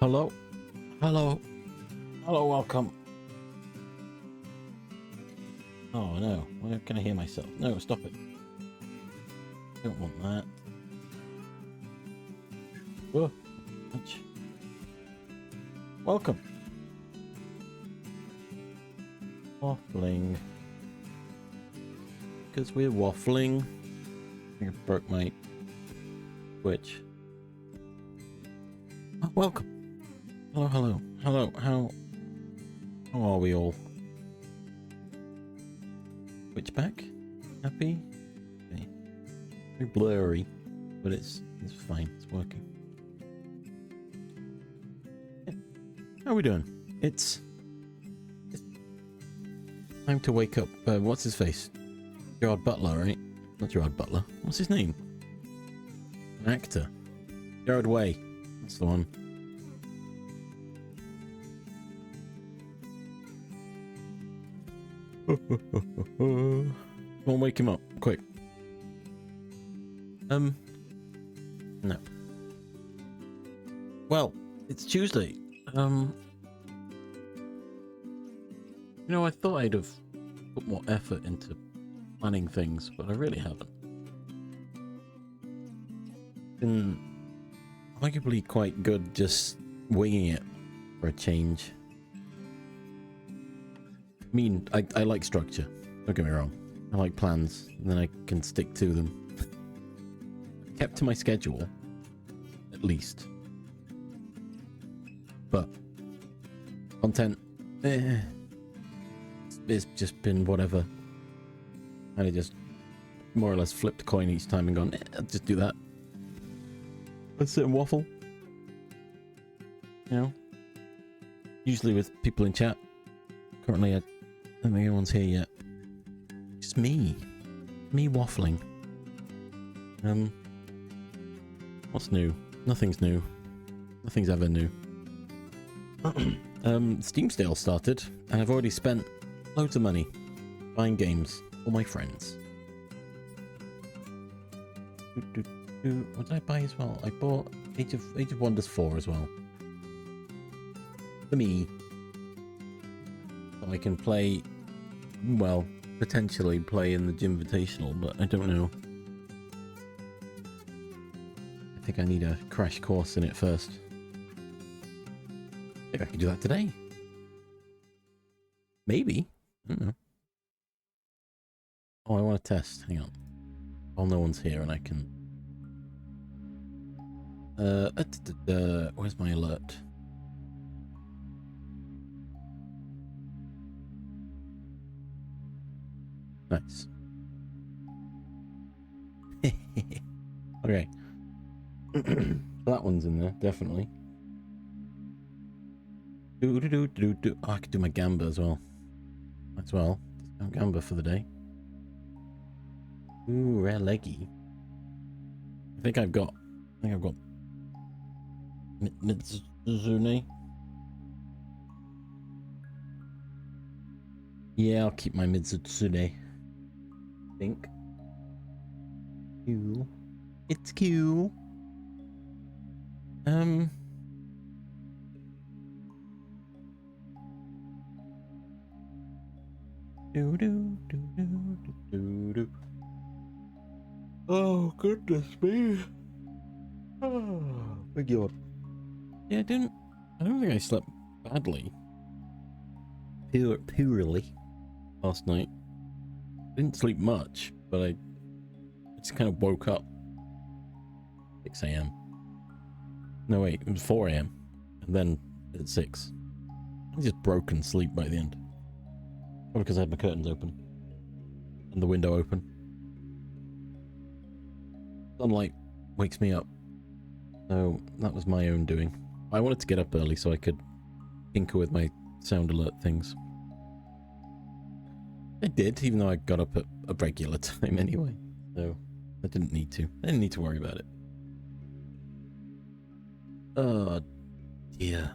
Hello? Hello? Hello, welcome. Oh no, where can I hear myself? No, stop it. Don't want that. Whoa. Ouch. Welcome. Waffling. Because we're waffling. I think I broke my Twitch. Oh, welcome. Hello, hello. Hello, how are we all? Twitch back? Happy? Okay. Very blurry, but it's fine. It's working. Yeah. How are we doing? It's time to wake up. What's his face? Gerard Butler, right? Not Gerard Butler. What's his name? An actor. Gerard Way. That's the one. Come on, wake him up, quick. No. Well, it's Tuesday. You know, I thought I'd have put more effort into planning things, but I really haven't. Been arguably quite good just winging it for a change. I mean, I like structure, don't get me wrong. I like plans, and then I can stick to them. Kept to my schedule, at least. But content, it's just been whatever. And I just more or less flipped a coin each time and gone, I'll just do that. Let's sit and waffle. You know? Usually with people in chat. Currently, I don't think anyone's here yet. Just me. Me waffling. What's new? Nothing's new. Nothing's ever new. Steam Sale started, and I've already spent loads of money buying games for my friends. What did I buy as well? I bought Age of Wonders 4 as well. For me. So I can play, well, potentially play in the Gym Invitational, but I don't know. I think I need a crash course in it first. Maybe I can do that today. Maybe. I don't know. Oh, I want to test. Hang on. While no one's here and I can... where's my alert? Nice. Okay. That one's in there, definitely. Oh, I could do my gamba as well. As well. Discount gamba for the day. Ooh, rare leggy. I think I've got Mitsuzune. Yeah, I'll keep my Mitsuzune. I think. Cool. It's cool. Oh, goodness me. Oh, big yawn. Yeah, I don't think I slept badly. Purely last night. Didn't sleep much, but I just kind of woke up 6 a.m. No, wait, it was 4 a.m. and then at 6. I just broken sleep by the end. Probably because I had my curtains open and the window open. Sunlight wakes me up. So that was my own doing. I wanted to get up early so I could tinker with my sound alert things. I did, even though I got up at a regular time anyway. So I didn't need to. I didn't need to worry about it. Oh dear.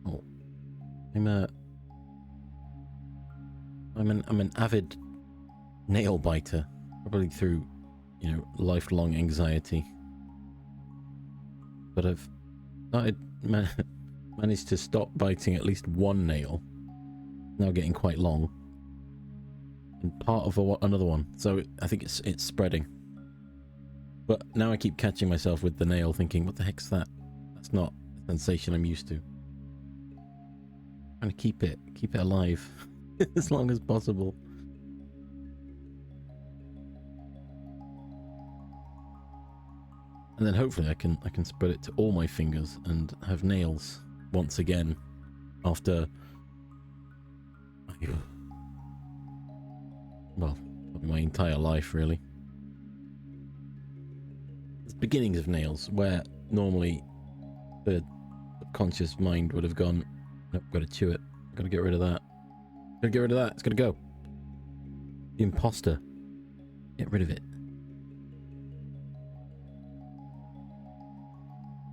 Oh, I'm an avid nail biter. probably through, you know, lifelong anxiety. But I've started managed to stop biting at least one nail. Now getting quite long, and part of another one. So I think it's spreading. But now I keep catching myself with the nail, thinking, "What the heck's that? That's not a sensation I'm used to." Trying to keep it alive as long as possible. And then hopefully I can spread it to all my fingers and have nails once again after, well, probably my entire life really. There's beginnings of nails where normally the subconscious mind would have gone, nope, gotta chew it, gotta get rid of that, gotta get rid of that, it's gotta go. The imposter, get rid of it.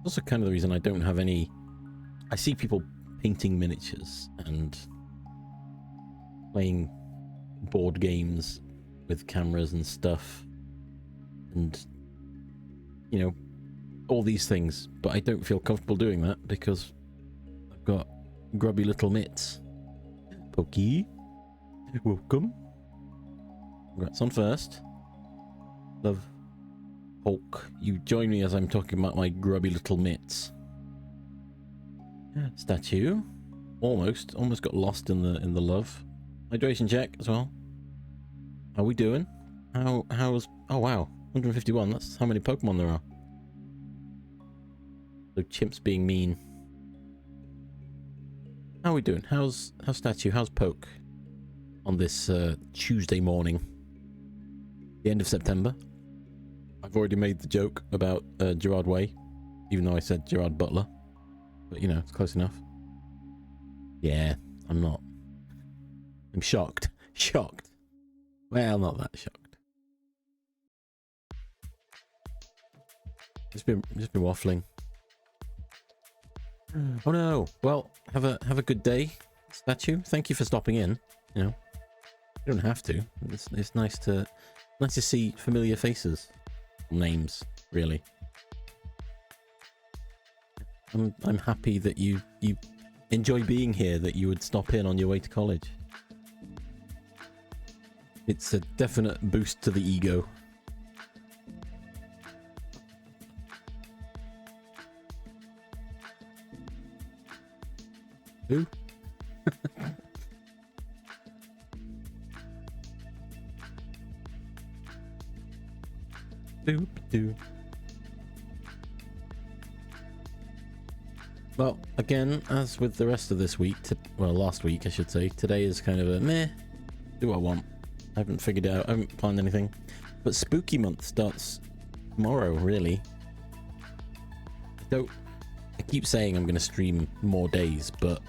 Also kind of the reason I don't have any. I see people painting miniatures and playing board games with cameras and stuff, and you know, all these things, but I don't feel comfortable doing that because I've got grubby little mitts. Pokey, welcome. Congrats on first. Love. Hulk, you join me as I'm talking about my grubby little mitts. Statue, almost got lost in the love. Hydration check as well. How we doing? How's? Oh wow, 151. That's how many Pokemon there are. So chimps being mean. How are we doing? How's Statue? How's Poke? On this Tuesday morning, the end of September. I've already made the joke about Gerard Way, even though I said Gerard Butler. But, you know, it's close enough. Yeah, I'm not. I'm shocked. Shocked. Well, not that shocked. Just been waffling. Oh no. Well, have a good day, Statue. Thank you for stopping in. You know, you don't have to. It's nice to see familiar faces. Names, really. I'm happy that you enjoy being here, that you would stop in on your way to college. It's a definite boost to the ego. Who? Doop-doo. Well, again, as with the rest of this week, well, last week I should say, today is kind of a meh, do what I want. I haven't figured out, I haven't planned anything. But Spooky Month starts tomorrow, really. I keep saying I'm going to stream more days, but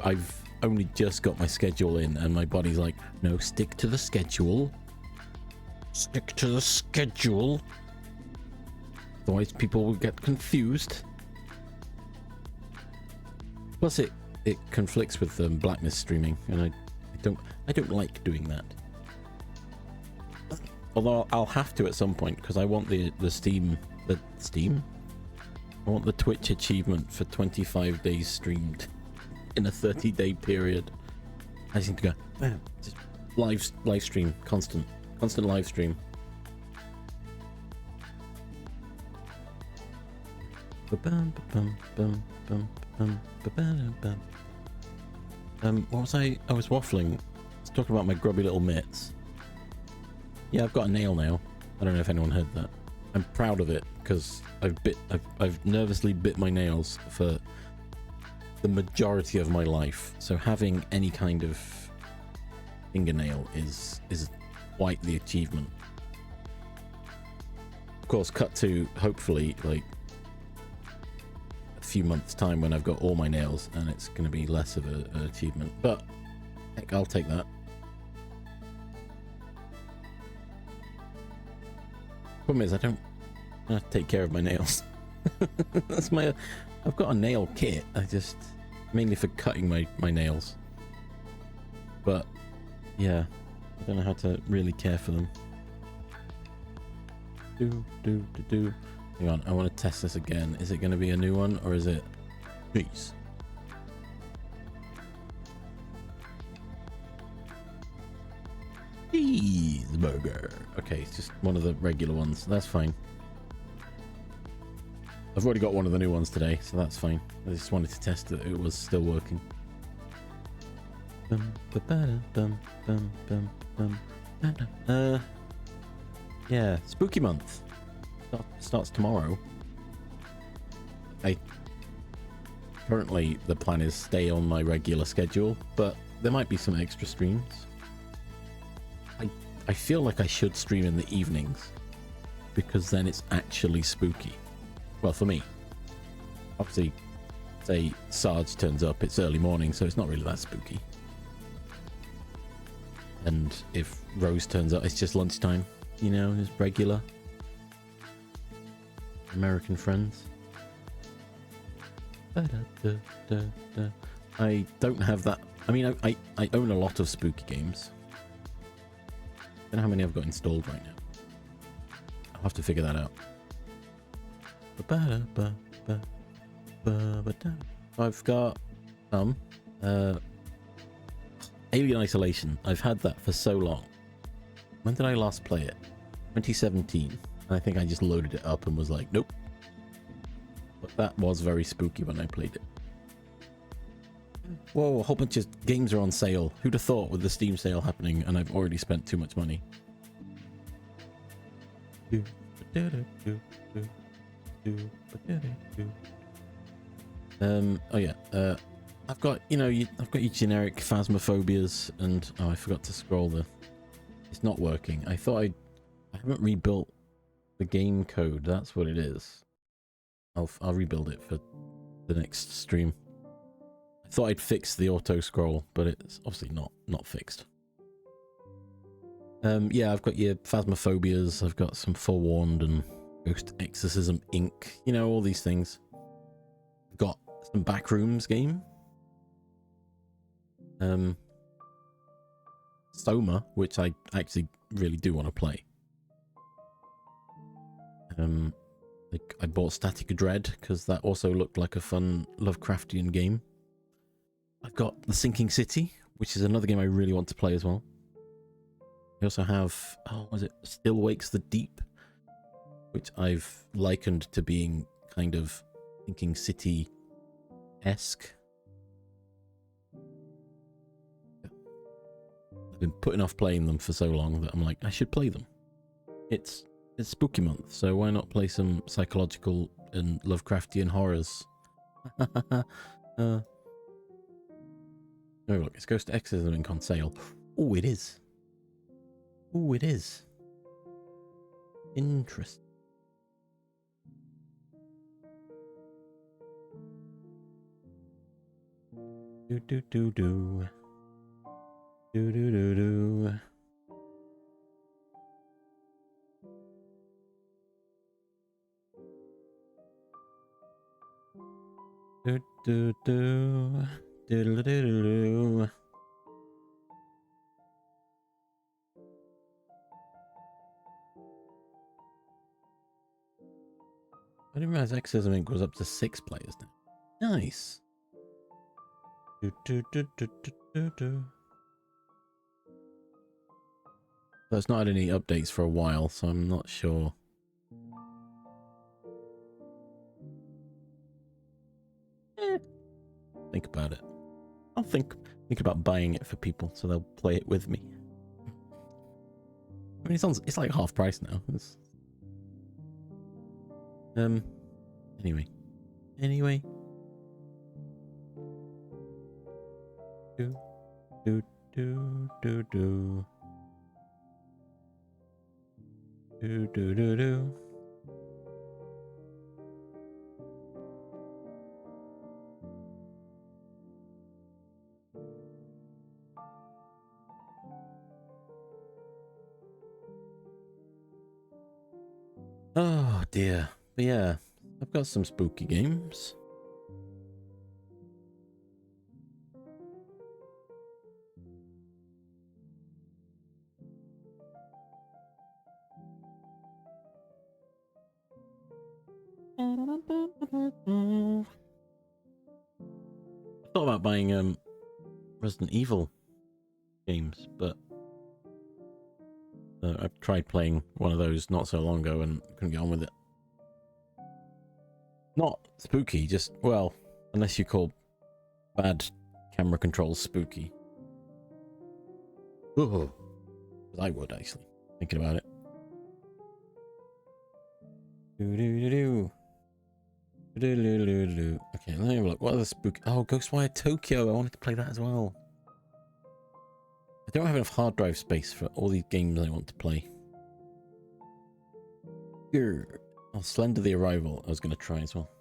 I've only just got my schedule in, and my body's like, no, stick to the schedule. Stick to the schedule. Otherwise people will get confused. Plus it conflicts with Blackness streaming, and I don't like doing that. Although I'll have to at some point, because I want the Steam. I want the Twitch achievement for 25 days streamed in a 30-day period. I just need to go, bam, just live stream, constant live stream. What was I was waffling. I was talking about my grubby little mitts. Yeah, I've got a nail now. I don't know if anyone heard that. I'm proud of it because I've nervously bit my nails for the majority of my life. So having any kind of fingernail is quite the achievement. Of course, cut to hopefully like a few months time when I've got all my nails and it's going to be less of an achievement, but heck, I'll take that. Problem is I don't have to take care of my nails. That's I've got a nail kit, mainly for cutting my nails, but yeah, I don't know how to really care for them. do. Hang on, I want to test this again. Is it going to be a new one or is it cheese? Cheeseburger. Okay, it's just one of the regular ones. That's fine. I've already got one of the new ones today, so that's fine. I just wanted to test that it was still working. Yeah, spooky month starts tomorrow. Currently the plan is stay on my regular schedule, but there might be some extra streams. I feel like I should stream in the evenings because then it's actually spooky. Well, for me. Obviously, say Sarge turns up, it's early morning, so it's not really that spooky. And if Rose turns up, it's just lunchtime, you know, just regular American friends. I don't have that. I mean, I own a lot of spooky games. I don't know how many I've got installed right now. I'll have to figure that out. I've got some Alien Isolation. I've had that for so long. When did I last play it? 2017. And I think I just loaded it up and was like, nope. But that was very spooky when I played it. Whoa, a whole bunch of games are on sale. Who'd have thought with the Steam sale happening and I've already spent too much money. Oh yeah, I've got, you know, I've got your generic phasmophobias and, oh, I forgot to scroll it's not working. I haven't rebuilt the game code. That's what it is. I'll rebuild it for the next stream. I thought I'd fix the auto scroll, but it's obviously not fixed. Yeah, I've got your phasmophobias. I've got some Forewarned and Ghost Exorcism Inc. You know, all these things. I've got some Backrooms game. Soma, which I actually really do want to play. Like I bought Static Dread because that also looked like a fun Lovecraftian game. I've got The Sinking City, which is another game I really want to play as well. I also have, oh, was it Still Wakes the Deep, which I've likened to being kind of Sinking City-esque. I've been putting off playing them for so long that I'm like, I should play them. It's spooky month, so why not play some psychological and Lovecraftian horrors? Oh look, it's Ghost Exorcism Inc. on sale. Oh, it is. Oh, it is. Interesting. Do do do do. Do do do do. Do do do. Diddle diddle do. I didn't realize Exorcism Inc. was up to 6 players now. Nice. Do do do do do do do. So it's not had any updates for a while, so I'm not sure. Think about it. I'll think about buying it for people so they'll play it with me. I mean, it's like half price now. Anyway. Do do do do do. Do do do do. Oh dear. But yeah, I've got some spooky games. thought about buying Resident Evil games, but I've tried playing one of those not so long ago and couldn't get on with it. Not spooky, just, well, unless you call bad camera controls spooky. Oh, I would actually, thinking about it. Okay, let me have a look. What are the spooky? Oh, Ghostwire Tokyo. I wanted to play that as well. I don't have enough hard drive space for all these games I want to play. Oh, Slender the Arrival. I was going to try as well.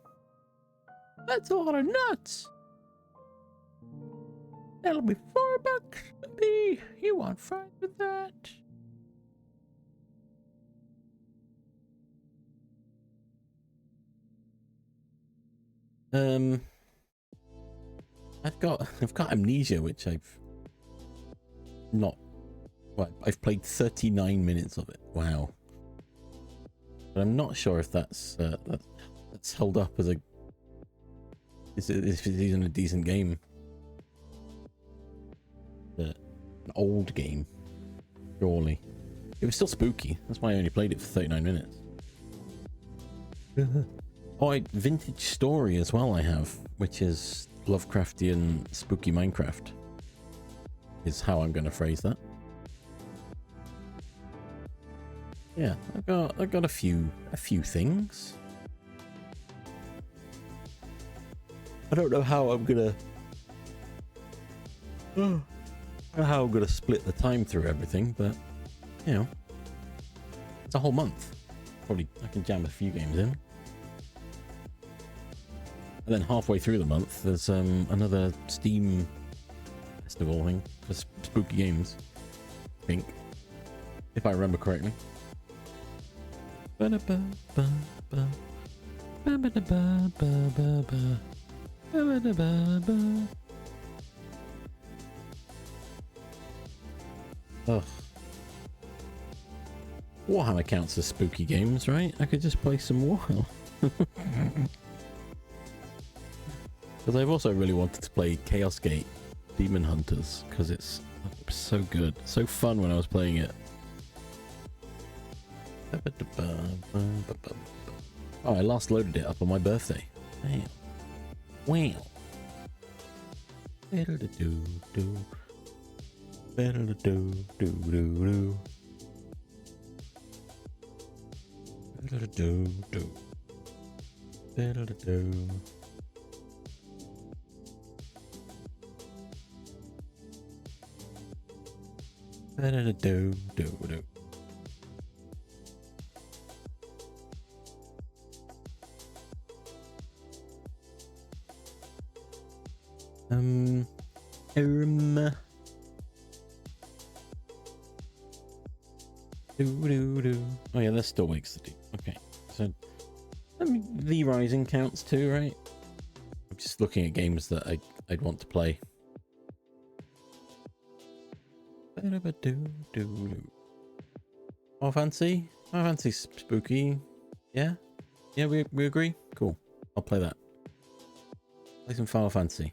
That's a lot of nuts. That'll be $4, baby. You want fun with that? I've got Amnesia, which I've not. Well, I've played 39 minutes of it. Wow. But I'm not sure if that's held up as a. If it's even a decent game. An old game, surely. It was still spooky. That's why I only played it for 39 minutes. Oh, Vintage Story as well I have, which is Lovecraftian spooky Minecraft, is how I'm going to phrase that. Yeah, I got a few things. I don't know how I'm gonna split the time through everything, but you know, it's a whole month. Probably I can jam a few games in. And then halfway through the month, there's another Steam festival thing for spooky games, I think, if I remember correctly. Ugh. Warhammer counts as spooky games, right? I could just play some Warhammer. Because I've also really wanted to play Chaos Gate Demon Hunters, because it's so good, so fun when I was playing it. Oh, I last loaded it up on my birthday. Damn. Wow. Better-do-do-do. Better-do-do-do-do. Better-do-do. Better-do. Better-do-do-do. Oh yeah, there's still weeks to do. Okay, so V Rising counts too, right? I'm just looking at games that I'd want to play. Final Fantasy? Final Fantasy's spooky. Yeah? Yeah, we agree? Cool. I'll play that. Play some Final Fantasy.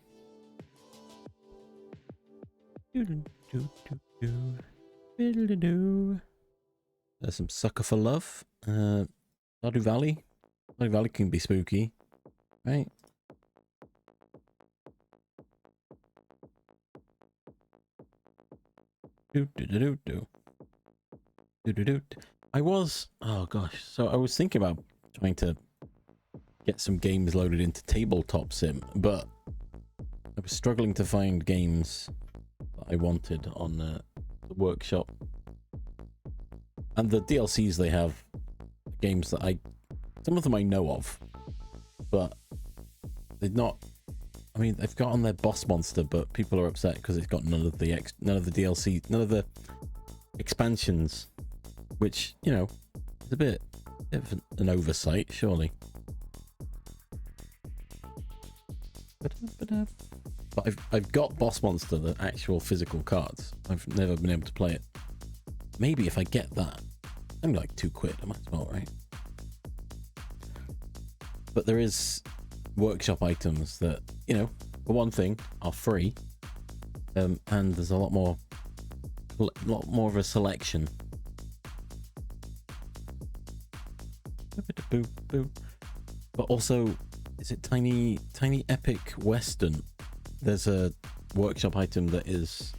There's some Sucker for Love. Stardew Valley. Stardew Valley can be spooky, right? Oh gosh, so I was thinking about trying to get some games loaded into Tabletop Sim, but I was struggling to find games that I wanted on the workshop. And the DLCs they have, games that some of them I know of, but they're not. I mean, they've got on their Boss Monster, but people are upset because it's got none of the DLC, none of the expansions, which, you know, is a bit of an oversight, surely. But I've got Boss Monster, the actual physical cards. I've never been able to play it. Maybe if I get that, I'm like £2. I might as well, right? But there is workshop items that, you know, for one thing, are free, and there's a lot more of a selection. But also, is it Tiny Epic Western? There's a workshop item that is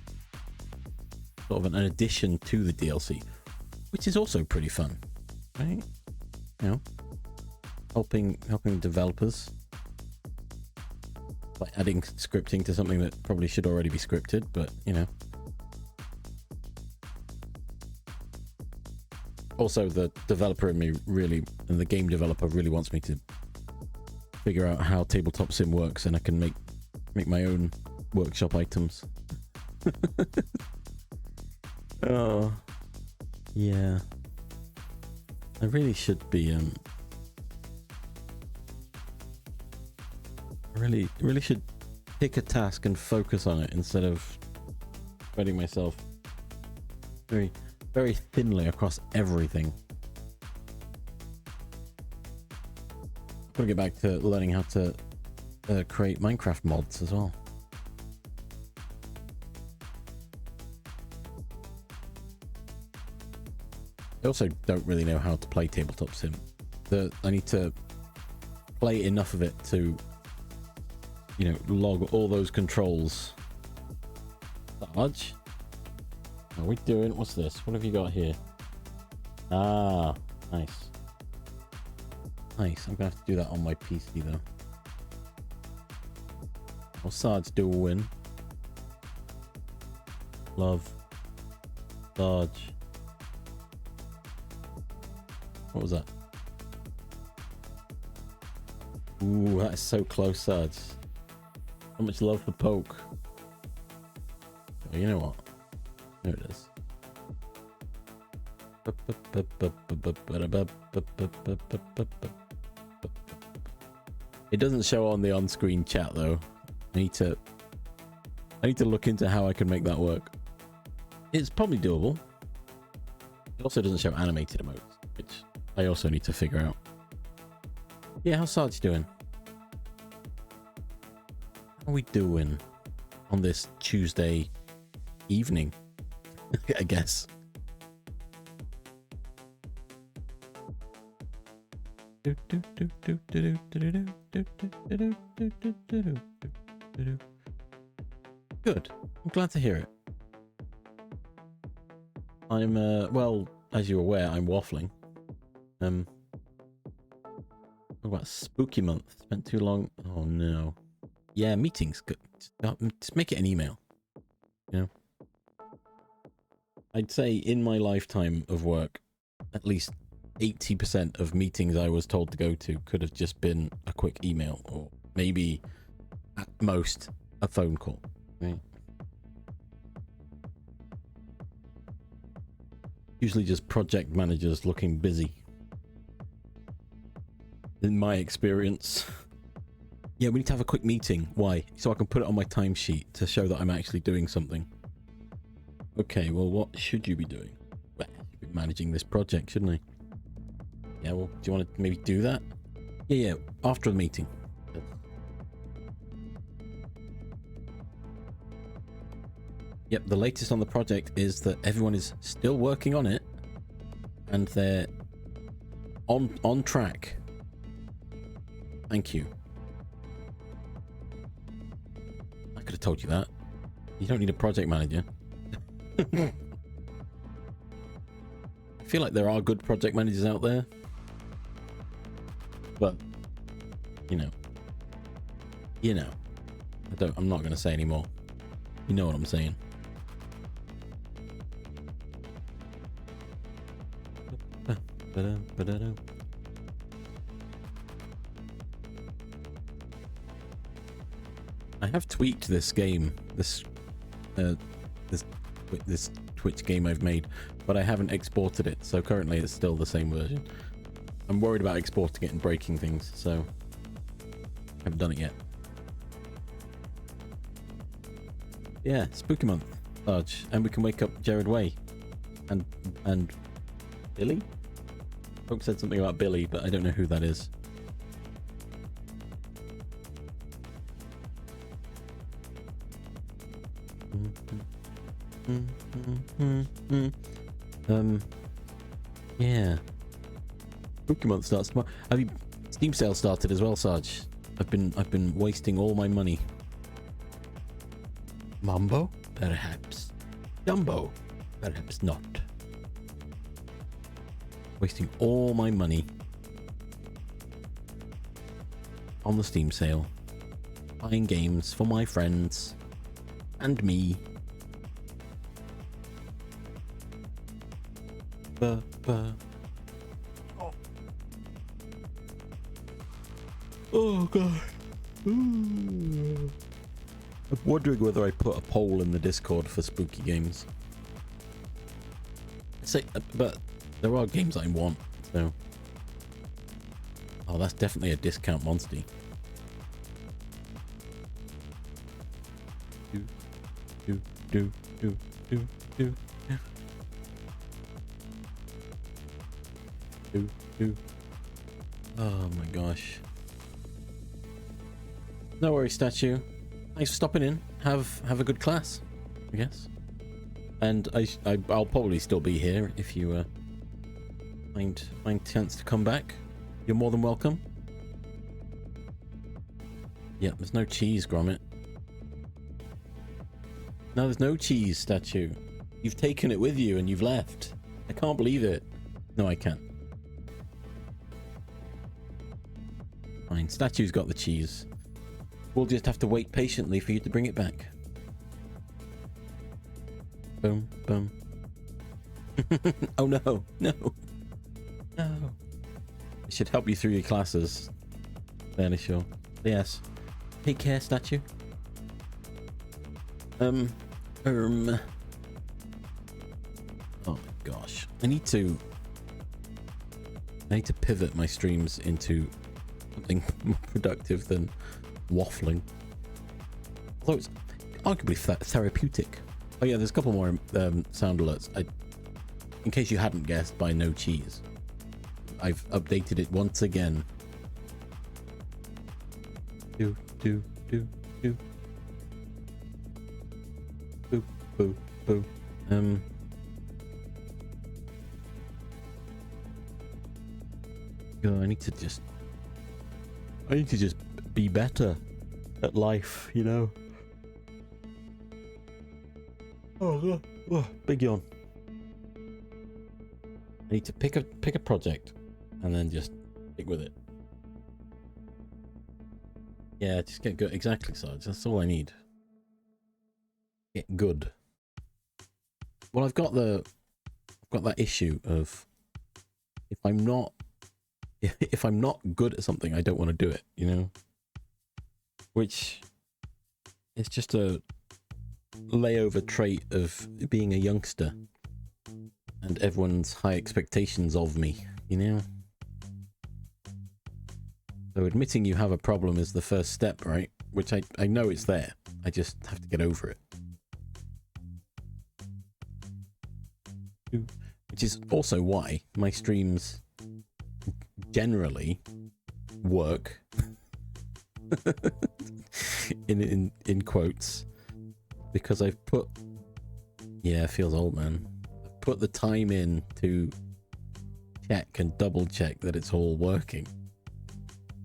sort of an addition to the DLC, which is also pretty fun, right? You know, helping developers by adding scripting to something that probably should already be scripted, but you know. Also, the developer in me really, and the game developer really wants me to figure out how tabletop sim works, and I can make my own workshop items. Oh, yeah. I really should be. I really should pick a task and focus on it instead of spreading myself very, very thinly across everything. I'm gonna get back to learning how to create Minecraft mods as well. I also don't really know how to play tabletop sim. I need to play enough of it to, you know, log all those controls. Sarge? How are we doing? What's this? What have you got here? Ah, nice. Nice. I'm gonna have to do that on my PC though. What's Sarge doing? Love. Sarge. What was that? Ooh, that is so close, Sarge. How much love for Poke? Oh, you know what? There it is. It doesn't show on the on-screen chat though. I need to look into how I can make that work. It's probably doable. It also doesn't show animated emotes, which I also need to figure out. Yeah, how's Sarge doing? How are we doing on this Tuesday evening? I guess. Good. I'm glad to hear it. I'm well, as you're aware, I'm waffling. What about spooky month? Spent too long. Oh no. Yeah, meetings. Good. Just make it an email. You know. I'd say in my lifetime of work, at least 80% of meetings I was told to go to could have just been a quick email, or maybe at most a phone call. Right? Usually just project managers looking busy. In my experience. Yeah, we need to have a quick meeting. Why? So I can put it on my timesheet to show that I'm actually doing something. Okay, well, what should you be doing? Well, you'd be managing this project, shouldn't I? Yeah, well, do you want to maybe do that? Yeah, after the meeting. Yep, the latest on the project is that everyone is still working on it, and they're on track. Thank you. I could have told you that. You don't need a project manager. I feel like there are good project managers out there, but you know, I'm not going to say anymore. You know what I'm saying. I have tweaked this game, this Twitch game I've made, but I haven't exported it, so currently it's still the same version. I'm worried about exporting it and breaking things, so I haven't done it yet. Yeah, spooky month, Sarge, and we can wake up Jared Way and Billy. Folks said something about Billy, but I don't know who that is. Yeah. Spooky month starts tomorrow. Have you Steam sale started as well, Sarge? I've been wasting all my money. Mambo? Perhaps. Gumbo? Perhaps not. Wasting all my money on the Steam sale. Buying games for my friends and me. Oh. Oh god. Ooh. I'm wondering whether I put a poll in the Discord for spooky games. But there are games I want, so. Oh, that's definitely a discount monster. Oh my gosh. No worries, statue. Thanks for stopping in. Have a good class, I guess. And I'll probably still be here if you find chance to come back. You're more than welcome. Yeah, there's no cheese, Gromit. No, there's no cheese, statue. You've taken it with you and you've left. I can't believe it. No, I can't. Fine, statue's got the cheese. We'll just have to wait patiently for you to bring it back. Boom, boom. Oh no, no. No. It should help you through your classes. Fairly sure. Yes. Take care, statue. Oh my gosh. I need to pivot my streams into something more productive than waffling. Although it's arguably therapeutic. Oh yeah, there's a couple more sound alerts. In case you hadn't guessed by no cheese, I've updated it once again. Do. Boo, boo, boo. I need to just be better at life, you know. Oh, big yawn. I need to pick a project and then just stick with it. Yeah, just get good. Exactly, Sarge. That's all I need. Get good. Well, I've got that issue of if I'm not good at something, I don't want to do it, you know? Which is just a layover trait of being a youngster and everyone's high expectations of me, you know? So admitting you have a problem is the first step, right? Which I know it's there. I just have to get over it. Which is also why my streams generally work in quotes, because I've put, yeah, it feels old, man. I've put the time in to check and double check that it's all working,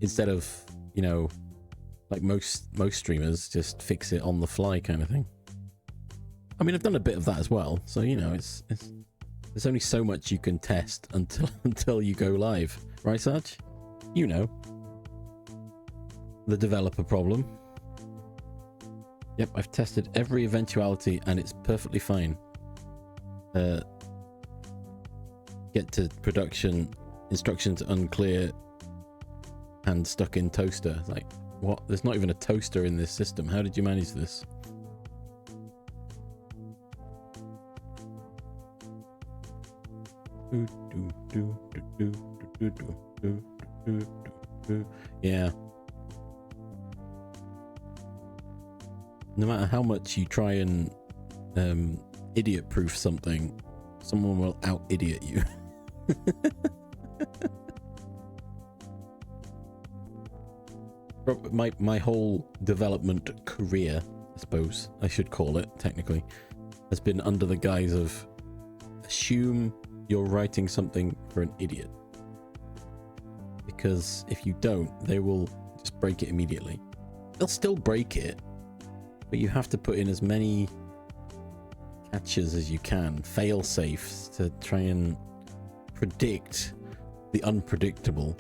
instead of, you know, like most streamers just fix it on the fly kind of thing. I mean, I've done a bit of that as well, so you know, it's there's only so much you can test until you go live, right, Sarge? You know, the developer problem. Yep, I've tested every eventuality and it's perfectly fine. Get to production, instructions unclear, and stuck in toaster. Like, what? There's not even a toaster in this system. How did you manage this? Yeah. No matter how much you try and idiot proof something, someone will out idiot you. My whole development career I suppose I should call it technically, has been under the guise of assume you're writing something for an idiot. Because if you don't, they will just break it immediately. They'll still break it, but you have to put in as many catches as you can, fail safes, to try and predict the unpredictable.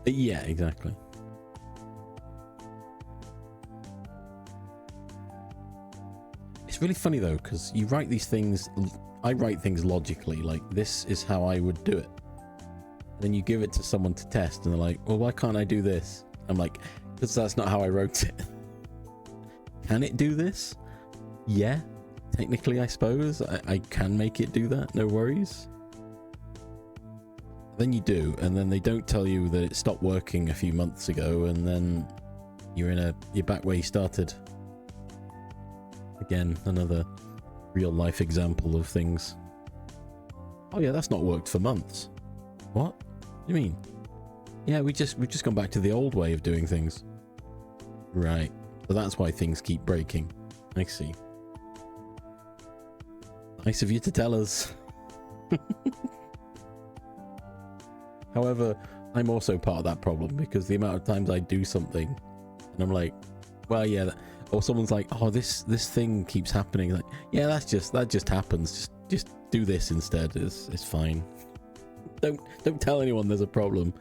Yeah, exactly. It's really funny though, because you write these things, I write things logically, like this is how I would do it. Then you give it to someone to test and they're like, well, why can't I do this? I'm like, because that's not how I wrote it. Can it do this? Yeah, technically, I suppose. I can make it do that, no worries. Then you do, and then they don't tell you that it stopped working a few months ago, and then you're back where you started. Again, another real life example of things. Oh yeah, that's not worked for months. What? What do you mean? Yeah, we've just gone back to the old way of doing things. Right. So that's why things keep breaking. I see. Nice of you to tell us. However, I'm also part of that problem, because the amount of times I do something and I'm like, well, yeah, or someone's like, oh, this thing keeps happening. Like, yeah, that just happens. Just do this instead. It's fine. Don't tell anyone there's a problem.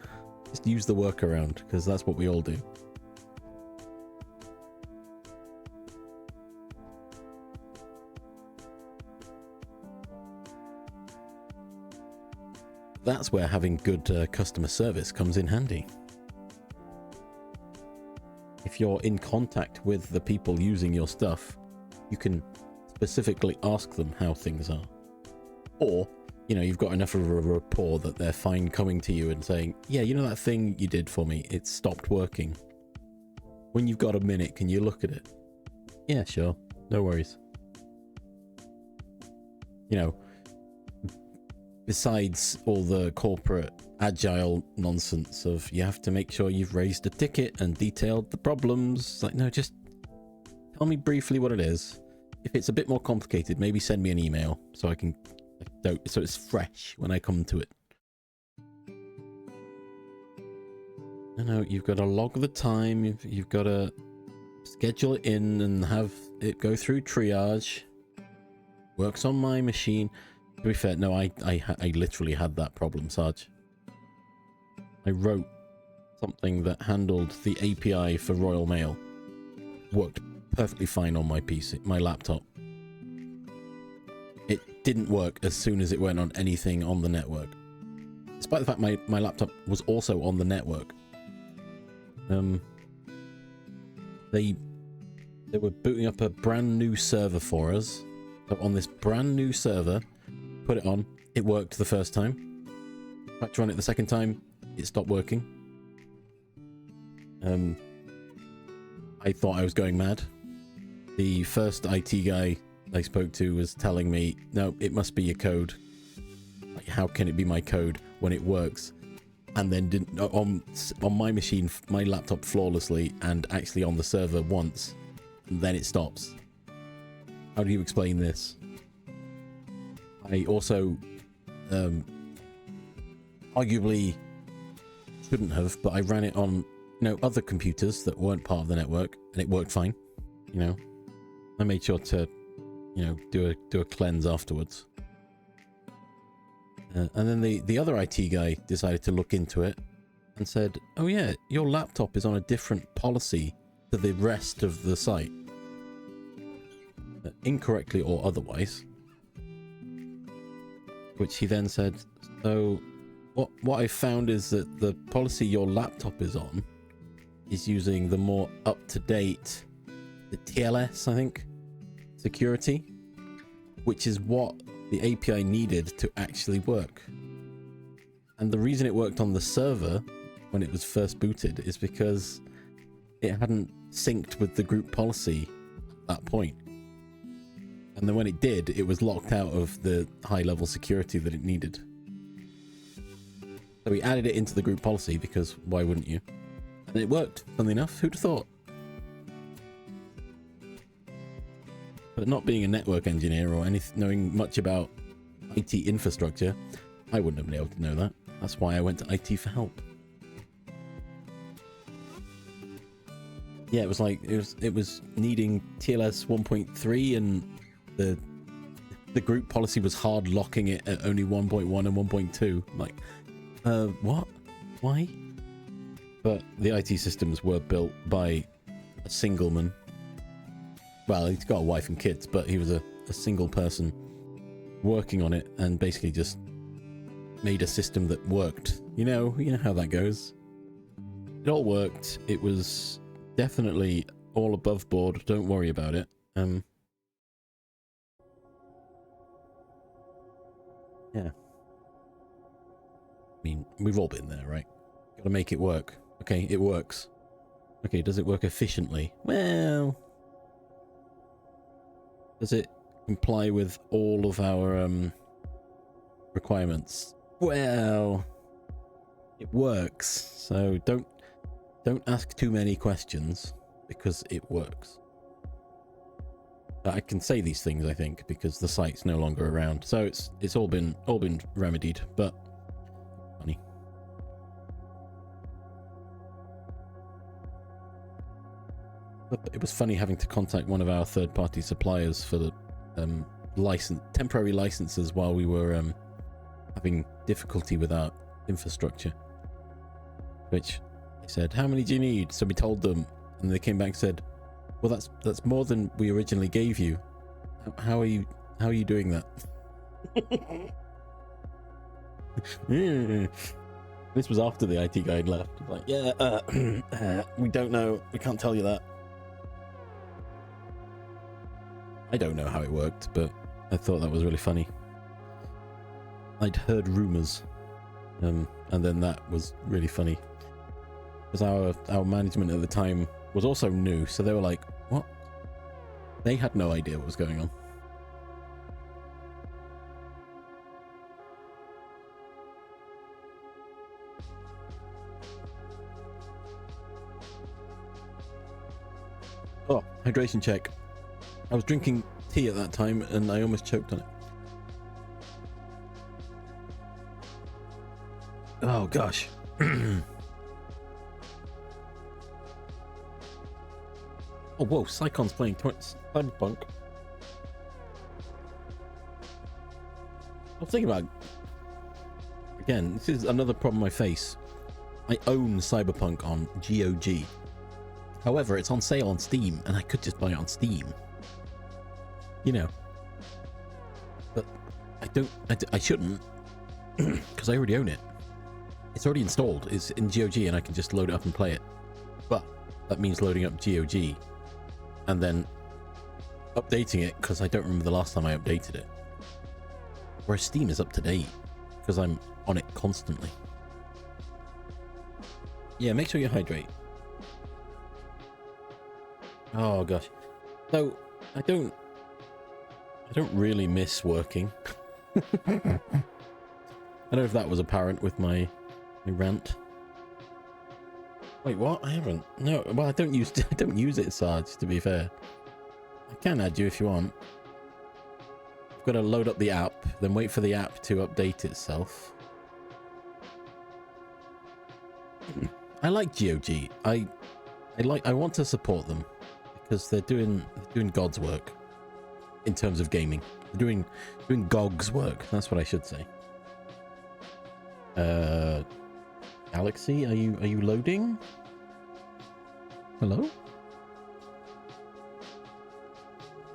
Just use the workaround, because that's what we all do. That's where having good customer service comes in handy. If you're in contact with the people using your stuff, you can specifically ask them how things are. Or, you know, you've got enough of a rapport that they're fine coming to you and saying, yeah, you know that thing you did for me, it stopped working. When you've got a minute, can you look at it? Yeah, sure. No worries. You know, besides all the corporate agile nonsense of you have to make sure you've raised a ticket and detailed the problems. It's like, no, just tell me briefly what it is. If it's a bit more complicated, maybe send me an email so I can, so it's fresh when I come to it. No, you've got to log the time. You've got to schedule it in and have it go through triage. Works on my machine. To be fair, no, I literally had that problem, Sarge. I wrote something that handled the API for Royal Mail. Worked perfectly fine on my PC, my laptop. It didn't work as soon as it went on anything on the network. Despite the fact my laptop was also on the network. They were booting up a brand new server for us. So on this brand new server, put it on, it worked the first time. Tried to run it the second time, it stopped working. I thought I was going mad. The first IT guy I spoke to was telling me, no, it must be your code. Like, how can it be my code when it works? And then didn't on my machine, my laptop flawlessly, and actually on the server once, and then it stops. How do you explain this? I also arguably shouldn't have, but I ran it on, you know, other computers that weren't part of the network, and it worked fine. You know, I made sure to, you know, do a cleanse afterwards. And then the other IT guy decided to look into it and said, oh yeah, your laptop is on a different policy to the rest of the site. Incorrectly or otherwise. Which he then said, so what I found is that the policy your laptop is on is using the more up-to-date, the TLS, I think, security, which is what the API needed to actually work. And the reason it worked on the server when it was first booted is because it hadn't synced with the group policy at that point. And then when it did, it was locked out of the high level security that it needed. So we added it into the group policy because why wouldn't you? And it worked, funnily enough. Who'd have thought? But not being a network engineer or knowing much about IT infrastructure, I wouldn't have been able to know that. That's why I went to IT for help. Yeah, it was like it was needing TLS 1.3, and the group policy was hard locking it at only 1.1 and 1.2. Like, what? Why? But the IT systems were built by a single man. Well, he's got a wife and kids, but he was a single person working on it and basically just made a system that worked. You know how that goes. It all worked. It was definitely all above board. Don't worry about it. Yeah. I mean, we've all been there, right? Gotta make it work. Okay, it works. Okay, does it work efficiently? Well, does it comply with all of our requirements? Well, it works. So don't ask too many questions because it works. I can say these things, I think, because the site's no longer around. So it's all been remedied, but funny. But it was funny having to contact one of our third-party suppliers for the temporary licenses while we were having difficulty with our infrastructure. Which they said, "How many do you need?" So we told them, and they came back and said, "Well, that's more than we originally gave you. How are you doing that?" This was after the IT guy had left. Like, yeah, we don't know. We can't tell you that. I don't know how it worked, but I thought that was really funny. I'd heard rumors, and then that was really funny. Because our management at the time was also new, so they were like, what? They had no idea what was going on. Oh, hydration check. I was drinking tea at that time and I almost choked on it. Oh gosh. Oh whoa, Psycon's playing Cyberpunk. I was thinking about, again, this is another problem I face. I own Cyberpunk on GOG. However, it's on sale on Steam, and I could just buy it on Steam. You know. But I shouldn't, because I already own it. It's already installed. It's in GOG, and I can just load it up and play it. But that means loading up GOG, and then updating it, because I don't remember the last time I updated it. Whereas Steam is up to date, because I'm on it constantly. Yeah, make sure you hydrate. Oh gosh. So I don't really miss working. I don't know if that was apparent with my rant. Wait, what? I haven't. No, well, I don't use it, Sarge, to be fair. I can add you if you want. I've got to load up the app, then wait for the app to update itself. I like GOG. I want to support them because they're doing God's work in terms of gaming. They're doing GOG's work. That's what I should say. Galaxy, are you loading? Hello?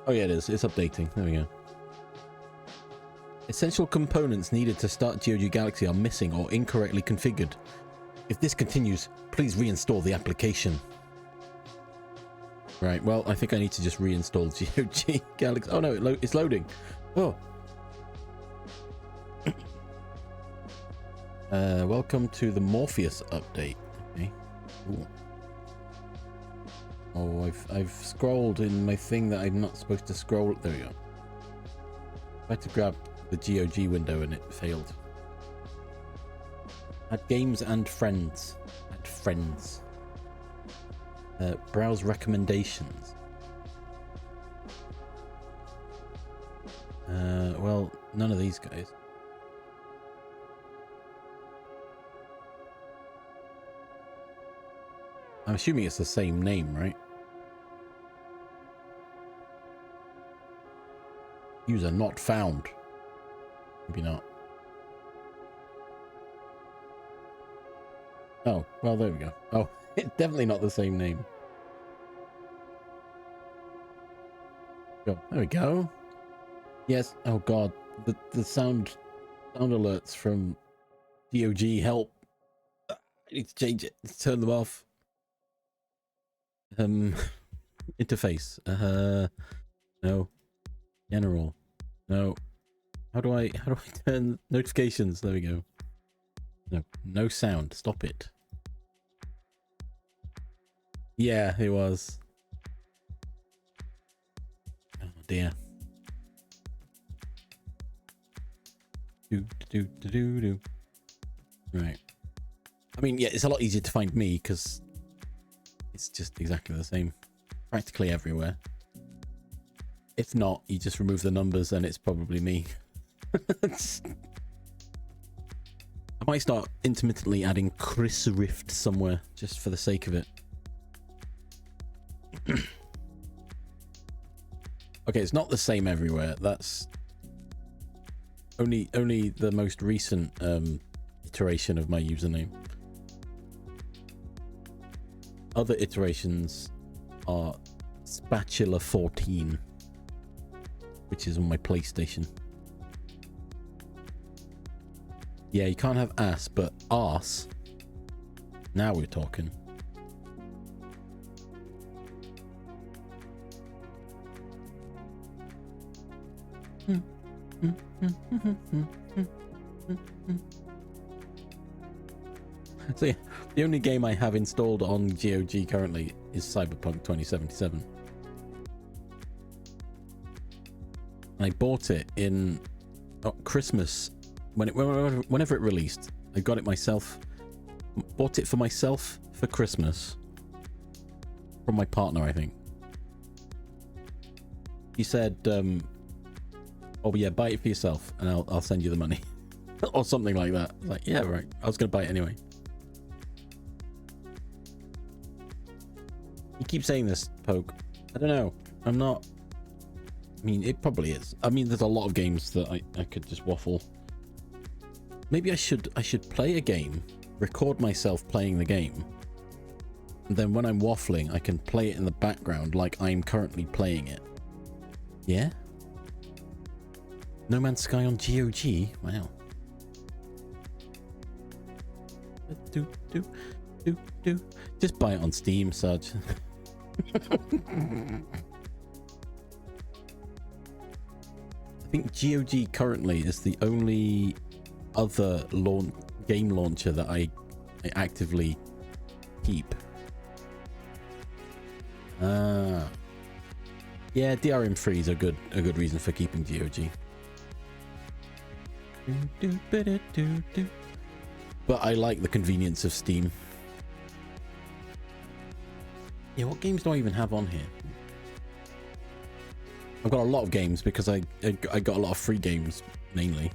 Oh yeah, it is. It's updating. There we go. Essential components needed to start GOG Galaxy are missing or incorrectly configured. If this continues, please reinstall the application. Right, well, I think I need to just reinstall GOG Galaxy. Oh no, it's loading. Oh. Welcome to the Morpheus update. Okay. Ooh. Oh, I've scrolled in my thing that I'm not supposed to scroll. There we go. I had to grab the GOG window and it failed. Add games and friends. Add friends. Browse recommendations. Well, none of these guys. I'm assuming it's the same name, right? User not found. Maybe not. Oh, well, there we go. Oh, it's definitely not the same name. Go. There we go. Yes. Oh God, the sound alerts from GOG help. I need to change it. Let's turn them off. Interface. No. General. No. How do I turn notifications? There we go. No sound. Stop it. Yeah, it was. Oh dear. Do. Right. I mean, yeah, it's a lot easier to find me because it's just exactly the same, practically everywhere. If not, you just remove the numbers and it's probably me. I might start intermittently adding Chris Rift somewhere just for the sake of it. Okay, it's not the same everywhere. That's only the most recent iteration of my username. Other iterations are Spatula 14, which is on my PlayStation. Yeah, you can't have ass, but arse. Now we're talking. So yeah, the only game I have installed on GOG currently is Cyberpunk 2077. I bought it in Christmas whenever it released. I got it myself. Bought it for myself for Christmas from my partner, I think. He said, "Oh yeah, buy it for yourself, and I'll send you the money," or something like that. Like, yeah, right. I was gonna buy it anyway. You keep saying this, Poke. I don't know. I'm not. I mean, it probably is. I mean, there's a lot of games that I could just waffle. Maybe I should play a game, record myself playing the game, and then when I'm waffling, I can play it in the background like I'm currently playing it. Yeah? No Man's Sky on GOG? Wow. Just buy it on Steam, Sarge. I think GOG currently is the only other game launcher that I actively keep. Yeah, DRM-free is a good reason for keeping GOG. But I like the convenience of Steam. Yeah, what games do I even have on here? I've got a lot of games because I got a lot of free games, mainly.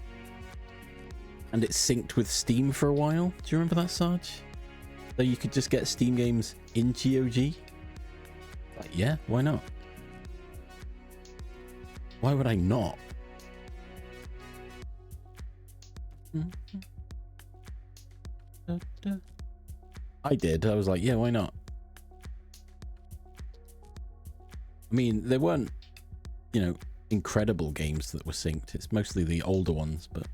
And it's synced with Steam for a while. Do you remember that, Sarge? So you could just get Steam games in GOG? Like, yeah, why not? Why would I not? I did. I was like, yeah, why not? I mean, there weren't, incredible games that were synced. It's mostly the older ones, but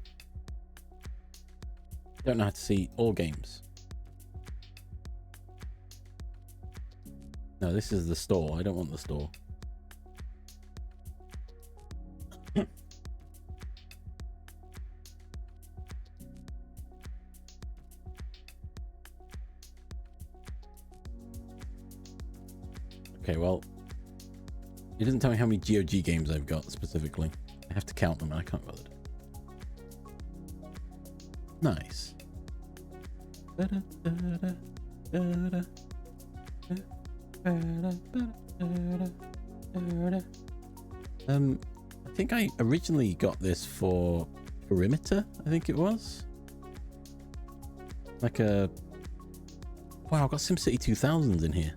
I don't know how to see all games. No, this is the store. I don't want the store. Okay, well, it doesn't tell me how many GOG games I've got specifically. I have to count them and I can't bother. Nice. I think I originally got this for Perimeter, I think it was. Like a... Wow, I've got SimCity 2000 in here.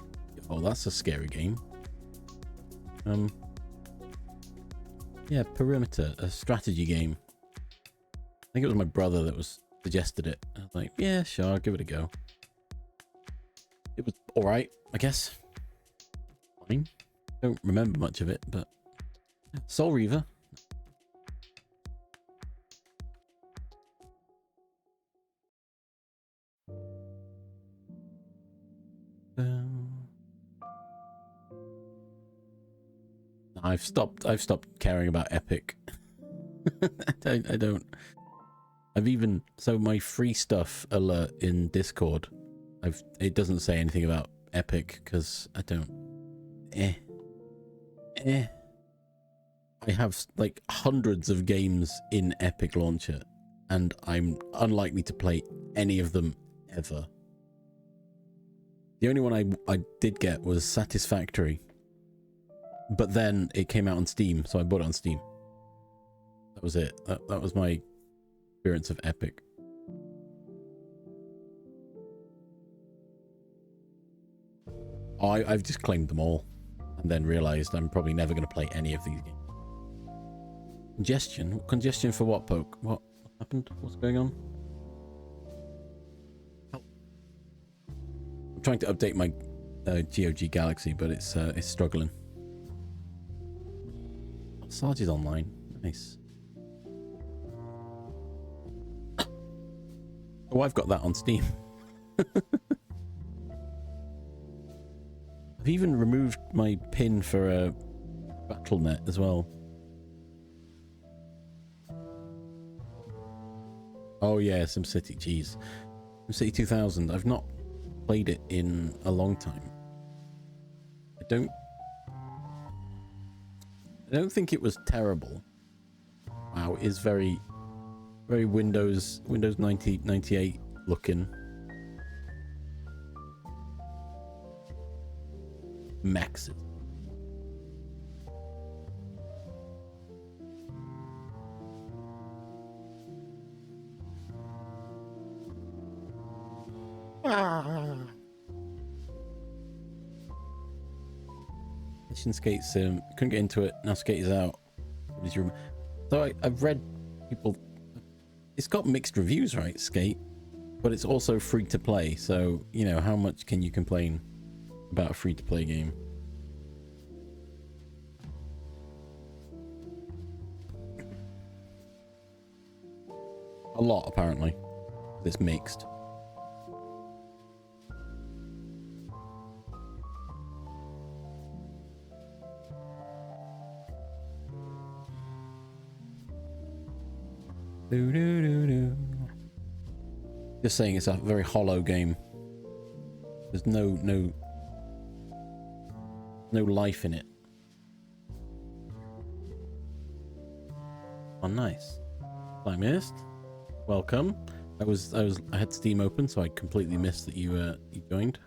Oh, that's a scary game. Yeah, Perimeter, a strategy game. I think it was my brother that suggested it. I was like, yeah, sure, I'll give it a go. It was alright, I guess. Fine. Don't remember much of it, but... Soul Reaver. I've stopped caring about Epic. I don't. I've even, so my free stuff alert in Discord, it doesn't say anything about Epic because I don't. I have like hundreds of games in Epic Launcher, and I'm unlikely to play any of them ever. The only one I did get was Satisfactory, but then it came out on Steam, so I bought it on Steam. That was it. That was my experience of Epic. I've just claimed them all, and then realized I'm probably never going to play any of these games. Congestion? Congestion for what, Poke? What happened? What's going on? I'm trying to update my GOG Galaxy, but it's struggling. Sarge is online. Nice. Oh, I've got that on Steam. I've even removed my pin for Battle.net as well. Oh yeah, SimCity, jeez. SimCity 2000, I've not played it in a long time. I don't think it was terrible. Wow, it is very Windows 98 looking. Maxes. Mission Skate Sim. Couldn't get into it. Now Skate is out. So I've read people. It's got mixed reviews, right? Skate, but it's also free to play. So you know, how much can you complain about a free to play game? A lot, apparently. It's mixed. Just saying, it's a very hollow game. There's no life in it. Oh, nice. I missed. Welcome. I had Steam open, so I completely missed that you joined.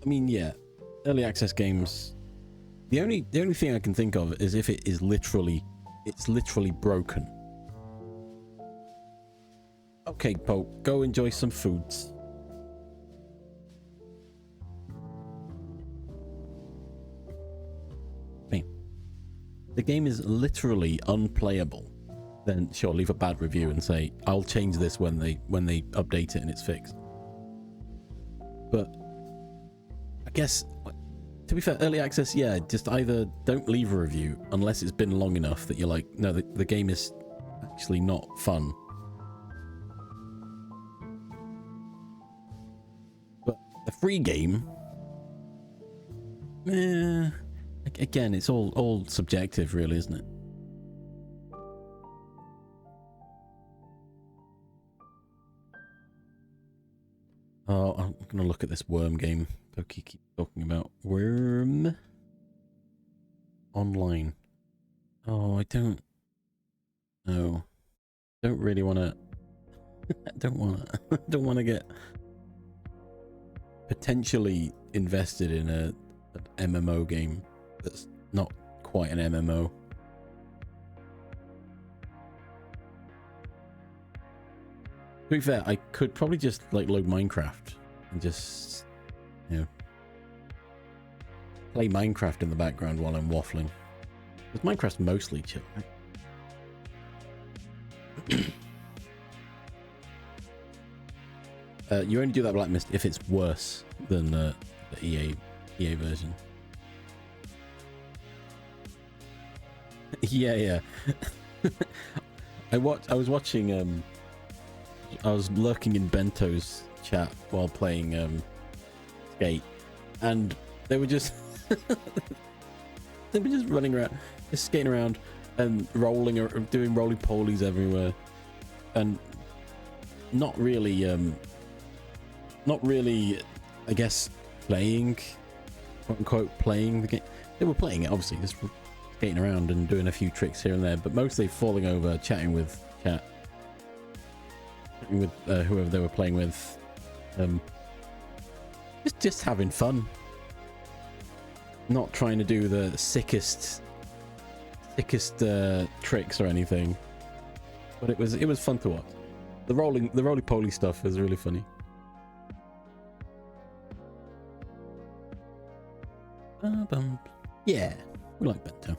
I mean, yeah, early access games. The only thing I can think of is if it's literally broken. Okay, Pope, go enjoy some foods. The game is literally unplayable, then sure, leave a bad review and say I'll change this when they update it and it's fixed. But I guess, to be fair, early access, yeah, just either don't leave a review unless it's been long enough that you're like, no, the game is actually not fun. But the free game, again, it's all subjective, really, isn't it? Oh, I'm gonna look at this Worm game. Pokey keeps talking about Worm Online. Oh, I don't know. Don't really want to. don't want to. don't want to get potentially invested in an MMO game that's not quite an MMO. To be fair, I could probably just like load Minecraft and just, you know, play Minecraft in the background while I'm waffling. Because Minecraft's mostly chill, right? You only do that Blacklist if it's worse than the EA version. yeah. I was watching I was lurking in Bento's chat while playing Skate, and they were just running around, just skating around and rolling or doing roly polies everywhere, and not really I guess playing, quote unquote, playing the game. They were playing it, obviously, just skating around and doing a few tricks here and there, but mostly falling over, chatting with whoever they were playing with, just having fun, not trying to do the sickest tricks or anything, but it was fun to watch. The roly poly stuff is really funny. Yeah, we like Bento.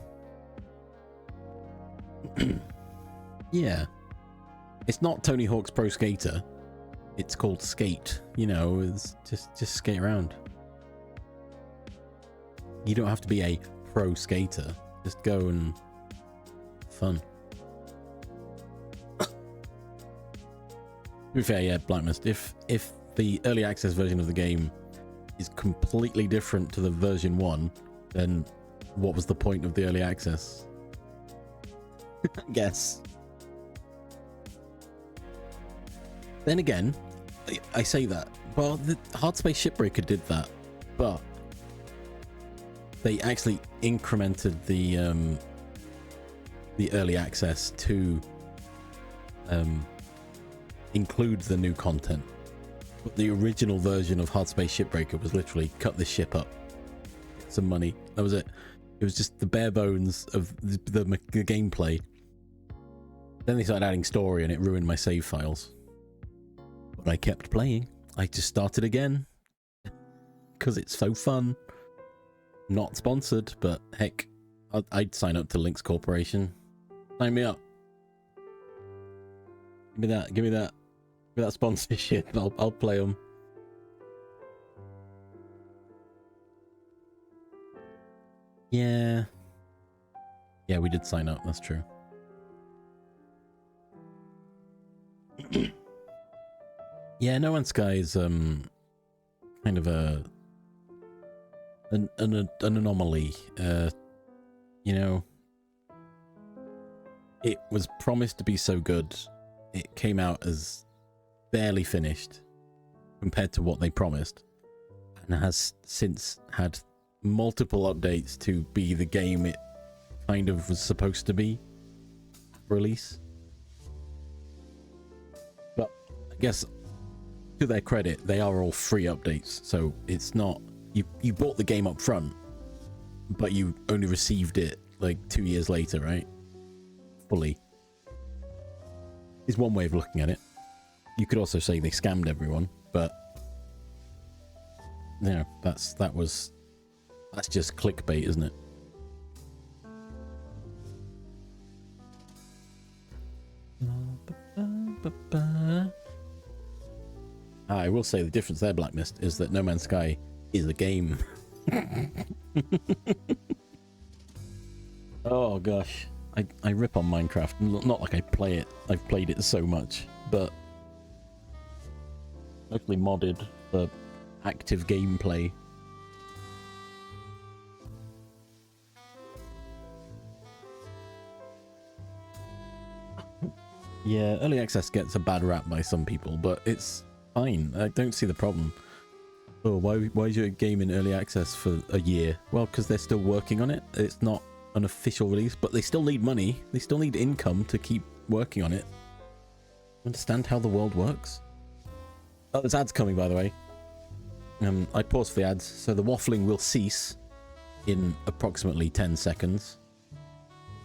Yeah. It's not Tony Hawk's Pro Skater. It's called Skate. You know, it's just skate around. You don't have to be a pro skater. Just go and fun. To be fair, yeah, Blacklist. If the early access version of the game is completely different to the version 1, then what was the point of the early access? I guess. Then again, I say that, well, the Hard Space Shipbreaker did that, but they actually incremented the early access to include the new content. But the original version of Hard Space Shipbreaker was literally cut this ship up, get some money. That was it. It was just the bare bones of the gameplay. Then they started adding story, and it ruined my save files. But I kept playing. I just started again because it's so fun. Not sponsored, but heck, I'd sign up to Lynx Corporation. Sign me up. Give me that sponsorship. I'll play them. Yeah, we did sign up. That's true. Yeah, No Man's Sky is kind of an anomaly. You know, it was promised to be so good. It came out as barely finished compared to what they promised, and has since had multiple updates to be the game it kind of was supposed to be release. But I guess to their credit, they are all free updates, so it's not you bought the game up front, but you only received it like 2 years later, right? Fully is one way of looking at it. You could also say they scammed everyone, but you know, that's just clickbait, isn't it? I will say the difference there, Blacklist, is that No Man's Sky is a game. Oh gosh, I rip on Minecraft. Not like I play it. I've played it so much, but mostly modded for active gameplay. Yeah, early access gets a bad rap by some people, but it's fine. I don't see the problem. Oh, why is your game in early access for a year? Well, because they're still working on it. It's not unofficial release, but they still need money. They still need income to keep working on it. Understand how the world works? Oh, there's ads coming, by the way. I paused for the ads, so the waffling will cease in approximately 10 seconds.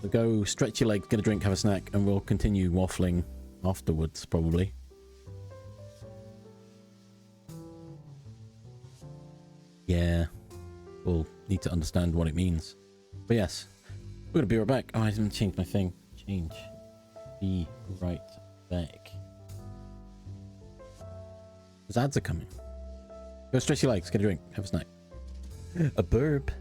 So go stretch your legs, get a drink, have a snack, and we'll continue waffling afterwards, probably. Yeah, we'll need to understand what it means. But yes, we're going to be right back. Oh, I didn't change my thing. Change. Be right back. Those ads are coming. Go stretch your legs, get a drink, have a snack. A burp.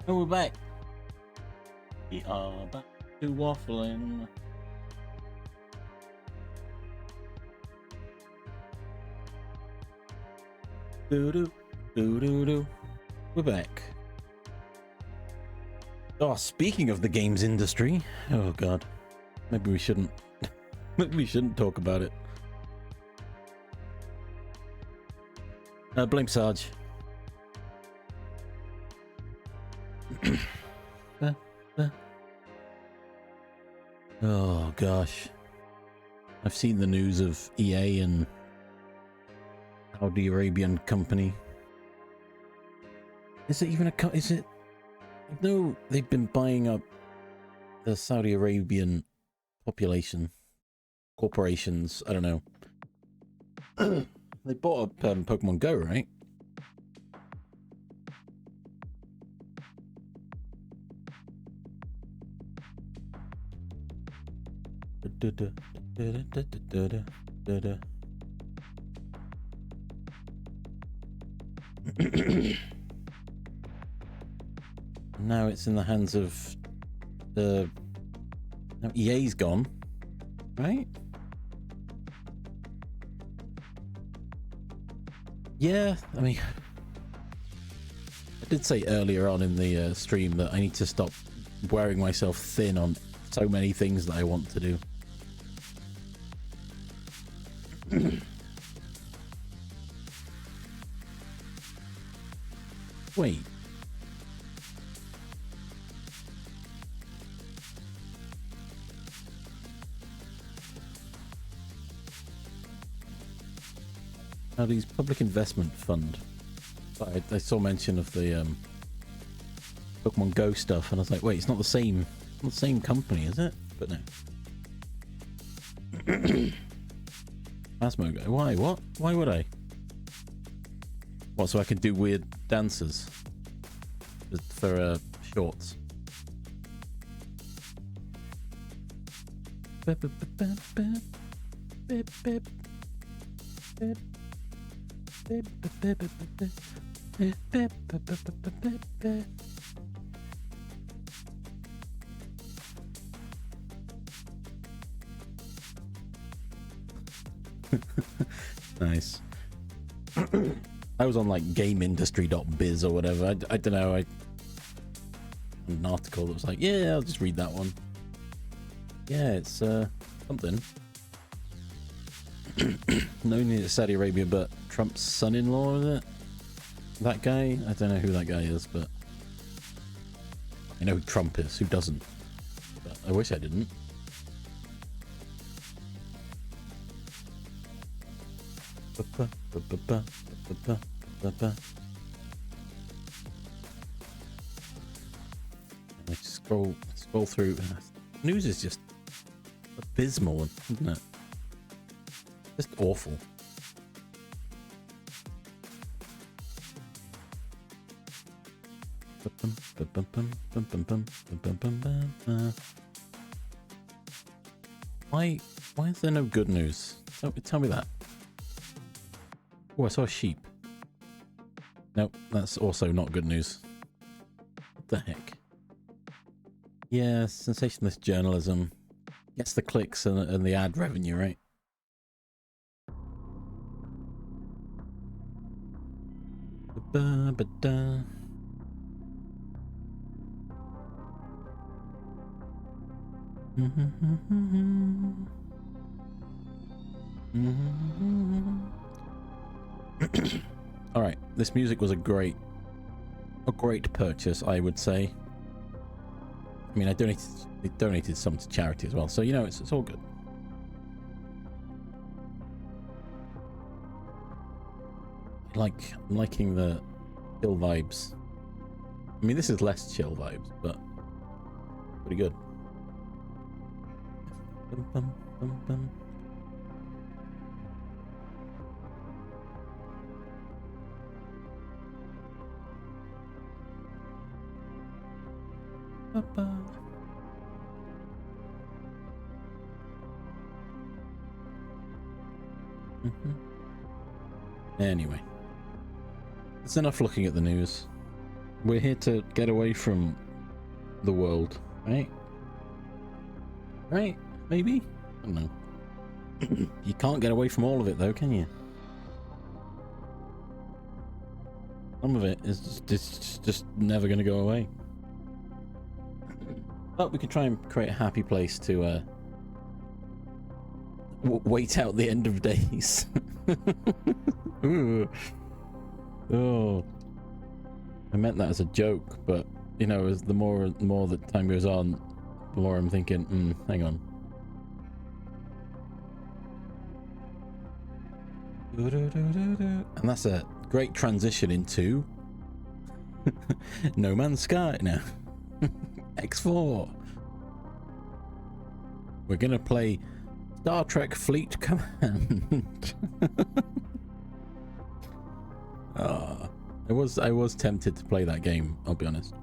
And we're back. We are back to waffling. Do do do do do. We're back. Oh, speaking of the games industry, oh god, maybe we shouldn't. Maybe we shouldn't talk about it. Blame Sarge. Oh gosh, I've seen the news of EA and Saudi Arabian company. Is it even a is it? No, they've been buying up the Saudi Arabian population, corporations. I don't know. They bought up Pokemon Go, right? Now it's in the hands of the... Now EA's gone, right? Yeah, I mean... I did say earlier on in the stream that I need to stop wearing myself thin on so many things that I want to do. Wait. Saudi's Public Investment Fund. I saw mention of the Pokemon Go stuff, and I was like, wait, it's not the same company, is it? But no. Phasmo Go. Why? What? Why would I? What, so I can do weird dances for shorts? Nice. I was on like gameindustry.biz or whatever. I don't know. An article that was like, yeah, I'll just read that one. Yeah, it's something. No need to Saudi Arabia, but Trump's son-in-law, is it? That guy? I don't know who that guy is, but I know who Trump is. Who doesn't? But I wish I didn't. I scroll through. News is just abysmal, isn't it? Just awful. Why is there no good news? Tell me that. Oh, I saw a sheep. Nope, that's also not good news. What the heck? Yeah, sensationalist journalism gets the clicks and the ad revenue, right? All right, this music was a great purchase, I would say. I mean, I donated some to charity as well, so you know it's all good. I'm liking the chill vibes. I mean, this is less chill vibes, but pretty good. Bum, bum, bum, bum. Anyway, it's enough looking at the news. We're here to get away from the world, right? Right? Maybe? I don't know. You can't get away from all of it though, can you? Some of it is just never going to go away. But we can try and create a happy place to wait out the end of days. Ooh. Oh, I meant that as a joke, but you know, as the more the time goes on, the more I'm thinking, hang on. And that's a great transition into No Man's Sky now. X4. We're gonna play Star Trek Fleet Command. I was tempted to play that game, I'll be honest.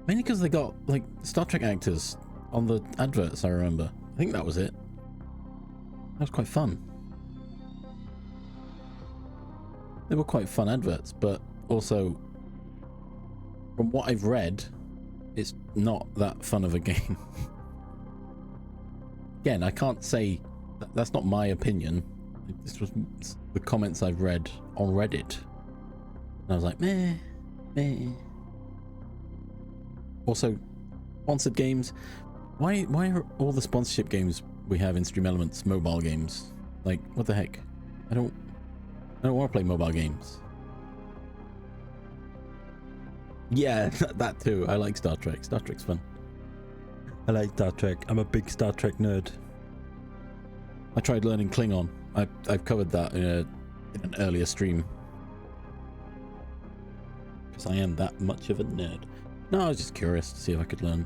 Mainly because they got like Star Trek actors on the adverts, I remember. I think that was it. That was quite fun. They were quite fun adverts, but also from what I've read, it's not that fun of a game. Again, I can't say that's not my opinion. This was the comments I've read on Reddit. And I was like, meh. Also, sponsored games. Why are all the sponsorship games we have in Stream Elements mobile games? Like, what the heck? I don't want to play mobile games. Yeah, that too. I like Star Trek. Star Trek's fun. I like Star Trek. I'm a big Star Trek nerd. I tried learning Klingon. I've covered that in an earlier stream. Because I am that much of a nerd. No, I was just curious to see if I could learn.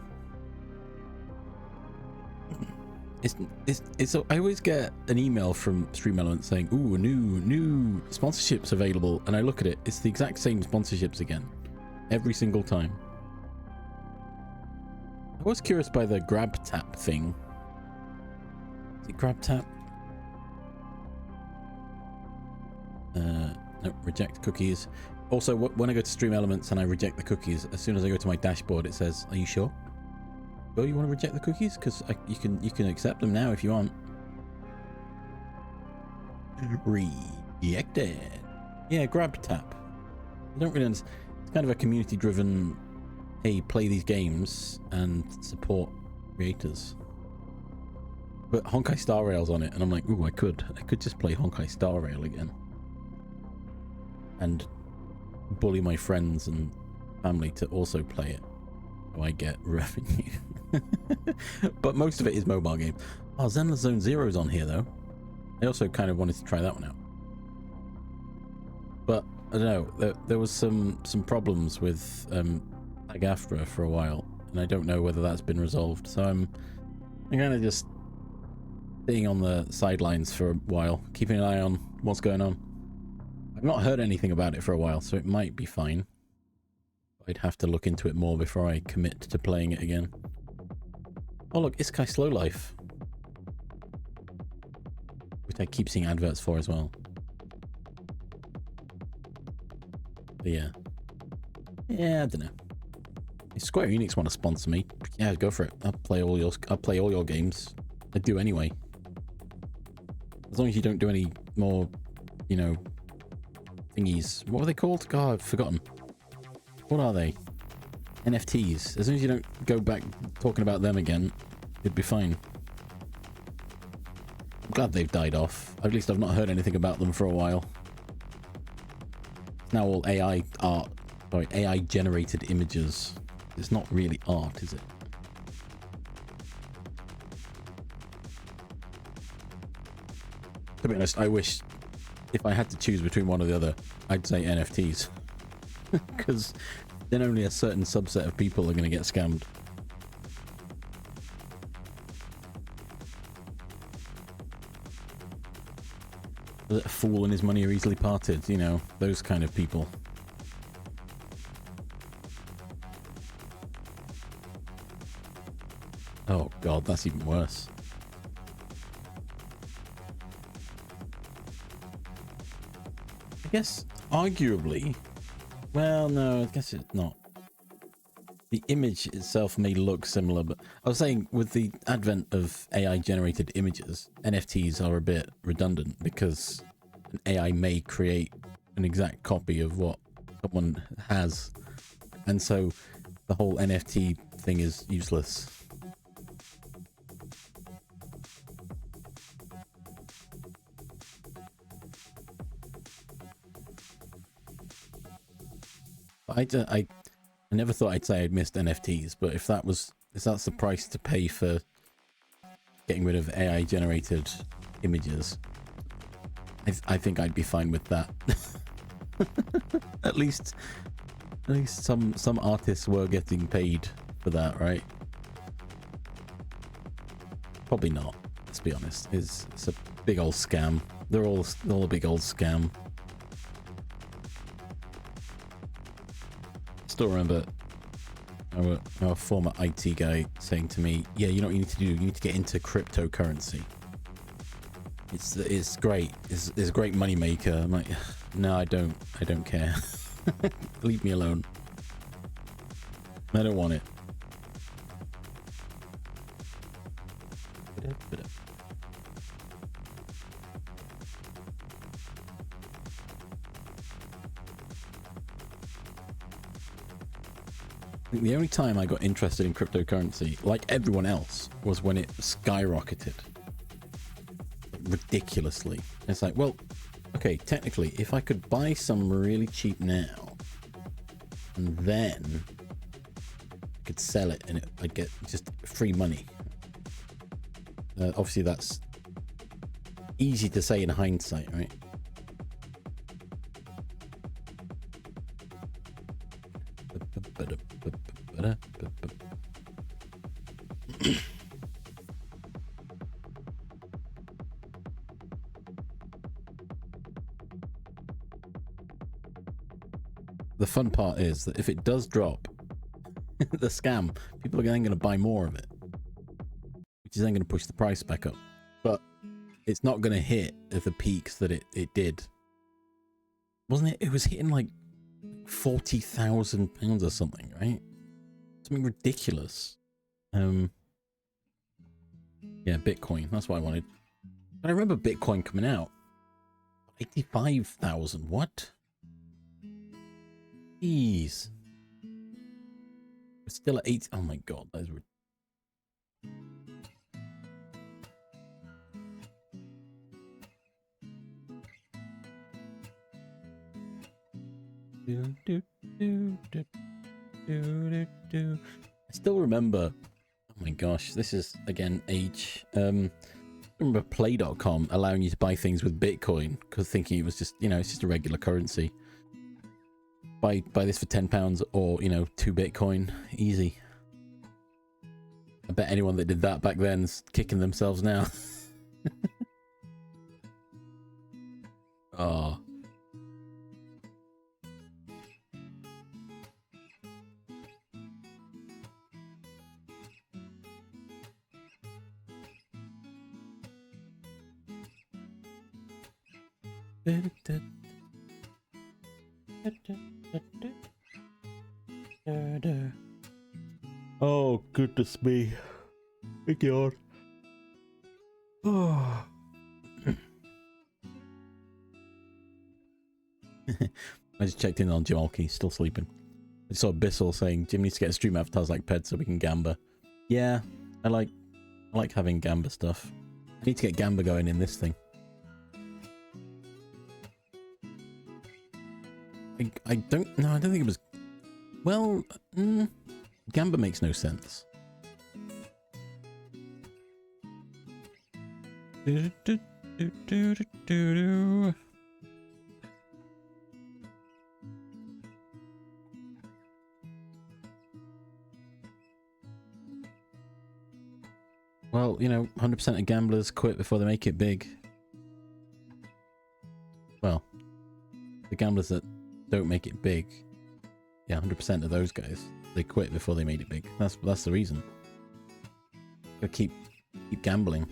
I always get an email from Stream Elements saying, ooh, new sponsorships available. And I look at it, it's the exact same sponsorships again. Every single time. I was curious by the grab tap thing. Is it grab tap? No, reject cookies. Also, when I go to Stream Elements and I reject the cookies, as soon as I go to my dashboard, it says, are you sure? Oh, you want to reject the cookies? Because you can accept them now if you want. Rejected. Yeah, grab tap. I don't really understand. It's kind of a community-driven, hey, play these games and support creators. But Honkai Star Rail's on it, and I'm like, ooh, I could just play Honkai Star Rail again. And bully my friends and family to also play it. So I get revenue. But most of it is mobile game. Oh, Zenless Zone Zero's on here though. I also kind of wanted to try that one out. But I don't know, there was some problems with SAG-AFTRA for a while, and I don't know whether that's been resolved. So I'm kind of just sitting on the sidelines for a while, keeping an eye on what's going on. I've not heard anything about it for a while, so it might be fine. I'd have to look into it more before I commit to playing it again. Oh look, Isekai Slow Life, which I keep seeing adverts for as well. But yeah, I don't know. If Square Enix want to sponsor me, yeah, go for it. I'll play all your games. I do anyway. As long as you don't do any more, you know, thingies. What were they called? God, I've forgotten. What are they? NFTs. As long as you don't go back talking about them again, it'd be fine. I'm glad they've died off. At least I've not heard anything about them for a while. It's now all AI art. Sorry, AI generated images. It's not really art, is it? To be honest, I wish if I had to choose between one or the other, I'd say NFTs. Because then only a certain subset of people are going to get scammed. A fool and his money are easily parted, you know, those kind of people. Oh god, that's even worse. I guess, arguably, well, no, I guess it's not. The image itself may look similar, but I was saying with the advent of AI generated images, NFTs are a bit redundant because an AI may create an exact copy of what someone has, and so the whole NFT thing is useless. I never thought I'd say I'd missed NFTs, but if that's the price to pay for getting rid of AI generated images, I think I'd be fine with that. at least some artists were getting paid for that, right? Probably not, let's be honest. It's a big old scam. They're all a big old scam. Still remember our former IT guy saying to me, yeah, you know what you need to do? You need to get into cryptocurrency. It's great. It's a great money maker. I'm like, no, I don't care. Leave me alone. I don't want it. The only time I got interested in cryptocurrency, like everyone else, was when it skyrocketed ridiculously. It's like, well, okay, technically, if I could buy some really cheap now, and then I could sell it, and I'd get just free money. Obviously, that's easy to say in hindsight, right? The fun part is that if it does drop, the scam, people are then going to buy more of it, which is then going to push the price back up. But it's not going to hit at the peaks that it did. Wasn't it? It was hitting like £40,000 or something, right? Something ridiculous. Yeah, Bitcoin. That's what I wanted. But I remember Bitcoin coming out. 85,000. What? Jeez. We're still at 8. Oh my god, that is I still remember. Oh my gosh, this is again age. I remember play.com allowing you to buy things with Bitcoin because thinking it was just, you know, it's just a regular currency. Buy this for £10 or, you know, 2 Bitcoin. Easy. I bet anyone that did that back then is kicking themselves now. Oh. Oh, goodness me. Thank God. Oh. I just checked in on Jamalki, still sleeping. I saw Bissell saying Jim needs to get a stream avatars like Ped so we can gamba. Yeah, I like having gamba stuff. I need to get gamba going in this thing. I don't think it was. Well, gamba makes no sense. Well, you know, 100% of gamblers quit before they make it big. Well, the gamblers that don't make it big, yeah, 100% of those guys, they quit before they made it big. That's the reason. Gotta keep gambling.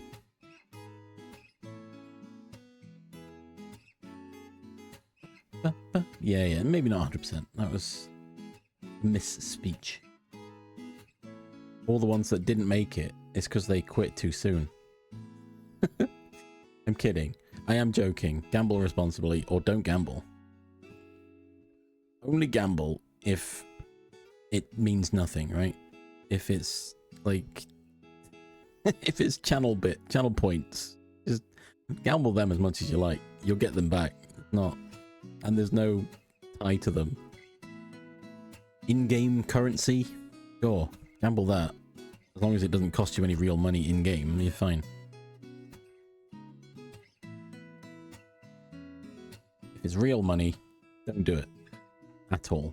Yeah, maybe not 100%. That was misspeech. All the ones that didn't make it is because they quit too soon. I'm kidding. I am joking. Gamble responsibly or don't gamble. only gamble if it means nothing, right? If it's like, if it's channel points, just gamble them as much as you like. You'll get them back. Not, and there's no tie to them. In-game currency, sure, gamble that. As long as it doesn't cost you any real money in-game, you're fine. If it's real money, don't do it. At all.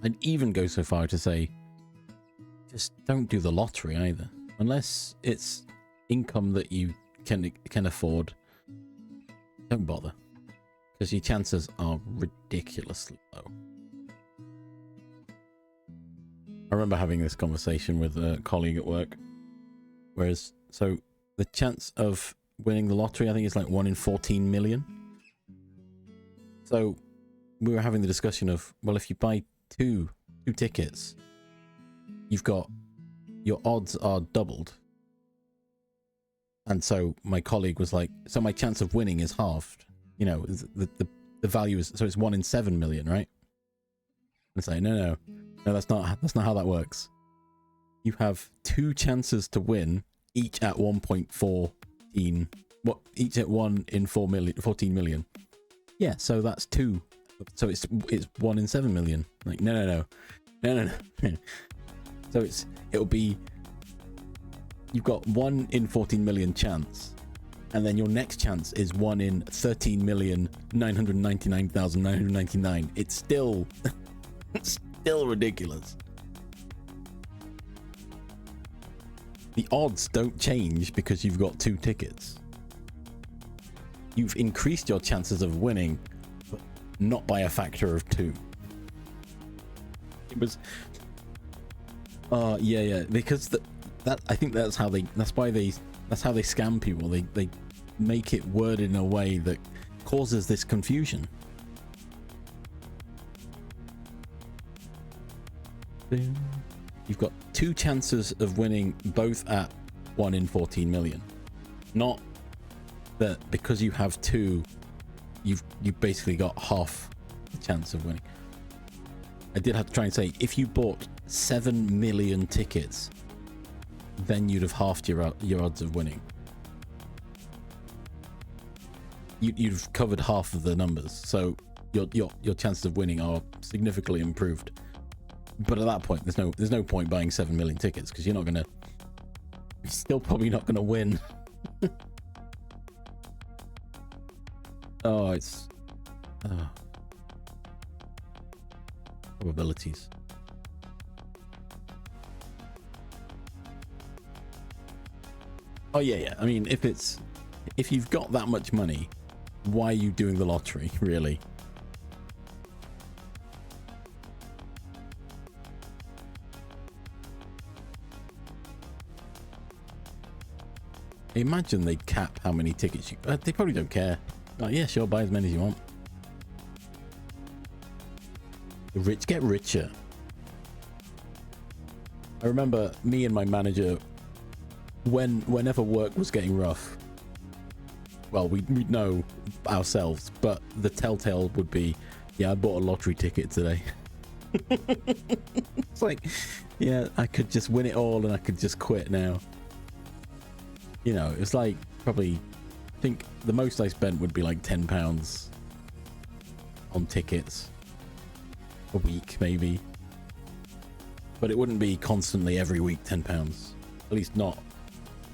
I'd even go so far to say, just don't do the lottery either. Unless it's income that you can afford, don't bother. Because your chances are ridiculously low. I remember having this conversation with a colleague at work. Whereas, so the chance of winning the lottery, I think it's like 1 in 14 million. So we were having the discussion of, well, if you buy two tickets, you've got, your odds are doubled. And so my colleague was like, so my chance of winning is halved. You know, the value is, so it's 1 in 7 million, right? And say, no, that's not how that works. You have 2 chances to win, each at 1.14, each at 1 in 14 million. Yeah, so that's 2. So it's 1 in 7 million. Like, no. So it'll be, you've got 1 in 14 million chance, and then your next chance is 1 in 13,999,999. It's still ridiculous. The odds don't change because you've got 2 tickets. You've increased your chances of winning, but not by a factor of 2. It was, yeah, because that I think that's how they scam people. They make it worded in a way that causes this confusion. You've got 2 chances of winning, both at 1 in 14 million. Not that because you have 2, you've basically got half the chance of winning. I did have to try and say, if you bought 7 million tickets, then you'd have halved your odds of winning. You've covered half of the numbers, so your chances of winning are significantly improved. But at that point, there's no point buying 7 million tickets, because you're still probably not gonna win. It's probabilities. Oh yeah. I mean, if you've got that much money, why are you doing the lottery, really? Imagine they'd cap how many tickets you... they probably don't care. Like, yeah, sure, buy as many as you want. The rich get richer. I remember me and my manager, whenever work was getting rough, well, we'd know ourselves, but the telltale would be, yeah, I bought a lottery ticket today. It's like, yeah, I could just win it all and I could just quit now. You know, it's like, probably, I think the most I spent would be like £10 on tickets a week, maybe. But it wouldn't be constantly every week £10. At least not.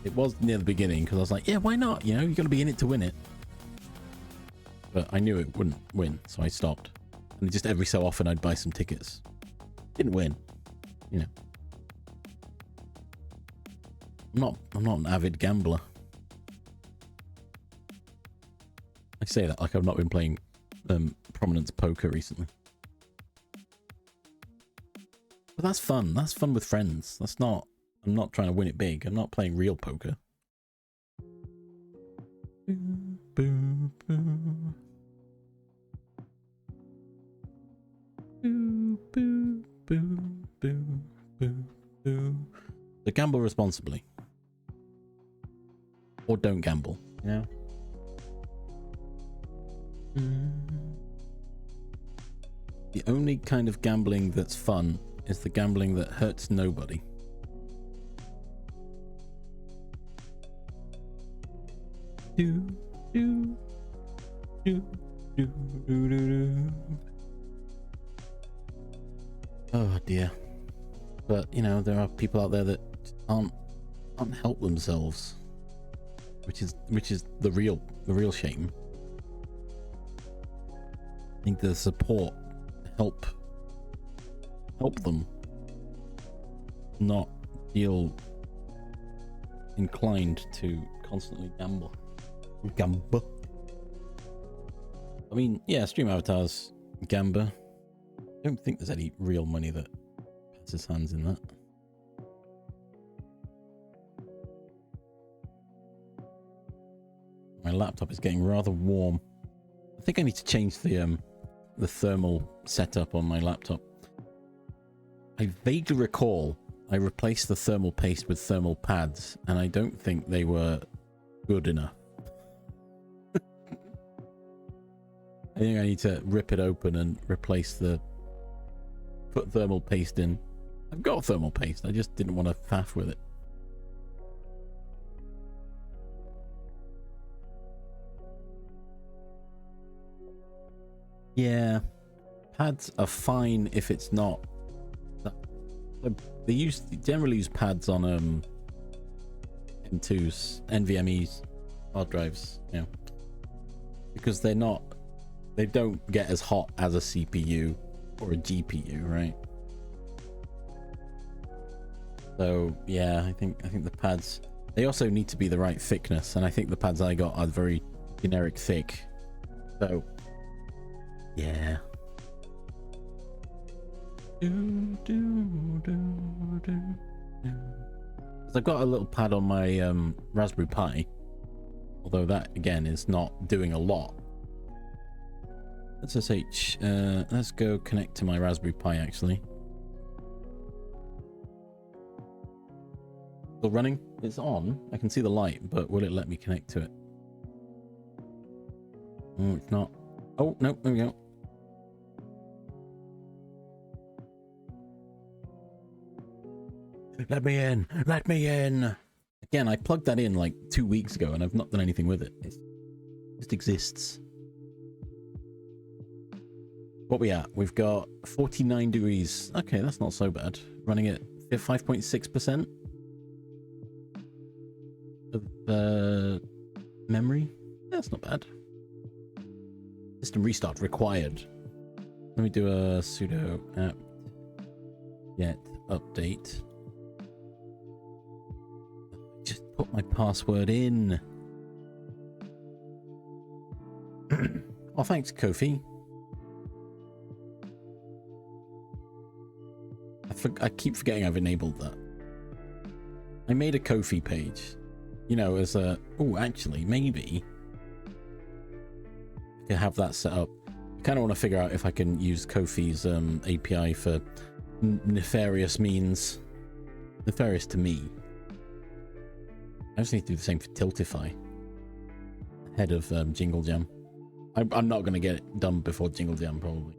It was near the beginning, because I was like, yeah, why not? You know, you got to be in it to win it. But I knew it wouldn't win, so I stopped. And just every so often I'd buy some tickets. Didn't win, you know. I'm not an avid gambler. I say that like I've not been playing prominence poker recently. But that's fun. That's fun with friends. That's not... I'm not trying to win it big. I'm not playing real poker. The gamble responsibly. Or don't gamble. Yeah. The only kind of gambling that's fun is the gambling that hurts nobody. Do, do, do, do, do, do, do. Oh dear. But you know, there are people out there that can't help themselves, which is the real shame. I think the support help them not feel inclined to constantly gamble. I mean, yeah, stream avatars, gamba. I don't think there's any real money that passes hands in that. My laptop is getting rather warm. I think I need to change the thermal setup on my laptop. I vaguely recall I replaced the thermal paste with thermal pads, and I don't think they were good enough. I think I need to rip it open and put thermal paste in. I've got thermal paste, I just didn't want to faff with it. Yeah, pads are fine if it's not. They generally use pads on M2s, NVMe's, hard drives, you know, because they don't get as hot as a CPU or a GPU, right? So yeah, I think the pads, they also need to be the right thickness, and I think the pads I got are very generic thick. So yeah. I've got a little pad on my Raspberry Pi, although that again is not doing a lot. Let's SSH. Let's go connect to my Raspberry Pi actually. Still running? It's on. I can see the light, but will it let me connect to it? Oh, it's not. Oh, no, there we go. Let me in! Let me in! Again, I plugged that in like 2 weeks ago and I've not done anything with it. It just exists. What we at? We've got 49 degrees. Okay, that's not so bad. Running at 5.6% of memory. That's not bad. System restart required. Let me do a sudo apt get update. Just put my password in. Oh, thanks, Kofi. I keep forgetting I've enabled that. I made a Kofi page, you know, as a... Oh, actually, maybe I can have that set up. I kind of want to figure out if I can use Kofi's API for nefarious means. Nefarious to me. I just need to do the same for Tiltify. Head of Jingle Jam. I'm not going to get it done before Jingle Jam, probably.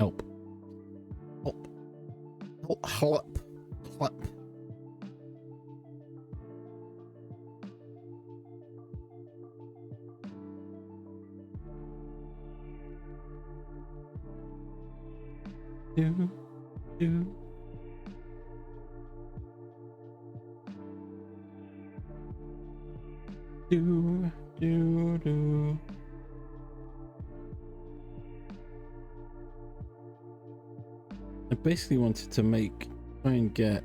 Help. Help. Help. Help. Help. Do, do. Do, do, do. I basically wanted to try and get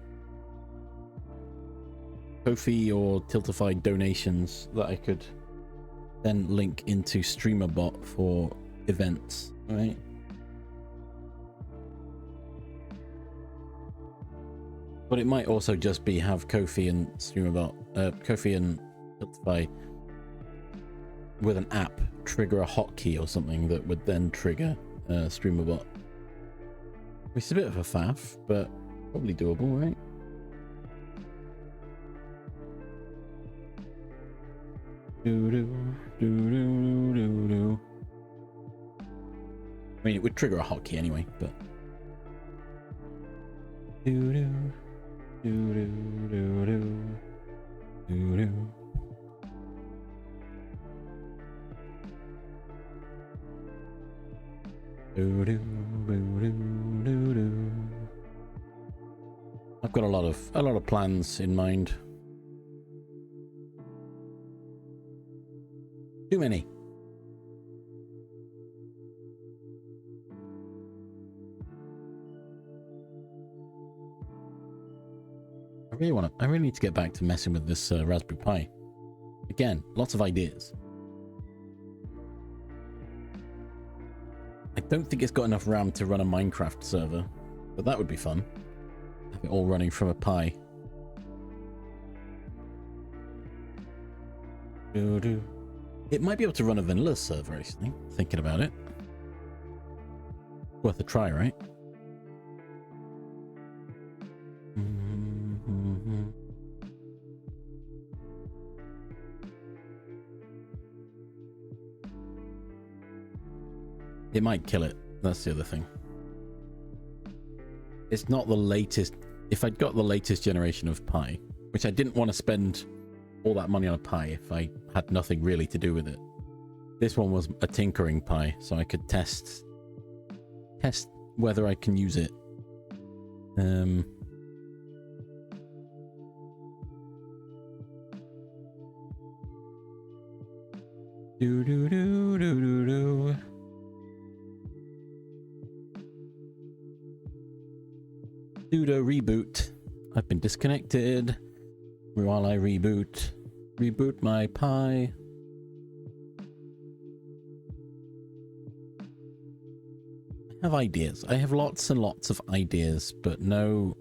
Ko-fi or Tiltify donations that I could then link into StreamerBot for events, right? But it might also just be have Ko-fi and StreamerBot, Ko-fi and Tiltify with an app trigger a hotkey or something that would then trigger StreamerBot. It's a bit of a faff, but probably doable, right? Do do do do do mean, it would trigger a hotkey anyway, but... Doo-doo, doo-doo, doo-doo, doo-doo. I've got a lot of plans in mind. Too many. I really need to get back to messing with this Raspberry Pi. Again, lots of ideas. I don't think it's got enough RAM to run a Minecraft server, but that would be fun. Have it all running from a Pi. It might be able to run a vanilla server, actually, thinking about it. Worth a try, right? It might kill it. That's the other thing. It's not the latest. If I'd got the latest generation of Pi, which I didn't want to spend all that money on a Pi if I had nothing really to do with it. This one was a tinkering Pi, so I could test whether I can use it. Do do do do do do. Sudo reboot. I've been disconnected. While I reboot my Pi. I have ideas. I have lots and lots of ideas, but no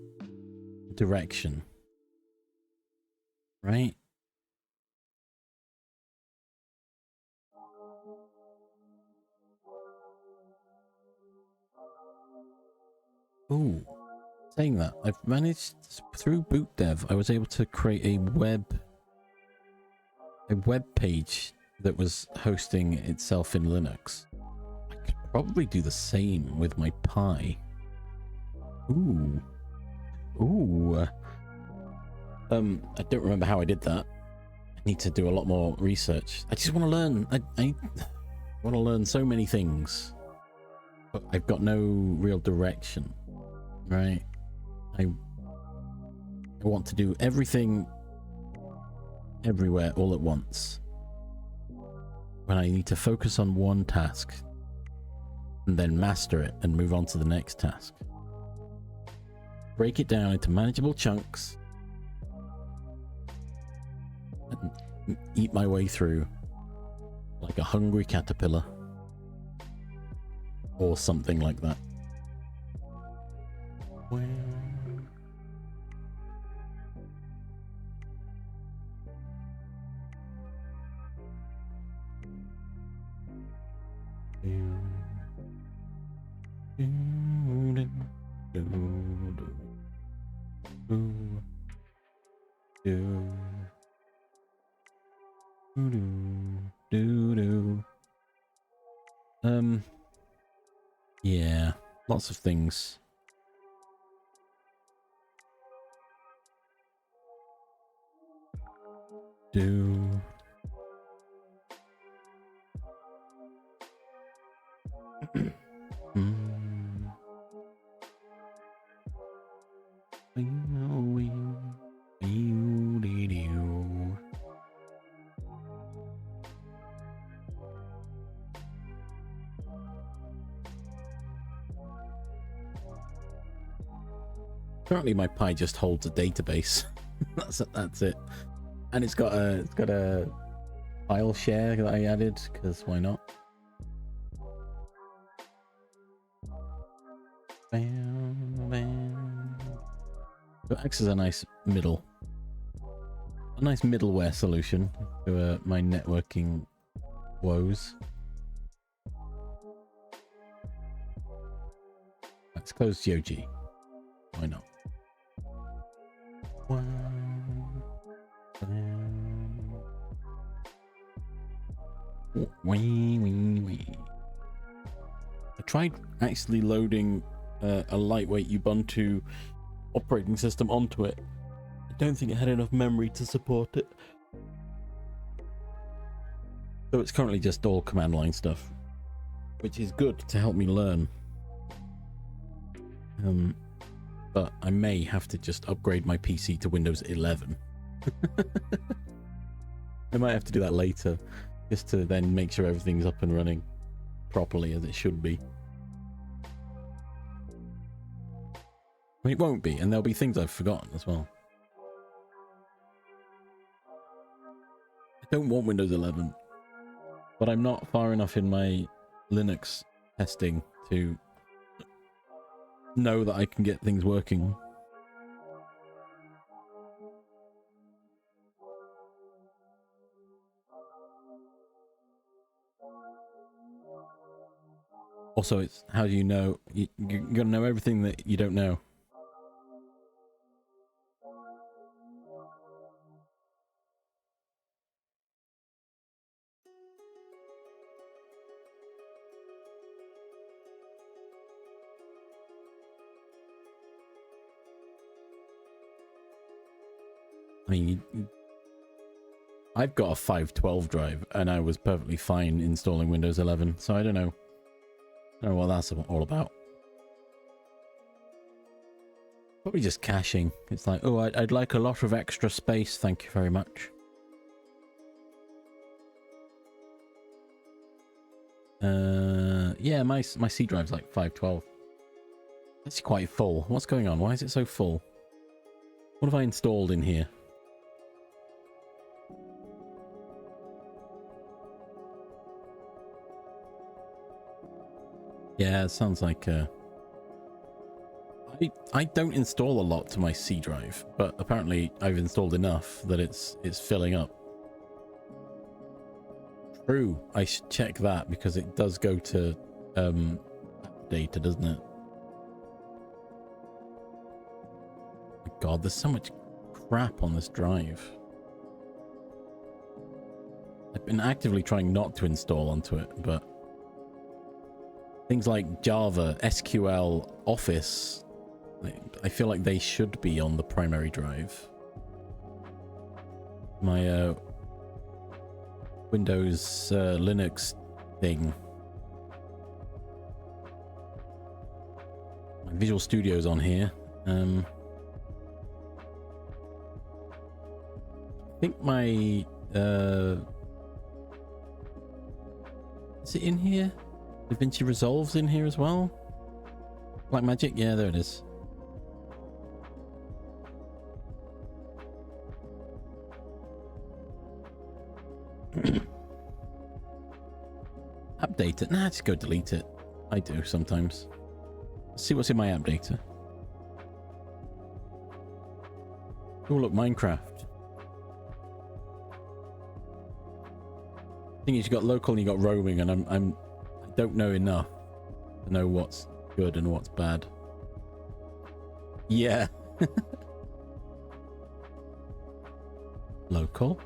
direction. Right? Ooh. Saying that, I've managed through boot dev, I was able to create a web page that was hosting itself in Linux. I could probably do the same with my Pi. Ooh. I don't remember how I did that. I need to do a lot more research. I just want to learn. I want to learn so many things, but I've got no real direction. Right? I want to do everything everywhere all at once, when I need to focus on one task and then master it and move on to the next task. Break it down into manageable chunks and eat my way through like a hungry caterpillar or something like that. Well, yeah, lots of things. Currently, my Pi just holds a database. that's it, and it's got a file share that I added because why not? So it acts as a nice middleware solution to my networking woes. Let's close GOG. Why not? tried actually loading a lightweight Ubuntu operating system onto it. I don't think it had enough memory to support it. So it's currently just all command line stuff, which is good to help me learn. But I may have to just upgrade my PC to Windows 11. I might have to do that later, just to then make sure everything's up and running properly as it should be. I mean, it won't be, and there'll be things I've forgotten as well. I don't want Windows 11, but I'm not far enough in my Linux testing to know that I can get things working. Also, it's how do you know? You're gonna know everything that you don't know. I mean, I've got a 512 drive, and I was perfectly fine installing Windows 11, so I don't know. I don't know what that's all about. Probably just caching. It's like, oh, I'd like a lot of extra space, thank you very much. Yeah, my C drive's like 512. It's quite full. What's going on? Why is it so full? What have I installed in here? Yeah, it sounds like I don't install a lot to my C drive, but apparently I've installed enough that it's filling up. True, I should check that because it does go to data, doesn't it? God, there's so much crap on this drive. I've been actively trying not to install onto it, but things like Java, SQL, Office, I feel like they should be on the primary drive. My Windows Linux thing. My Visual Studio's on here. I think my is it in here? DaVinci Resolve's in here as well. Blackmagic, yeah, there it is. Update it. Nah, just go delete it. I do sometimes. Let's see what's in my app data. Oh, look, Minecraft. I think you got local and you got roaming, and I don't know enough to know what's good and what's bad. Yeah. Local.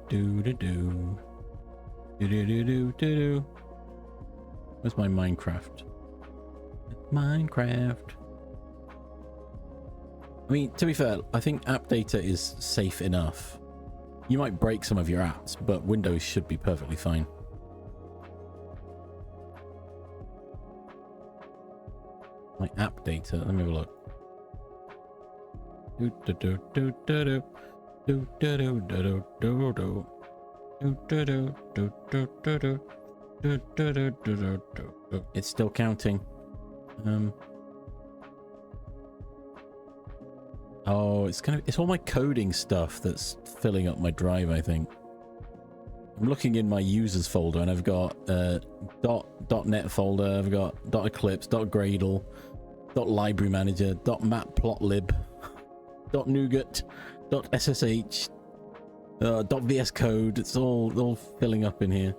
Do. Where's my Minecraft? Minecraft. I mean, to be fair, I think app data is safe enough. You might break some of your apps, but Windows should be perfectly fine. My app data, let me have a look. It's still counting. Oh, it's all my coding stuff that's filling up my drive, I think. I'm looking in my users folder and I've got .NET folder, I've got .eclipse, .gradle, .library manager, .matplotlib, .NuGet, .ssh, .vs code. It's all filling up in here.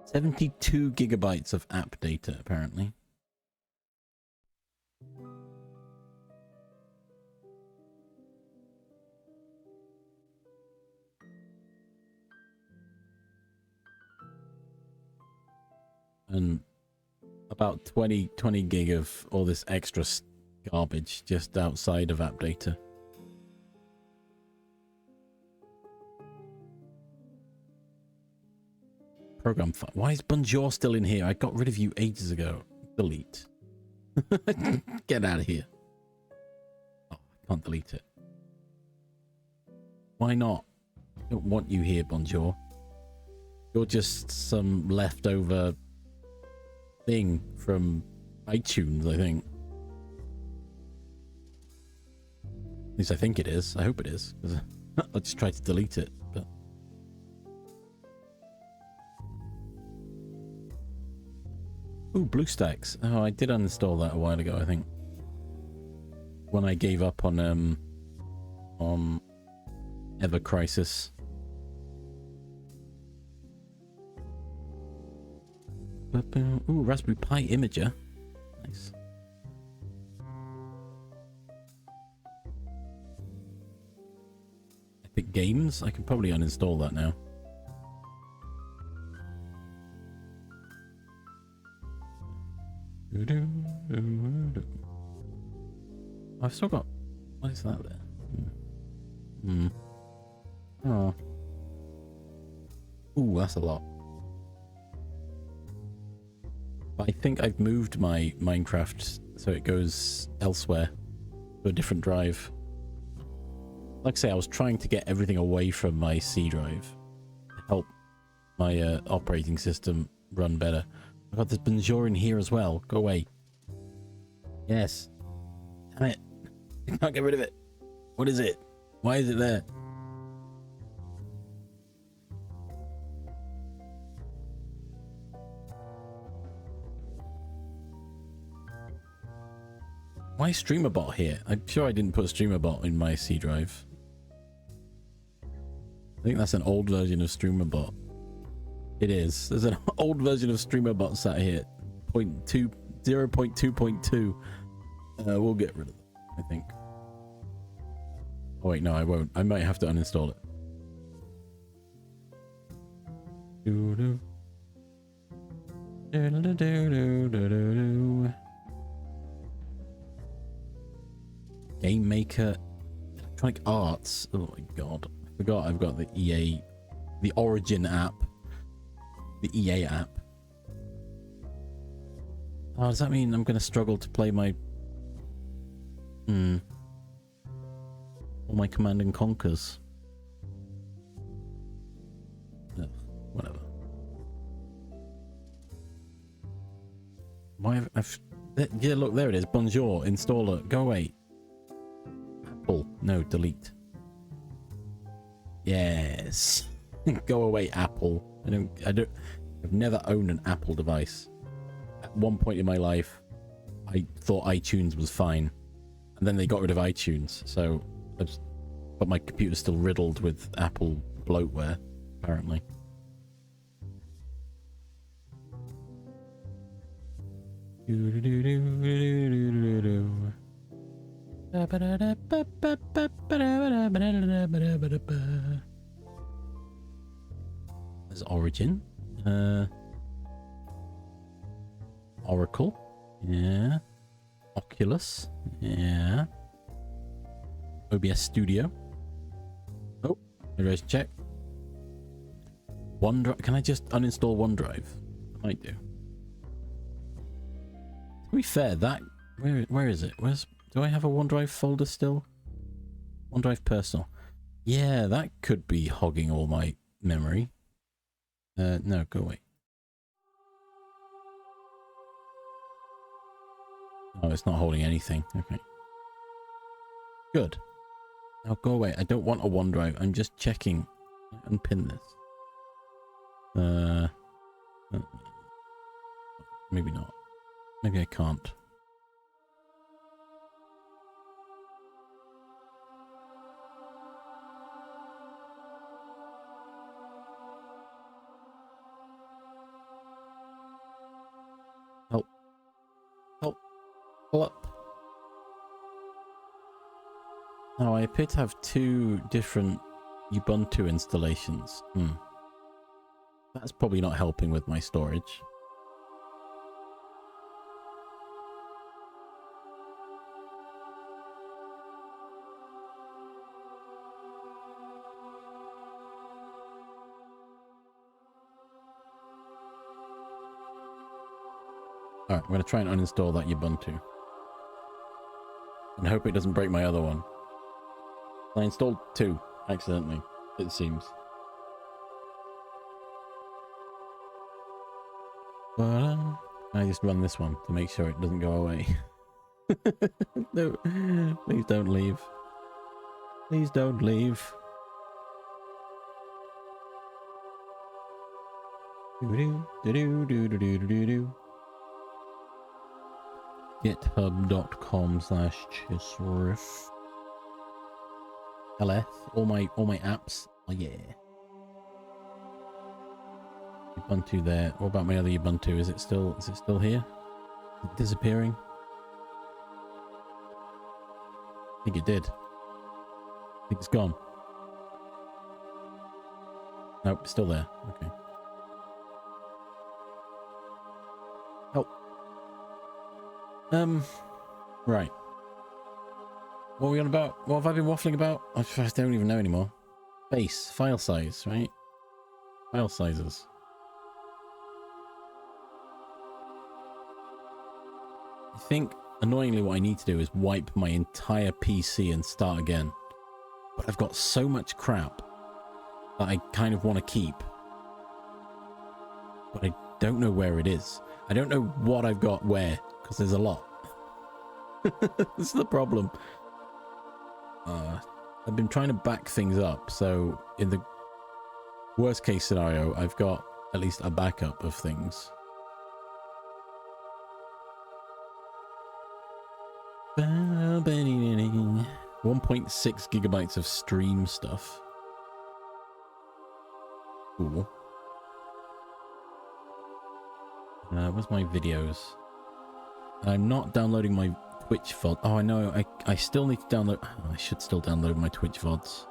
72 gigabytes of app data, apparently. and about 20 gig of all this extra garbage just outside of app data. Program file. Why is Bonjour still in here? I got rid of you ages ago. Delete. Get out of here. Oh, I can't delete it. Why not? I don't want you here, Bonjour. You're just some leftover thing from iTunes, I think. At least I think it is. I hope it is. I just tried to delete it, but... Ooh, BlueStacks. Oh, I did uninstall that a while ago, I think. When I gave up on Ever Crisis. Ooh, Raspberry Pi Imager. Nice. Epic Games? I can probably uninstall that now. I've still got... What is that there? Oh. Ooh, that's a lot. I think I've moved my Minecraft so it goes elsewhere to a different drive. Like I say, I was trying to get everything away from my C drive to help my operating system run better. I've got this Bonjour in here as well. Go away. Yes. Damn it. I can't get rid of it. What is it? Why is it there? Why is StreamerBot here? I'm sure I didn't put StreamerBot in my C drive. I think that's an old version of StreamerBot. It is. There's an old version of StreamerBot sat here. 0.2.2. We'll get rid of it, I think. Oh wait, no, I won't. I might have to uninstall it. Game Maker, Electronic Arts. Oh my god, I forgot I've got the EA, the Origin app, the EA app. Oh, does that mean I'm going to struggle to play my all my Command and Conquers? Ugh, whatever. Why yeah, look, there it is. Bonjour installer. Go away. Apple. No, delete. Yes. Go away, Apple. I've never owned an Apple device. At one point in my life, I thought iTunes was fine, and then they got rid of iTunes. So, but my computer's still riddled with Apple bloatware, apparently. There's Origin. Oracle. Yeah. Oculus. Yeah. OBS Studio. Oh, erase check. OneDrive. Can I just uninstall OneDrive? I might do. To be fair, that where is it? Do I have a OneDrive folder still? OneDrive personal. Yeah, that could be hogging all my memory. No, go away. Oh, it's not holding anything. Okay. Good. Now go away. I don't want a OneDrive. I'm just checking. Unpin this. Maybe not. Maybe I can't. Help. Help. Pull up. Now I appear to have two different Ubuntu installations. That's probably not helping with my storage. Alright, I'm going to try and uninstall that Ubuntu. And hope it doesn't break my other one. I installed 2 accidentally, it seems. But I just run this one to make sure it doesn't go away. No, please don't leave. Please don't leave. GitHub.com/chisriff. LS, all my apps. Oh yeah. Ubuntu there. What about my other Ubuntu? Is it still here? Is it disappearing? I think it did. I think it's gone. Nope, still there. Okay. Oh. Right. What are we on about? What have I been waffling about? I don't even know anymore. Base, file size, right? File sizes. I think, annoyingly, what I need to do is wipe my entire PC and start again. But I've got so much crap that I kind of want to keep. But I don't know where it is. I don't know what I've got where, because there's a lot. This is the problem. I've been trying to back things up, so in the worst case scenario, I've got at least a backup of things. 1.6 gigabytes of stream stuff. Cool. Where's my videos? I'm not downloading my Twitch VOD. Oh, I know. I still need to download. Oh, I should still download my Twitch VODs.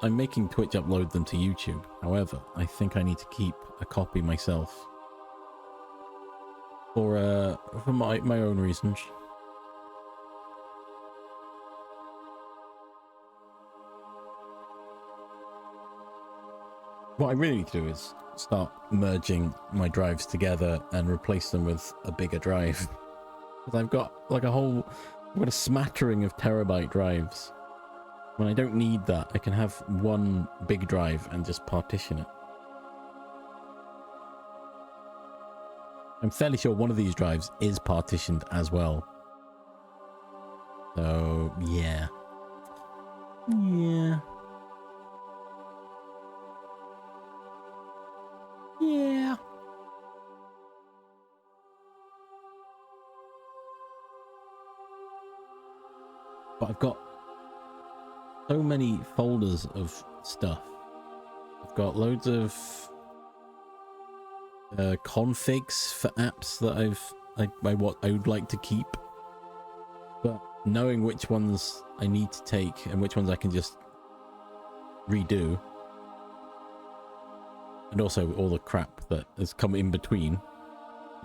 I'm making Twitch upload them to YouTube. However, I think I need to keep a copy myself. For my own reasons. What I really need to do is start merging my drives together and replace them with a bigger drive. Because I've got like I've got a smattering of terabyte drives. When I don't need that, I can have one big drive and just partition it. I'm fairly sure one of these drives is partitioned as well. So, yeah. Yeah. Yeah. But I've got so many folders of stuff. I've got loads of configs for apps that I would like to keep, but knowing which ones I need to take and which ones I can just redo, and also all the crap that has come in between,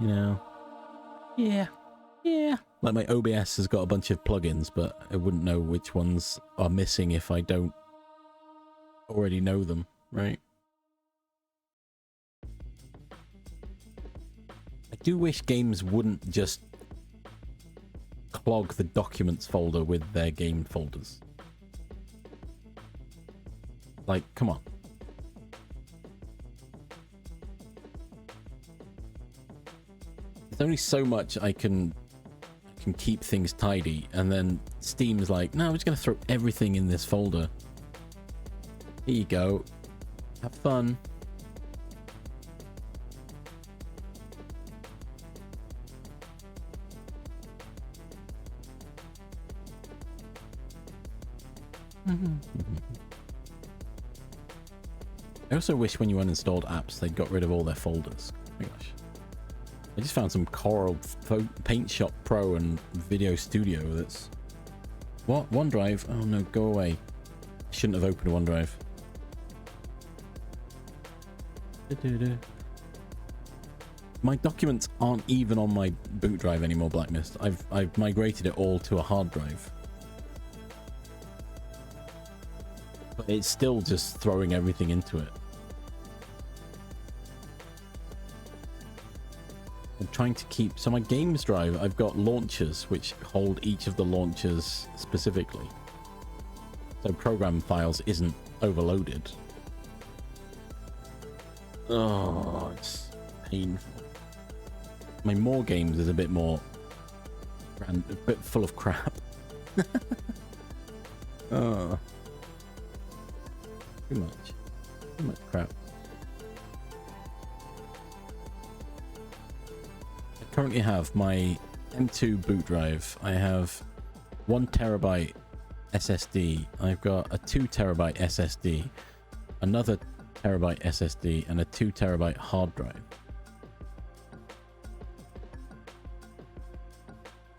you know. Yeah. Like my OBS has got a bunch of plugins, but I wouldn't know which ones are missing if I don't already know them, right? I do wish games wouldn't just clog the documents folder with their game folders. Like, come on. There's only so much I can keep things tidy, and then Steam's like, no, we're just going to throw everything in this folder. Here you go. Have fun. I also wish when you uninstalled apps, they got rid of all their folders. Oh my gosh. I just found some Coral Paint Shop Pro and Video Studio that's... What? OneDrive? Oh no, go away. I shouldn't have opened OneDrive. My documents aren't even on my boot drive anymore, Blackmist. I've migrated it all to a hard drive. But it's still just throwing everything into it. I'm trying to keep... So my games drive, I've got launchers which hold each of the launchers specifically. So program files isn't overloaded. Oh, it's painful. My more games is a bit more... a bit full of crap. Oh. Too much. Too much crap. I currently have my M2 boot drive. I have 1 terabyte SSD. I've got a 2 terabyte SSD, another terabyte SSD, and a 2 terabyte hard drive.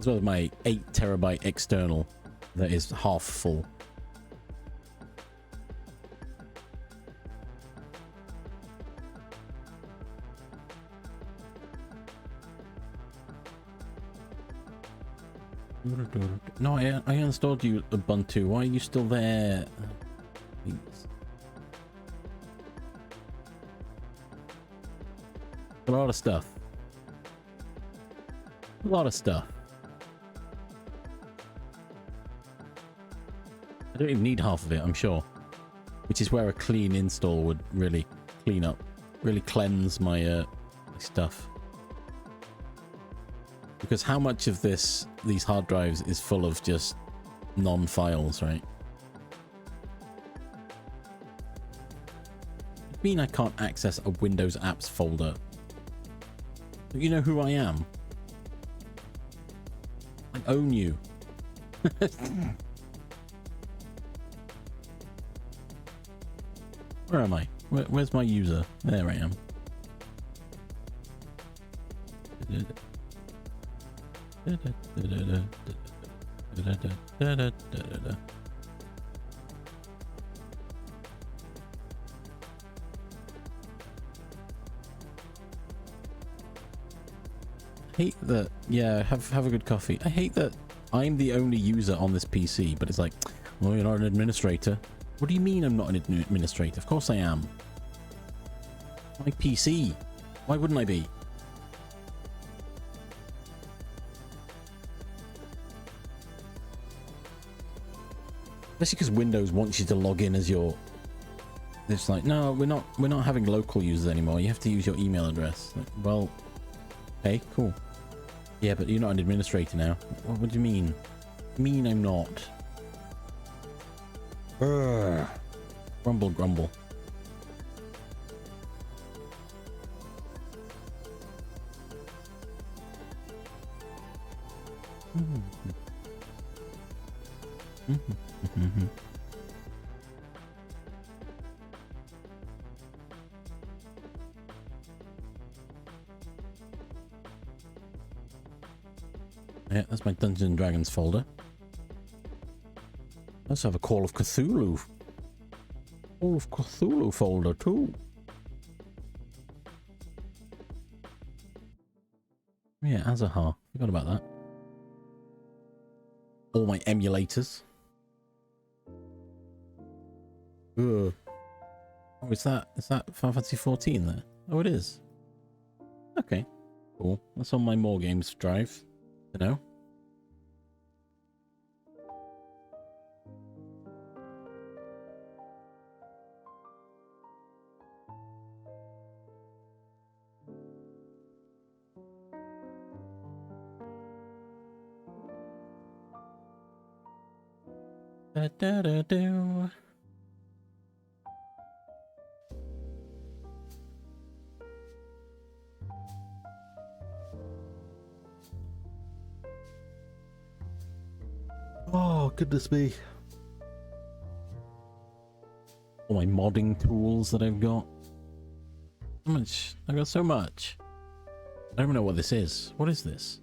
As well as my 8 terabyte external that is half full. No, I installed you Ubuntu. Why are you still there? Please. A lot of stuff. A lot of stuff. I don't even need half of it, I'm sure. Which is where a clean install would really clean up, really cleanse my, my stuff. Because how much of these hard drives is full of just non-files, right? I mean I can't access a Windows apps folder. You know who I am? I own you. Where am I? Where's my user? There I am. Hate that. Yeah, have a good coffee. I hate that I'm the only user on this PC, but it's like, well, you're not an administrator. What do you mean I'm not an administrator? Of course I am. My PC. Why wouldn't I be? Especially because Windows wants you to log in as your... It's like, no, we're not having local users anymore. You have to use your email address. Like, well, okay, cool. Yeah, but you're not an administrator now. What do you mean? Mean I'm not. Grumble, grumble. Yeah, that's my Dungeons and Dragons folder. Let's have a Call of Cthulhu. Call of Cthulhu folder too. Yeah, Azahar. Forgot about that. All my emulators. Ugh. Oh, is that Final Fantasy 14 there? Oh, it is. Okay, cool. That's on my More Games drive. You know. Da da da do. Oh, goodness me. All my modding tools that I've got. So much. I've got so much. I don't even know what this is. What is this?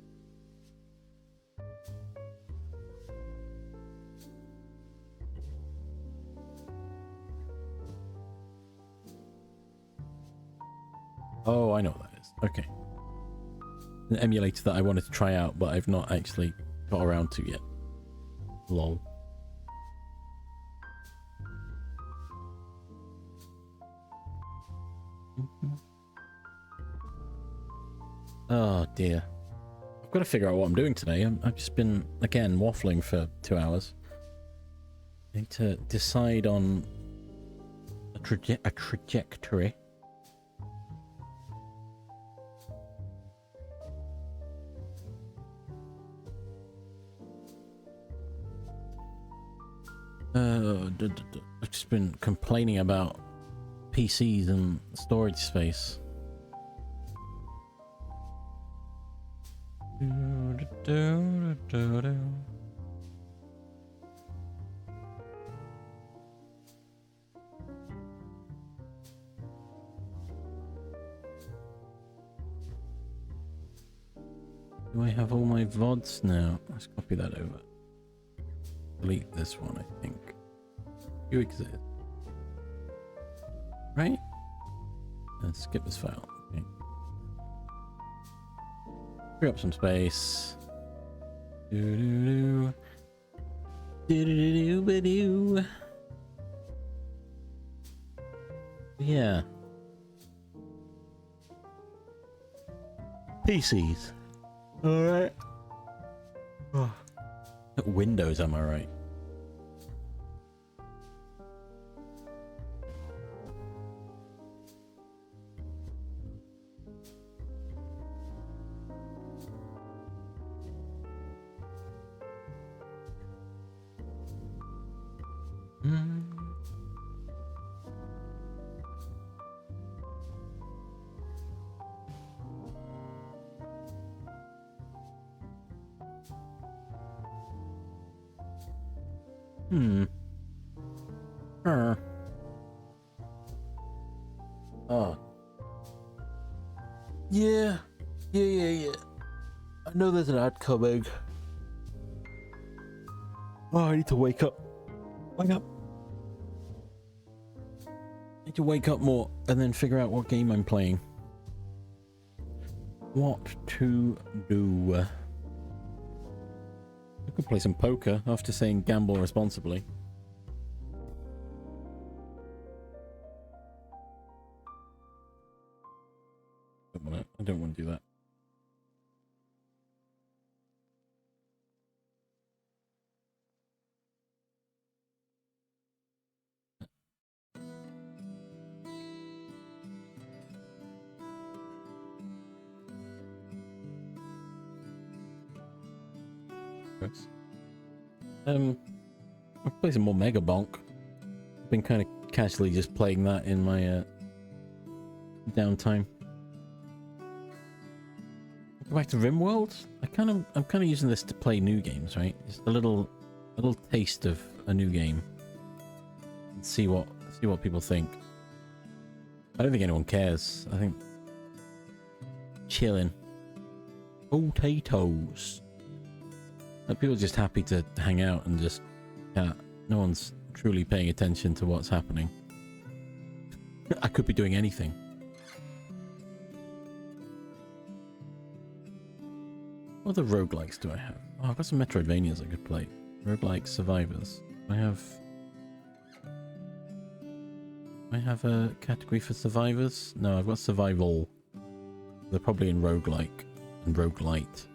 Oh, I know what that is. Okay. An emulator that I wanted to try out, but I've not actually got around to yet. Lol. Oh dear. I've got to figure out what I'm doing today. I've just been, again, waffling for 2 hours. I need to decide on a trajectory. I've just been complaining about PCs and storage space. Do I have all my VODs now? Let's copy that over. Delete this one, I think. You exist. Right? Let's skip this file. Okay. Free up some space. Do-do-do. Do-do-do-do-do. Yeah. PCs. Alright. Oh. Windows, am I right? Oh. Yeah. Yeah. I know there's an ad coming. Oh, I need to wake up. Wake up. I need to wake up more and then figure out what game I'm playing. What to do. I could play some poker after saying gamble responsibly. I don't want to do that. I'll play some more Mega Bonk. I've been kind of casually just playing that in my downtime. Go back to RimWorld. I'm kind of using this to play new games, right? Just a little taste of a new game. And see what people think. I don't think anyone cares. I think chilling. Potatoes. People are just happy to hang out and just chat. No one's truly paying attention to what's happening. I could be doing anything. What other roguelikes do I have? Oh, I've got some Metroidvanias I could play. Roguelike Survivors. I have a category for survivors? No, I've got survival. They're probably in roguelike and roguelite.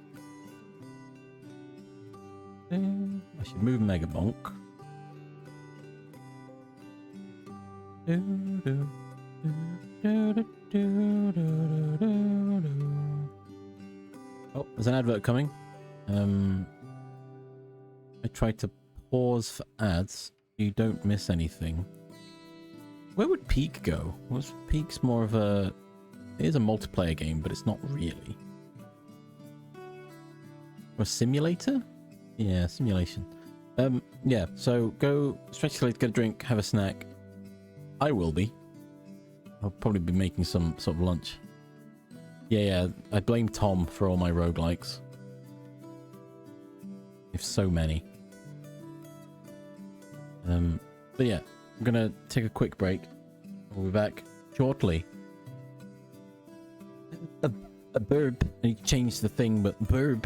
I should move Mega Bonk. Oh, there's an advert coming. I tried to pause for ads. You don't miss anything. Where would Peak go? Was Peak's more of a... It is a multiplayer game, but it's not really. Or a simulator? Yeah, simulation. Yeah, so go stretch your legs, get a drink, have a snack. I will be. I'll probably be making some sort of lunch. Yeah, I blame Tom for all my roguelikes. If so many. But yeah, I'm gonna take a quick break. We'll be back shortly. A burb. I need to change the thing, but burb.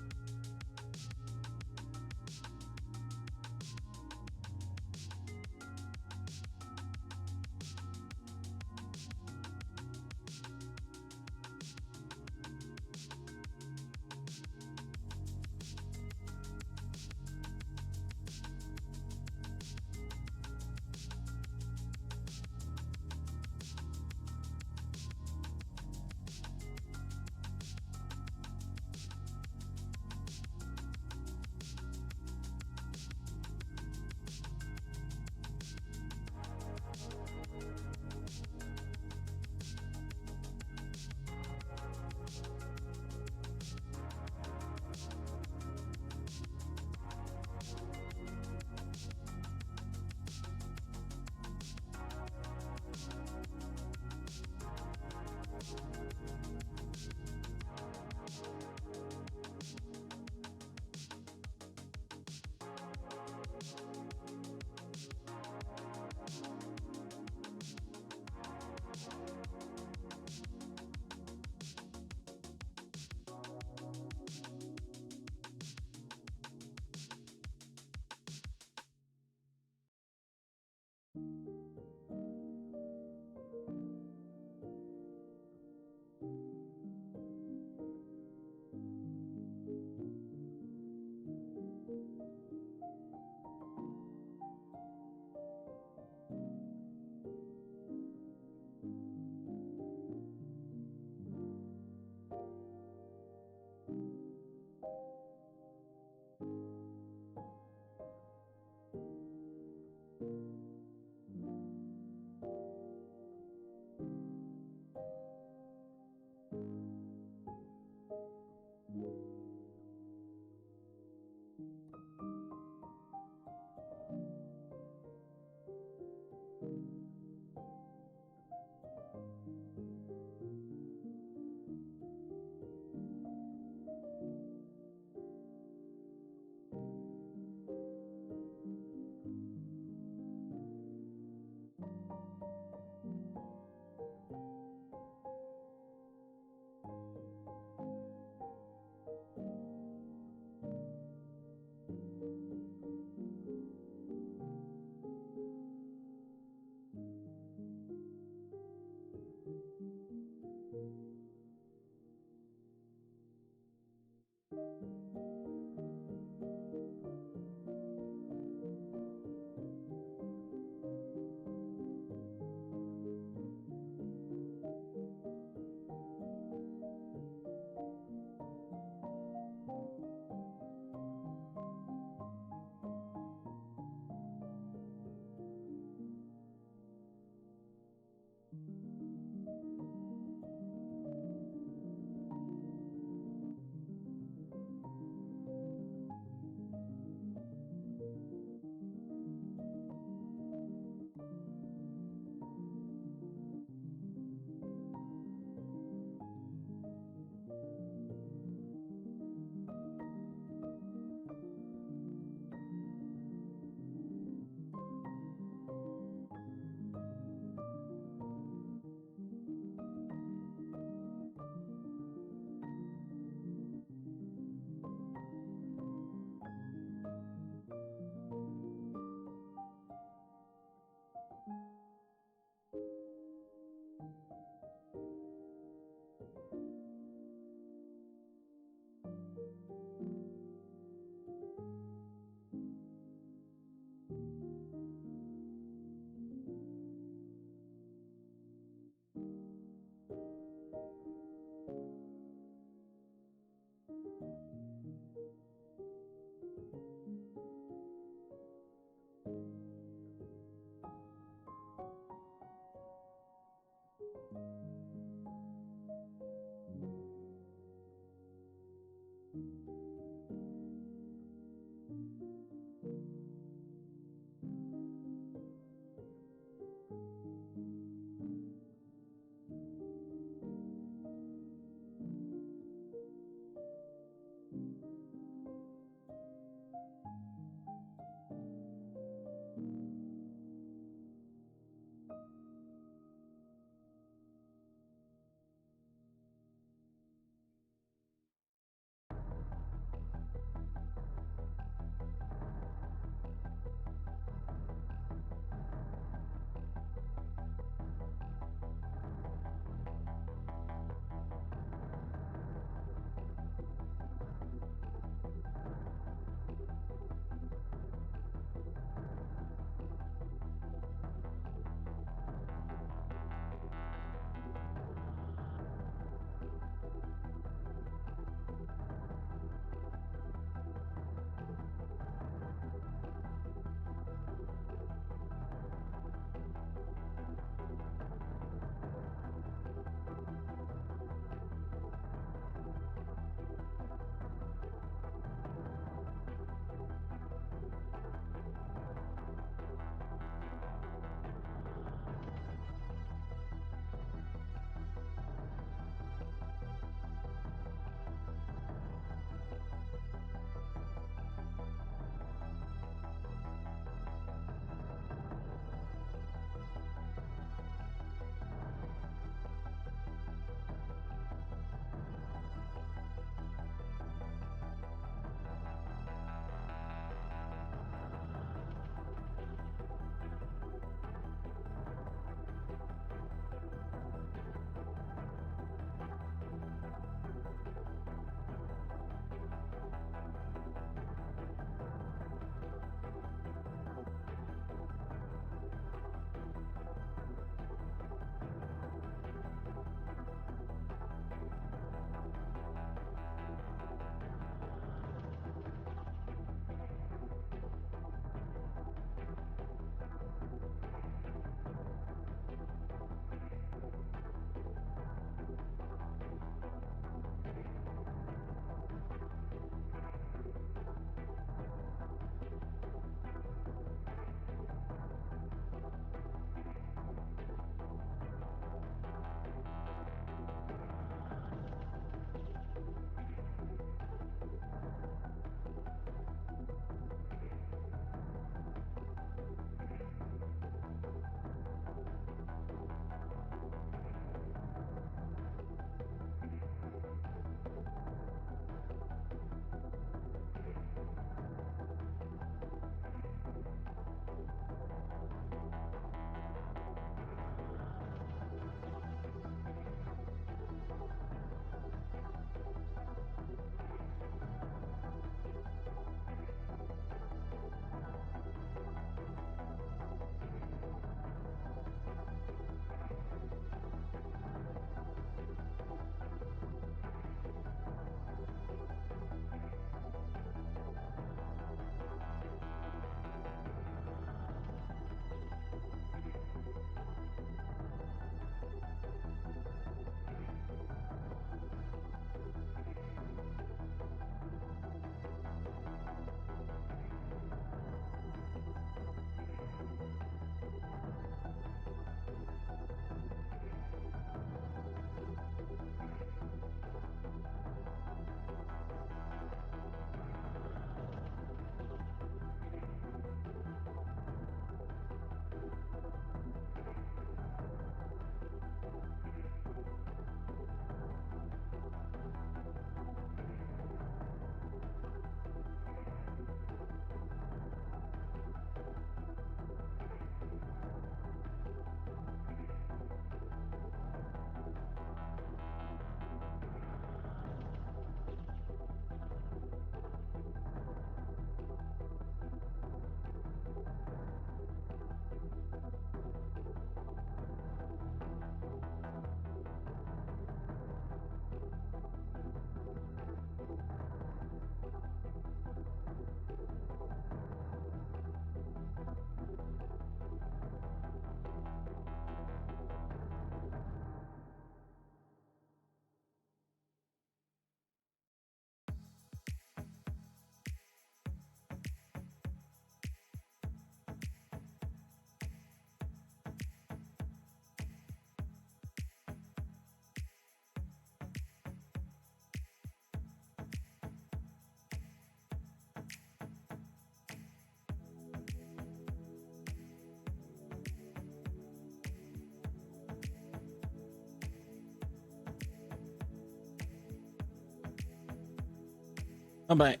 I'm back.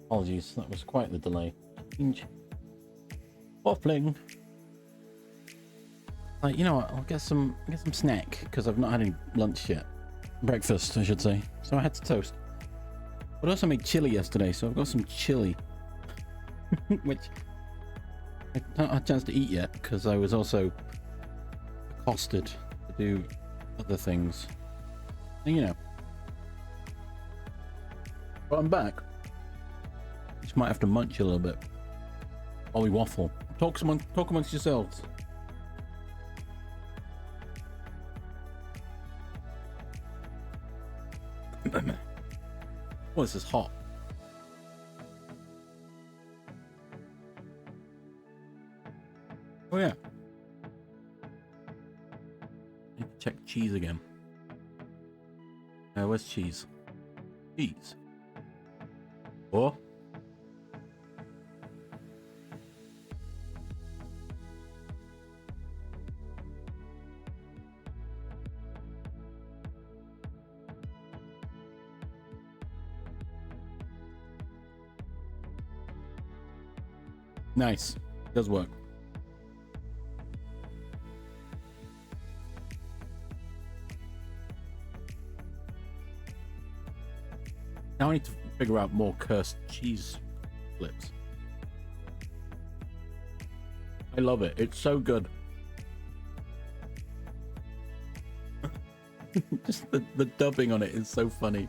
Apologies, that was quite the delay. Waffling. Like, you know what? I'll get some snack because I've not had any lunch yet. Breakfast, I should say. So I had to toast. But I also made chili yesterday, so I've got some chili, which I don't have a chance to eat yet because I was also accosted to do other things. And, you know. But I'm back. Just might have to munch a little bit while we waffle. Talk amongst yourselves. Oh, this is hot. Oh yeah. I need to check cheese again. Where's cheese? Cheese. Oh. Nice. Does work. Now I need to figure out more cursed cheese flips. I love it. It's so good. Just the dubbing on it is so funny.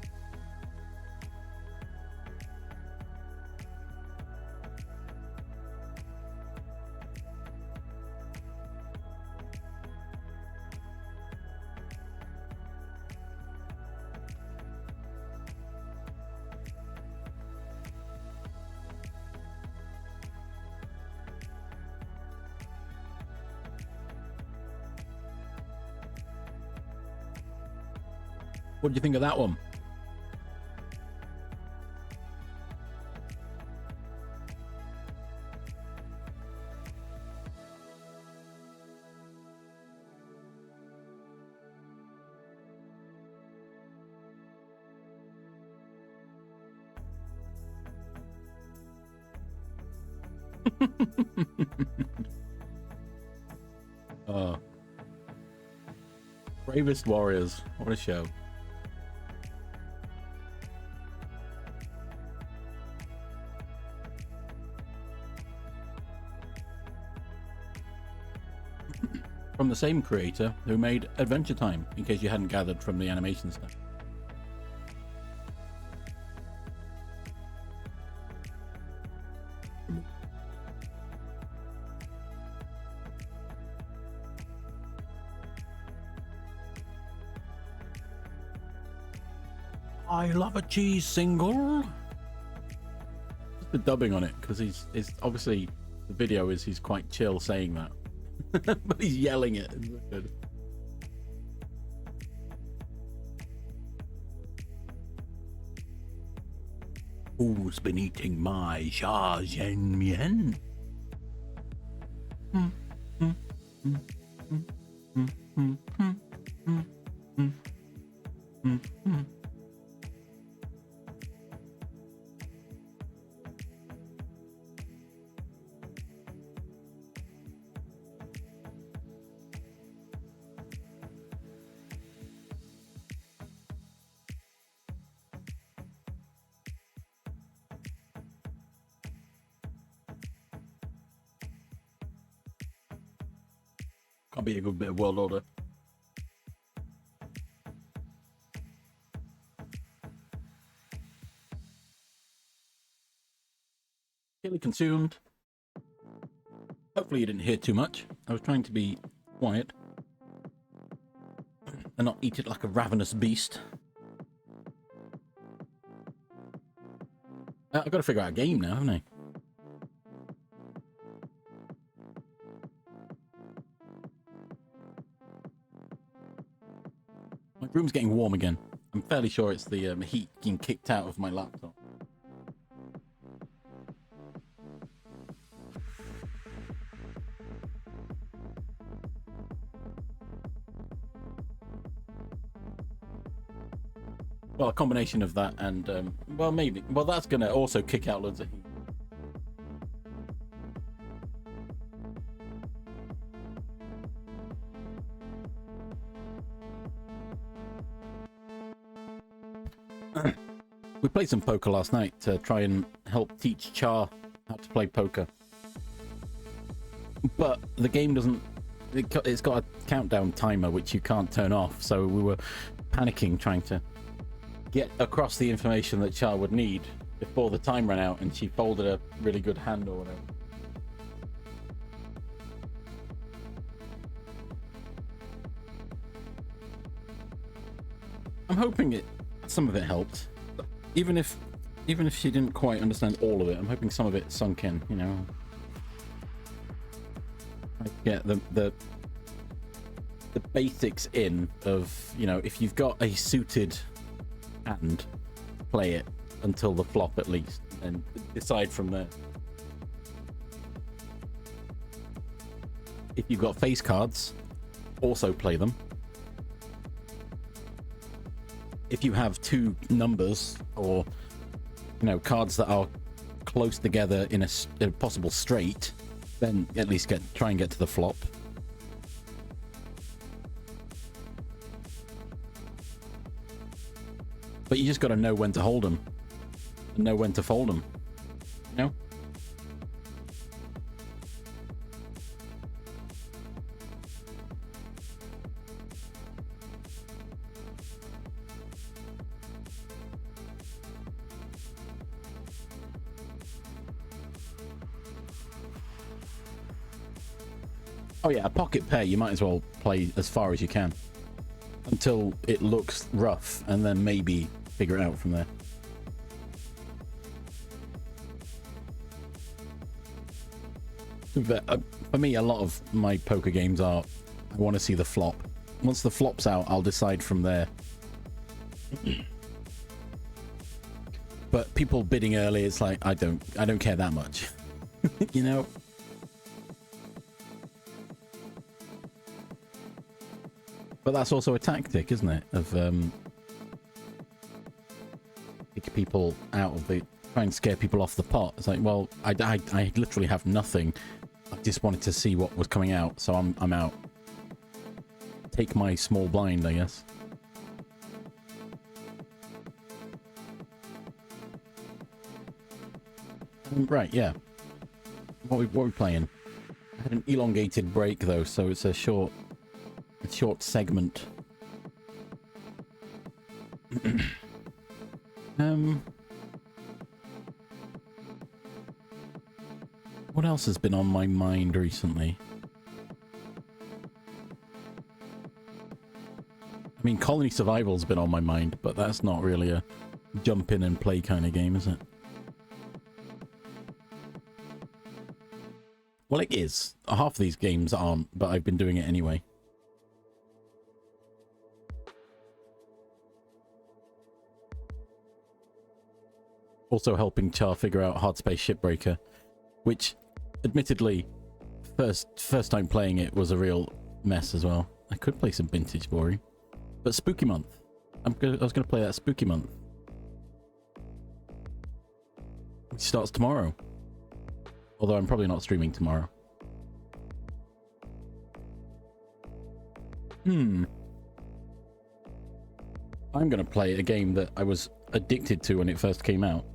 What do you think of that one? Oh. Bravest Warriors. What a show. From the same creator who made Adventure Time, in case you hadn't gathered from the animation stuff. I love a cheese single. Just the dubbing on it, because he's obviously the video is he's quite chill saying that. But he's yelling it. It's so good. Who's been eating my sha zhen mian? Can't be a good bit of world order. Chili consumed. Hopefully you didn't hear too much. I was trying to be quiet and not eat it like a ravenous beast. I've got to figure out a game now, haven't I? My room's getting warm again. I'm fairly sure it's the heat getting kicked out of my laptop. Well, a combination of that and well, maybe. Well, that's gonna also kick out loads of heat. We played some poker last night to try and help teach Char how to play poker. But the game doesn't... It's got a countdown timer which you can't turn off, so we were panicking trying to get across the information that Char would need before the time ran out, and she folded a really good hand or whatever. I'm hoping some of it helped. Even if she didn't quite understand all of it, I'm hoping some of it sunk in, you know. I get the basics in of, you know, if you've got a suited hand, play it until the flop at least, and decide from there. If you've got face cards, also play them. If you have two numbers or, you know, cards that are close together in a possible straight, then at least try and get to the flop. But you just got to know when to hold them and know when to fold them, you know? Oh yeah, a pocket pair, you might as well play as far as you can until it looks rough, and then maybe figure it out from there. But, for me, a lot of my poker games are, I want to see the flop. Once the flop's out, I'll decide from there. But people bidding early, it's like, I don't care that much. You know? But that's also a tactic, isn't it? Of kick people out of the... Try and scare people off the pot. It's like, well, I literally have nothing. I just wanted to see what was coming out, so I'm out. Take my small blind, I guess. Right, yeah. What are we playing? I had an elongated break though, so it's a short segment. What else has been on my mind recently? I mean, Colony Survival's been on my mind, but that's not really a jump in and play kind of game, is it? Well, it is. Half of these games aren't, but I've been doing it anyway. Also helping Char figure out Hard Space Shipbreaker, which, admittedly, first time playing it was a real mess as well. I could play some vintage boring, but Spooky Month. I was gonna play that Spooky Month, which starts tomorrow. Although I'm probably not streaming tomorrow. I'm gonna play a game that I was addicted to when it first came out.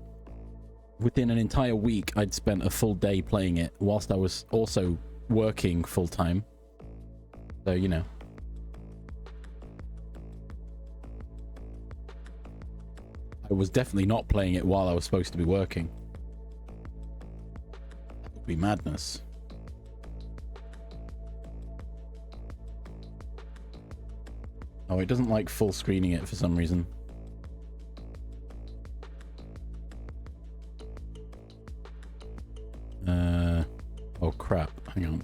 Within an entire week, I'd spent a full day playing it whilst I was also working full time. So, you know. I was definitely not playing it while I was supposed to be working. That would be madness. Oh, it doesn't like full screening it for some reason. Oh crap, hang on.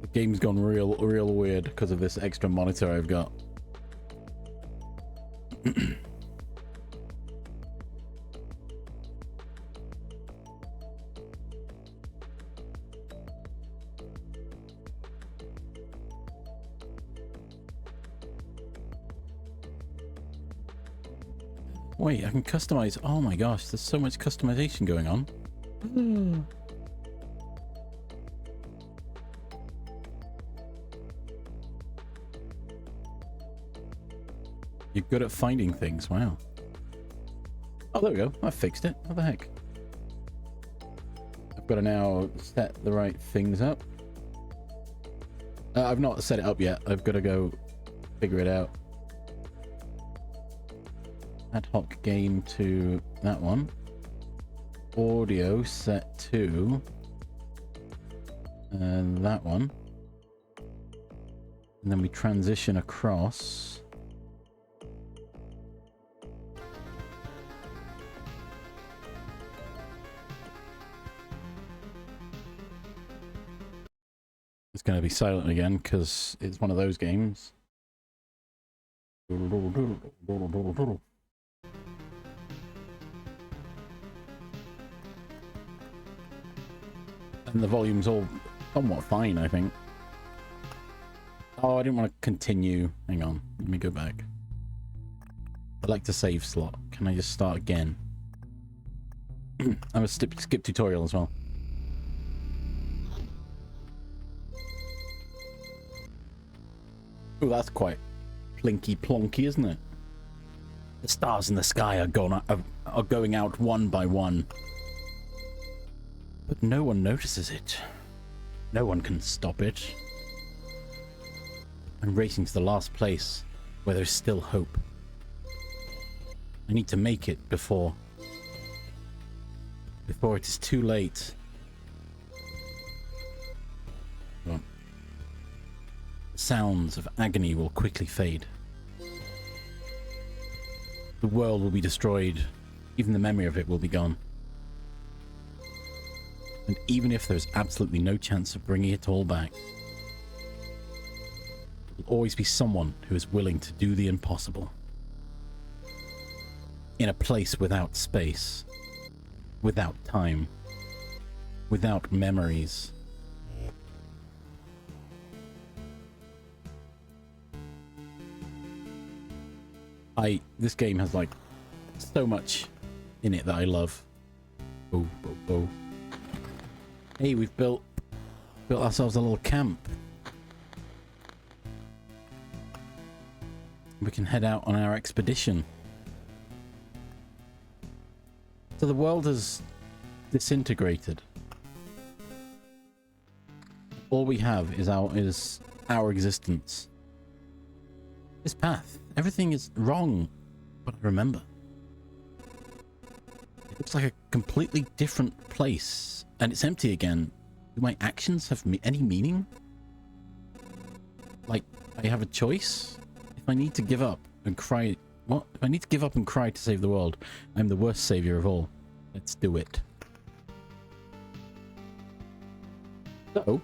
The game's gone real weird because of this extra monitor I've got. Wait, I can customize. Oh my gosh, there's so much customization going on. You're good at finding things. Wow. Oh, there we go. I fixed it. What the heck? I've got to now set the right things up. I've not set it up yet. I've got to go figure it out. Ad hoc game to that one. Audio set to that one. And then we transition across. It's going to be silent again because it's one of those games. And the volume's all somewhat fine, I think. Oh, I didn't want to continue. Hang on, let me go back. I'd like to save slot. Can I just start again? I'm a skip tutorial as well. Oh, that's quite plinky plonky, isn't it? The stars in the sky are going out one by one. But no one notices it. No one can stop it. I'm racing to the last place where there's still hope. I need to make it before it is too late. Well, the sounds of agony will quickly fade. The world will be destroyed. Even the memory of it will be gone. And even if there's absolutely no chance of bringing it all back, there will always be someone who is willing to do the impossible. In a place without space, without time, without memories. This game has like so much in it that I love. Oh, oh, oh. Hey, we've built ourselves a little camp. We can head out on our expedition. So the world has disintegrated. All we have is our existence. This path. Everything is wrong, but I remember. It looks like a completely different place, and it's empty again. Do my actions have any meaning? Like, I have a choice? If I need to give up and cry... What? If I need to give up and cry to save the world, I'm the worst savior of all. Let's do it. So,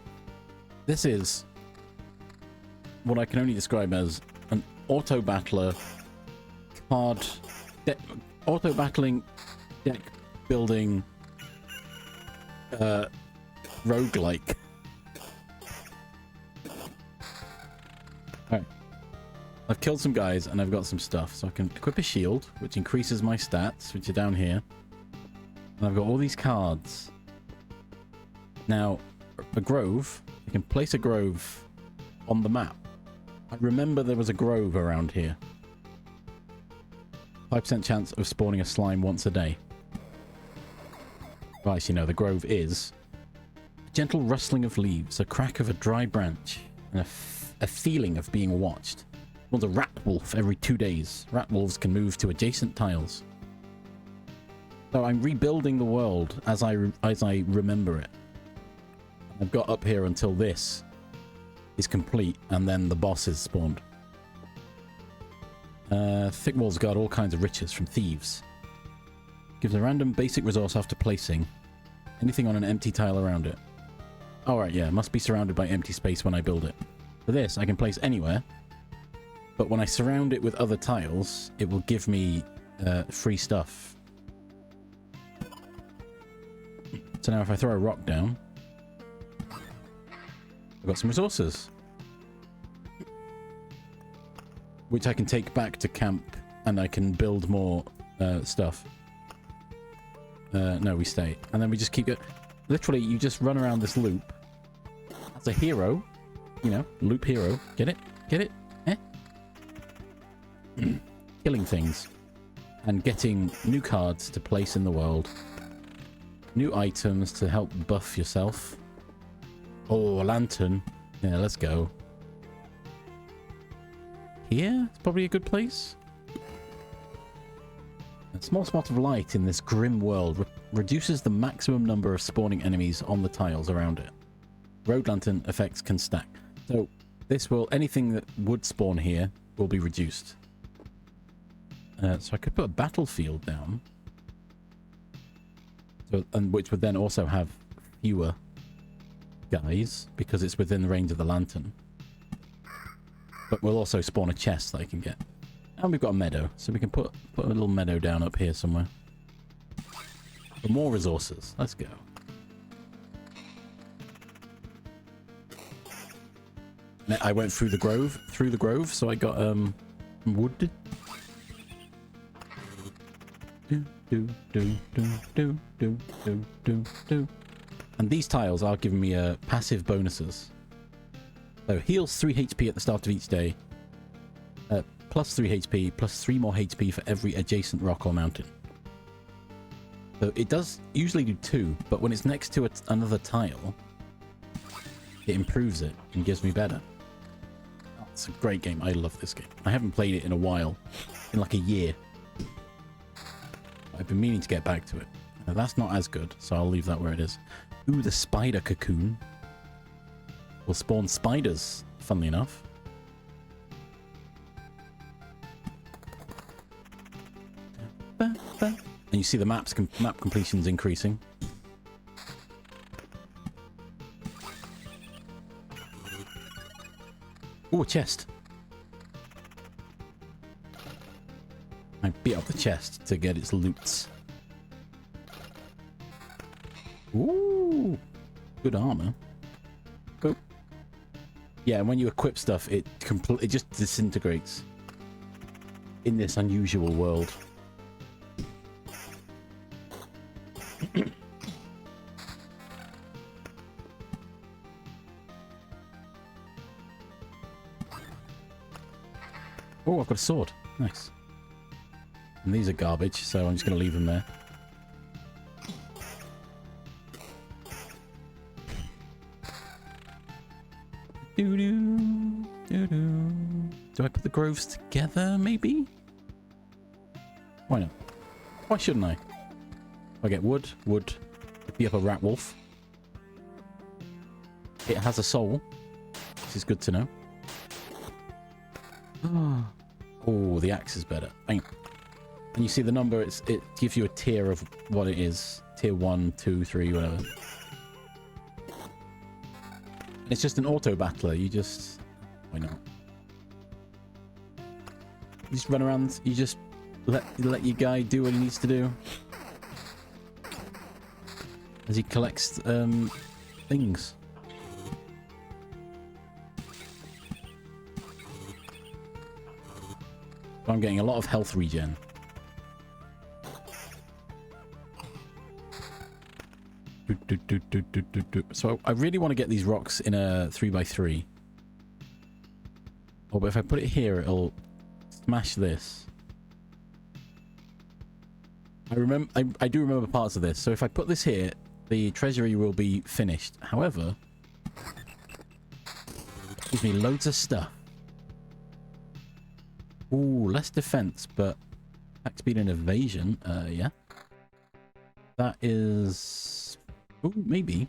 this is what I can only describe as an auto-battler auto-battling deck building roguelike. Alright. I've killed some guys and I've got some stuff. So I can equip a shield, which increases my stats, which are down here. And I've got all these cards. Now, a grove, I can place a grove on the map. I remember there was a grove around here. 5% chance of spawning a slime once a day. Well, actually, no, the grove is a gentle rustling of leaves, a crack of a dry branch, and a feeling of being watched. Well, a rat wolf every 2 days. Rat wolves can move to adjacent tiles. So I'm rebuilding the world as I remember it. I've got up here until this is complete, and then the boss is spawned. Thick walls guard all kinds of riches from thieves. Gives a random basic resource after placing anything on an empty tile around it. Alright, yeah, must be surrounded by empty space when I build it. For this, I can place anywhere, but when I surround it with other tiles, it will give me free stuff. So now if I throw a rock down, I've got some resources, which I can take back to camp, and I can build more stuff. No, we stay. And then we just keep it. Literally, you just run around this loop. As a hero. You know, loop hero. Get it? Get it? Eh? Killing things. And getting new cards to place in the world. New items to help buff yourself. Oh, a lantern. Yeah, let's go. Here? It's probably a good place. A small spot of light in this grim world reduces the maximum number of spawning enemies on the tiles around it. Road lantern effects can stack. So this will, anything that would spawn here will be reduced. So I could put a battlefield down. So, and which would then also have fewer guys because it's within the range of the lantern. But we'll also spawn a chest that I can get. And we've got a meadow, so we can put a little meadow down up here somewhere. For more resources. Let's go. I went through the grove, so I got wood. And these tiles are giving me passive bonuses. So heals 3 HP at the start of each day. Plus 3 HP, plus 3 more HP for every adjacent rock or mountain. So it does usually do 2, but when it's next to another tile, it improves it and gives me better. Oh, it's a great game. I love this game. I haven't played it in a while, in like a year. I've been meaning to get back to it. Now, that's not as good, so I'll leave that where it is. Ooh, the spider cocoon. Will spawn spiders, funnily enough. And you see the map completion's increasing. Ooh, a chest. I beat up the chest to get its loots. Ooh, good armor. Go. Yeah, and when you equip stuff, it just disintegrates in this unusual world. Oh, I've got a sword. Nice. And these are garbage, so I'm just going to leave them there. Do I put the groves together, maybe? Why not? Why shouldn't I? I get wood, be up a rat wolf. It has a soul, which is good to know. Oh, the axe is better. Bang. And you see the number, it gives you a tier of what it is. Tier 1, 2, 3, whatever. And it's just an auto battler. You just... Why not? You just run around, you just let your guy do what he needs to do. As he collects things. I'm getting a lot of health regen. So I really want to get these rocks in a 3x3. Oh, but if I put it here, it'll smash this. I do remember parts of this. So if I put this here, the treasury will be finished. However, it gives me loads of stuff. Ooh, less defense, but attack speed and evasion. Yeah. That is... Ooh, maybe.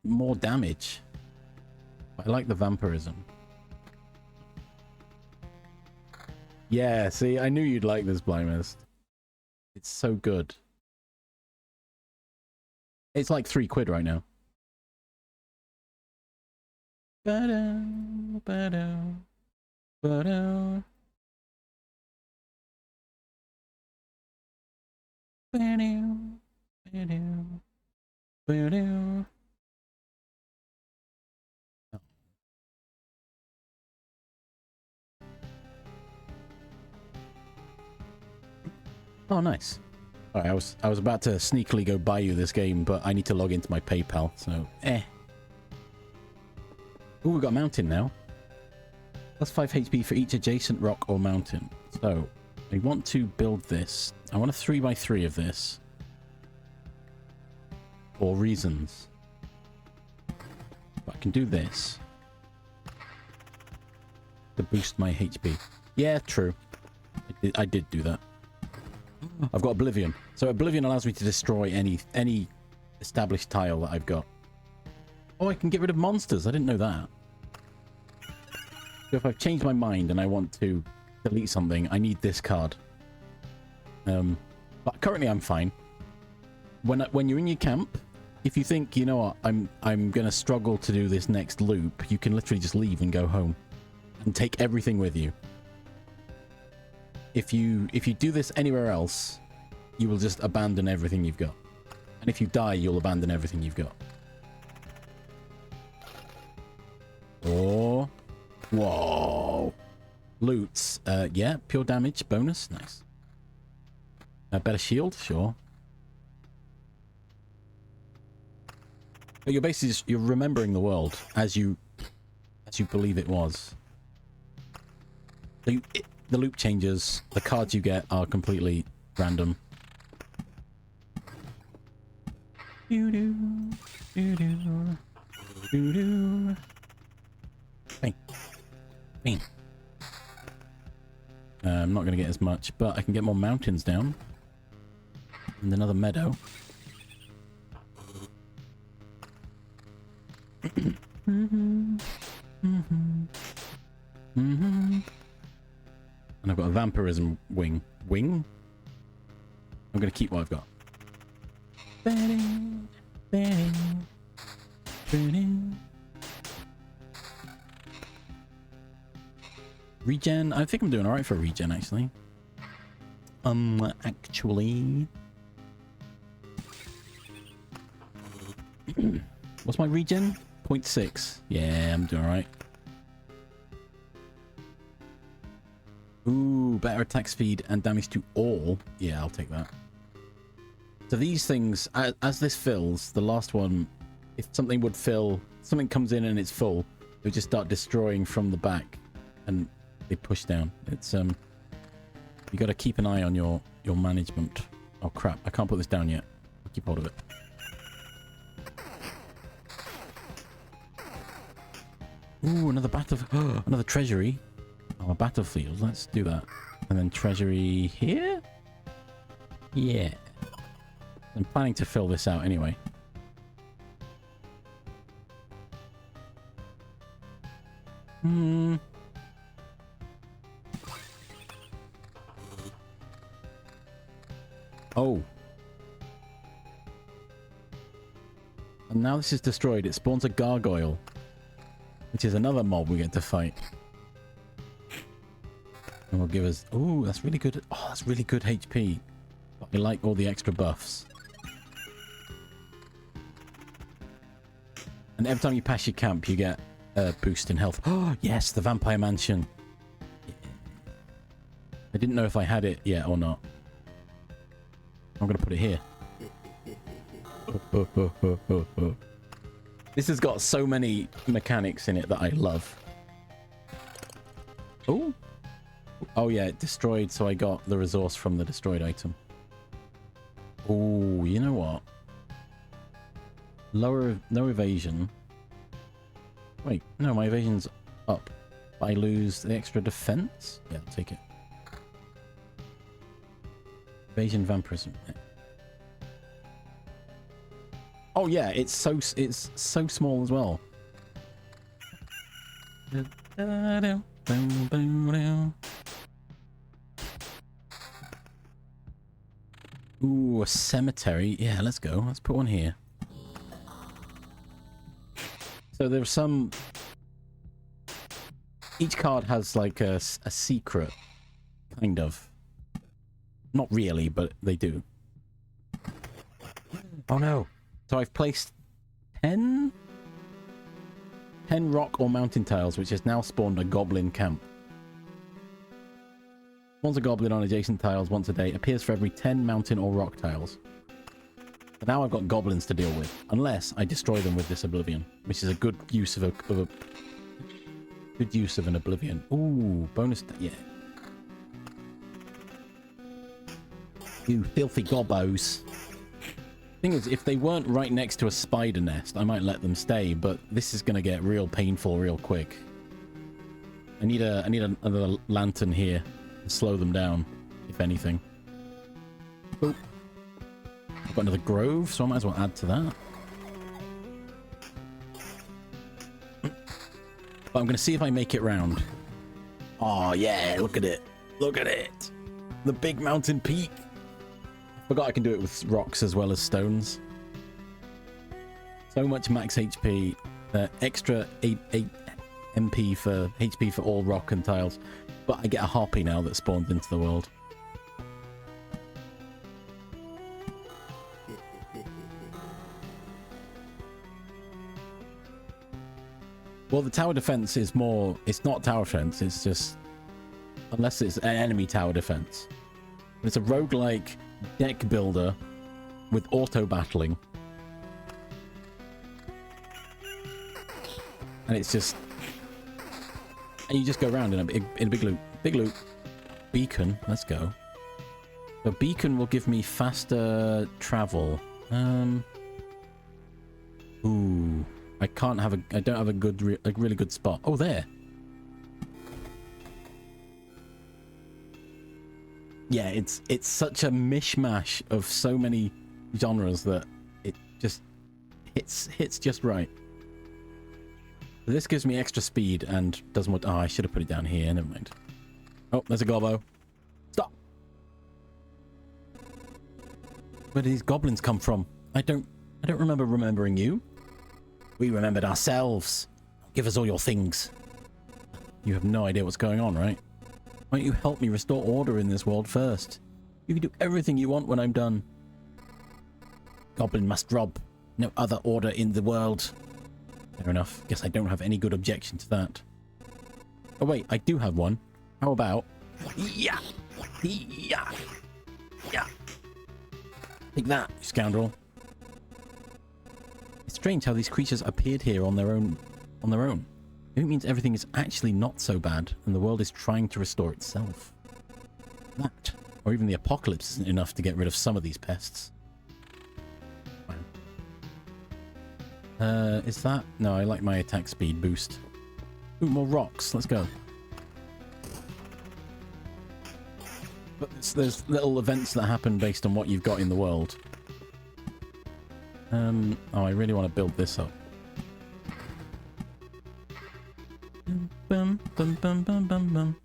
More damage. I like the vampirism. Yeah, see, I knew you'd like this, Blind Mist. It's so good. It's like £3 right now. Ba-da, ba-da, ba-da. Ba-da, ba-da, ba-da. Oh, nice. All right, I was about to sneakily go buy you this game, but I need to log into my PayPal, so Oh, we got a mountain now. Plus 5 HP for each adjacent rock or mountain. So, I want to build this. I want a 3x3 of this. For reasons. But I can do this. To boost my HP. Yeah, true. I did do that. I've got Oblivion. So Oblivion allows me to destroy any established tile that I've got. Oh, I can get rid of monsters. I didn't know that. So if I've changed my mind and I want to delete something, I need this card. But currently I'm fine. When you're in your camp, if you think, you know what, I'm gonna struggle to do this next loop, you can literally just leave and go home and take everything with you. If you do this anywhere else, you will just abandon everything you've got. And if you die, you'll abandon everything you've got. Oh. Whoa. Loots. Yeah, pure damage bonus. Nice. Better shield? Sure. But you're basically just, you're remembering the world as you believe it was. So the loop changes. The cards you get are completely random. Doo-doo. Doo-doo. Doo-doo. Bang. Bang. I'm not going to get as much, but I can get more mountains down. And another meadow. And I've got a vampirism wing. I'm going to keep what I've got. Regen. I think I'm doing alright for regen, actually. Actually. What's my regen? 0.6. Yeah, I'm doing alright. Ooh, better attack speed and damage to all. Yeah, I'll take that. So these things, as this fills, the last one, if something would fill, something comes in and it's full, it would just start destroying from the back. And they push down. It's you got to keep an eye on your management. Oh crap! I can't put this down yet. I'll keep hold of it. Ooh, another another treasury. Oh, a battlefield. Let's do that. And then treasury here. Yeah. I'm planning to fill this out anyway. Oh. And now this is destroyed. It spawns a gargoyle. Which is another mob we get to fight. And will give us... Ooh, that's really good. Oh, that's really good HP. I like all the extra buffs. And every time you pass your camp, you get a boost in health. Oh, yes, the Vampire Mansion. Yeah. I didn't know if I had it yet or not. I'm going to put it here. This has got so many mechanics in it that I love. Oh. Oh, yeah, it destroyed, so I got the resource from the destroyed item. Oh, you know what? No evasion. Wait, no, my evasion's up. I lose the extra defense? Yeah, I'll take it. Evasion vampirism. Yeah. Oh yeah, it's so small as well. Ooh, a cemetery. Yeah, let's go. Let's put one here. So there's some... Each card has like a secret, kind of. Not really, but they do. Oh no. So I've placed 10 rock or mountain tiles, which has now spawned a goblin camp. Spawns a goblin on adjacent tiles once a day. Appears for every 10 mountain or rock tiles. But now I've got goblins to deal with. Unless I destroy them with this oblivion. Which is a good use of good use of an oblivion. Ooh, bonus. Yeah. You filthy gobbos. Thing is, if they weren't right next to a spider nest, I might let them stay, but this is going to get real painful real quick. I need another lantern here to slow them down, if anything. Oh. I've got another grove, so I might as well add to that. But I'm going to see if I make it round. Oh, yeah, look at it. Look at it. The big mountain peak. Forgot I can do it with rocks as well as stones. So much max HP. Extra 8 MP for HP for all rock and tiles. But I get a harpy now that spawns into the world. Well, the tower defense is more... It's not tower defense, it's just... Unless it's an enemy tower defense. It's a roguelike deck builder with auto battling. And it's just... And you just go around in a big loop. Big loop. Beacon, let's go. The beacon will give me faster travel. Ooh. I don't have a really good spot. Oh, there. Yeah, it's such a mishmash of so many genres that it just hits just right. This gives me extra speed and does more. Oh, I should have put it down here. Never mind. Oh, there's a gobbo. Stop. Where did these goblins come from? I don't remember remembering you. We remembered ourselves. Give us all your things. You have no idea what's going on, right? Why don't you help me restore order in this world first? You can do everything you want when I'm done. Goblin must rob. No other order in the world. Fair enough. Guess I don't have any good objection to that. Oh wait, I do have one. How about... Yeah! Yeah! Yeah! Take that, you scoundrel. It's strange how these creatures appeared here on their own. It means everything is actually not so bad, and the world is trying to restore itself. That, or even the apocalypse, isn't enough to get rid of some of these pests. Wow. Is that... No, I like my attack speed boost. Ooh, more rocks. Let's go. But there's little events that happen based on what you've got in the world. Oh, I really want to build this up. Bum, bum, bum, bum, bum, bum.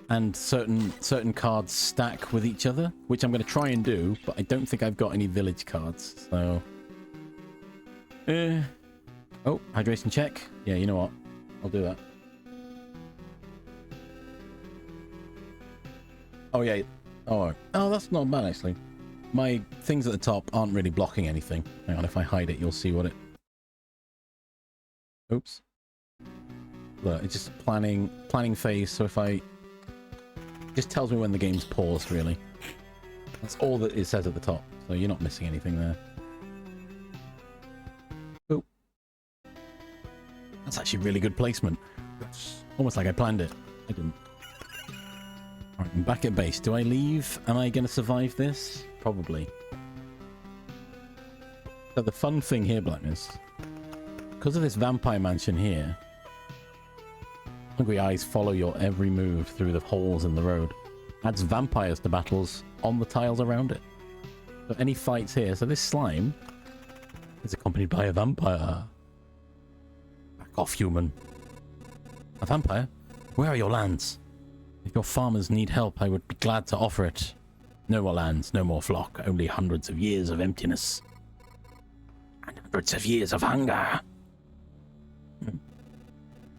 And certain cards stack with each other, which I'm going to try and do, but I don't think I've got any village cards, so... Oh, hydration check. Yeah, you know what? I'll do that. Oh, yeah. Oh, that's not bad, actually. My things at the top aren't really blocking anything. Hang on, if I hide it, you'll see what it... Oops. Look, it's just planning phase, so if I... It just tells me when the game's paused, really. That's all that it says at the top, so you're not missing anything there. Oh. That's actually really good placement. It's almost like I planned it. I didn't. Alright, I'm back at base. Do I leave? Am I going to survive this? Probably. So the fun thing here, Blackness, because of this vampire mansion here, hungry eyes follow your every move through the holes in the road. Adds vampires to battles on the tiles around it. So any fights here, so this slime is accompanied by a vampire. Back off, human. A vampire? Where are your lands? If your farmers need help, I would be glad to offer it. No more lands, no more flock, only hundreds of years of emptiness. And hundreds of years of hunger.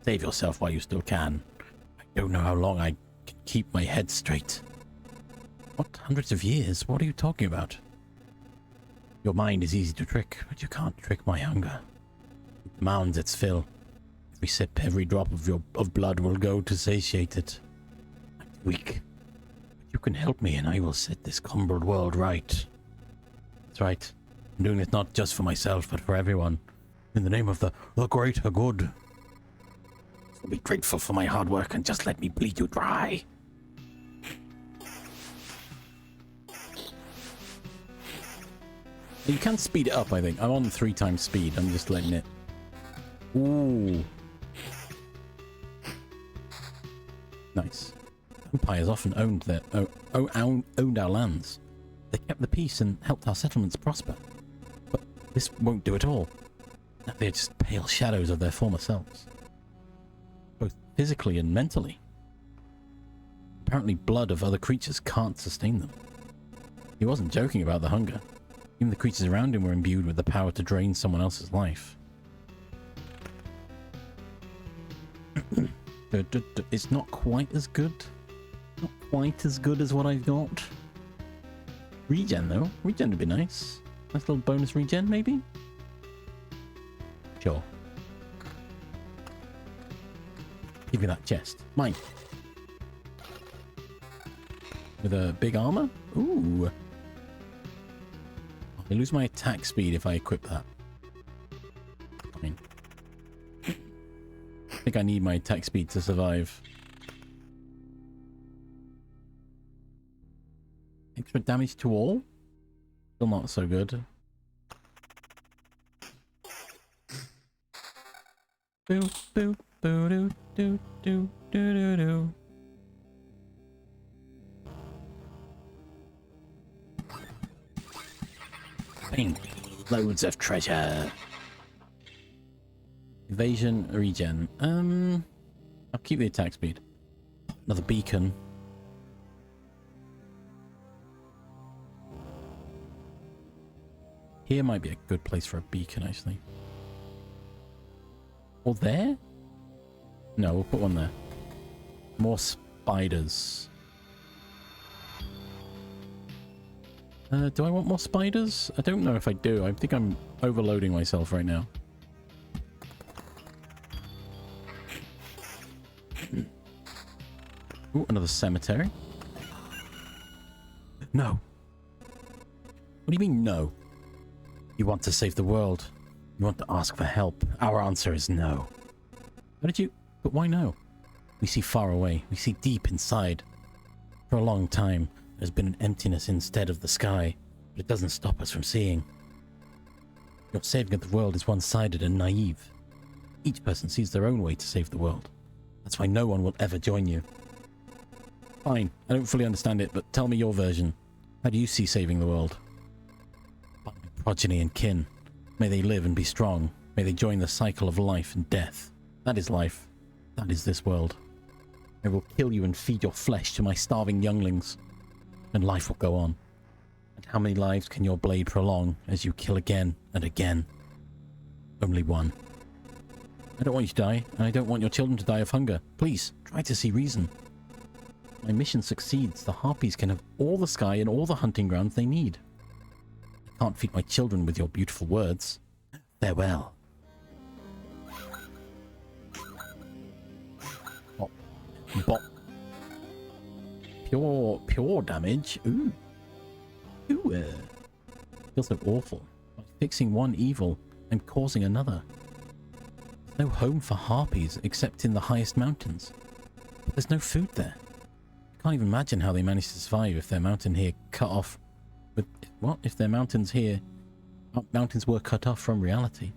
Save yourself while you still can. I don't know how long I can keep my head straight. What? Hundreds of years? What are you talking about? Your mind is easy to trick, but you can't trick my hunger. It demands its fill. Every sip, every drop of blood will go to satiate it. weak. But you can help me and I will set this cumbered world right. That's right. I'm doing this not just for myself, but for everyone. In the name of the greater good. So be grateful for my hard work and just let me bleed you dry. You can speed it up, I think. I'm on 3 times speed. I'm just letting it... Ooh. Nice. Empires often owned our lands. They kept the peace and helped our settlements prosper. But this won't do it all. Now they're just pale shadows of their former selves. Both physically and mentally. Apparently blood of other creatures can't sustain them. He wasn't joking about the hunger. Even the creatures around him were imbued with the power to drain someone else's life. It's not quite as good. Not quite as good as what I've got. Regen, though. Regen would be nice. Nice little bonus regen, maybe? Sure. Give me that chest. Mine. With a big armor? Ooh. I lose my attack speed if I equip that. Fine. I think I need my attack speed to survive. Extra damage to all? Still not so good. Boo, boo, boo, doo, doo, doo, doo, doo, doo. Bang. Loads of treasure. Evasion, regen. I'll keep the attack speed. Another beacon. Here might be a good place for a beacon, actually. Or there? No, we'll put one there. More spiders. Do I want more spiders? I don't know if I do. I think I'm overloading myself right now. Ooh, another cemetery. No. What do you mean, no? You want to save the world. You want to ask for help. Our answer is no. How did you... But why no? We see far away. We see deep inside. For a long time, there's been an emptiness instead of the sky, but it doesn't stop us from seeing. Your saving of the world is one-sided and naive. Each person sees their own way to save the world. That's why no one will ever join you. Fine, I don't fully understand it, but tell me your version. How do you see saving the world? By my progeny and kin. May they live and be strong. May they join the cycle of life and death. That is life. That is this world. I will kill you and feed your flesh to my starving younglings. And life will go on. And how many lives can your blade prolong as you kill again and again? Only one. I don't want you to die, and I don't want your children to die of hunger. Please, try to see reason. My mission succeeds. The harpies can have all the sky and all the hunting grounds they need. I can't feed my children with your beautiful words. Farewell. Bop. Bop. Pure damage. Ooh. Ooh. Feels so awful. By fixing one evil, I'm causing another. There's no home for harpies except in the highest mountains. But there's no food there. I can't even imagine how they manage to survive if their mountain here cut off with... What? If their mountains here... Mountains were cut off from reality.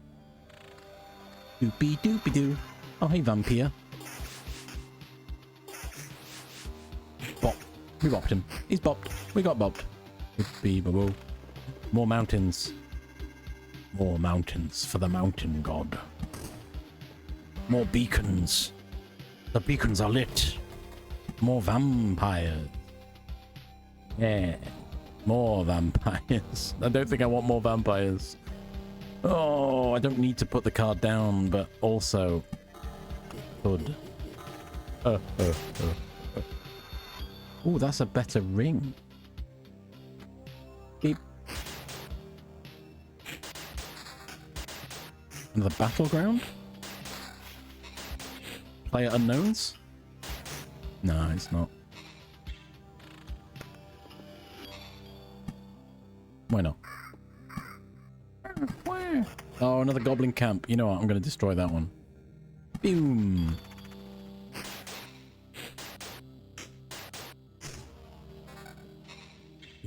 Doopy doopy doo. Oh, hey, vampire. Bop. We bopped him. He's bopped. We got bopped. Doopy boo. More mountains. More mountains for the mountain god. More beacons. The beacons are lit. More vampires. Yeah. More vampires. I don't think I want more vampires. Oh, I don't need to put the card down, but also could. Oh, that's a better ring. Beep. Another battleground? Player unknowns? No, it's not. Oh, another goblin camp. You know what? I'm going to destroy that one. Boom.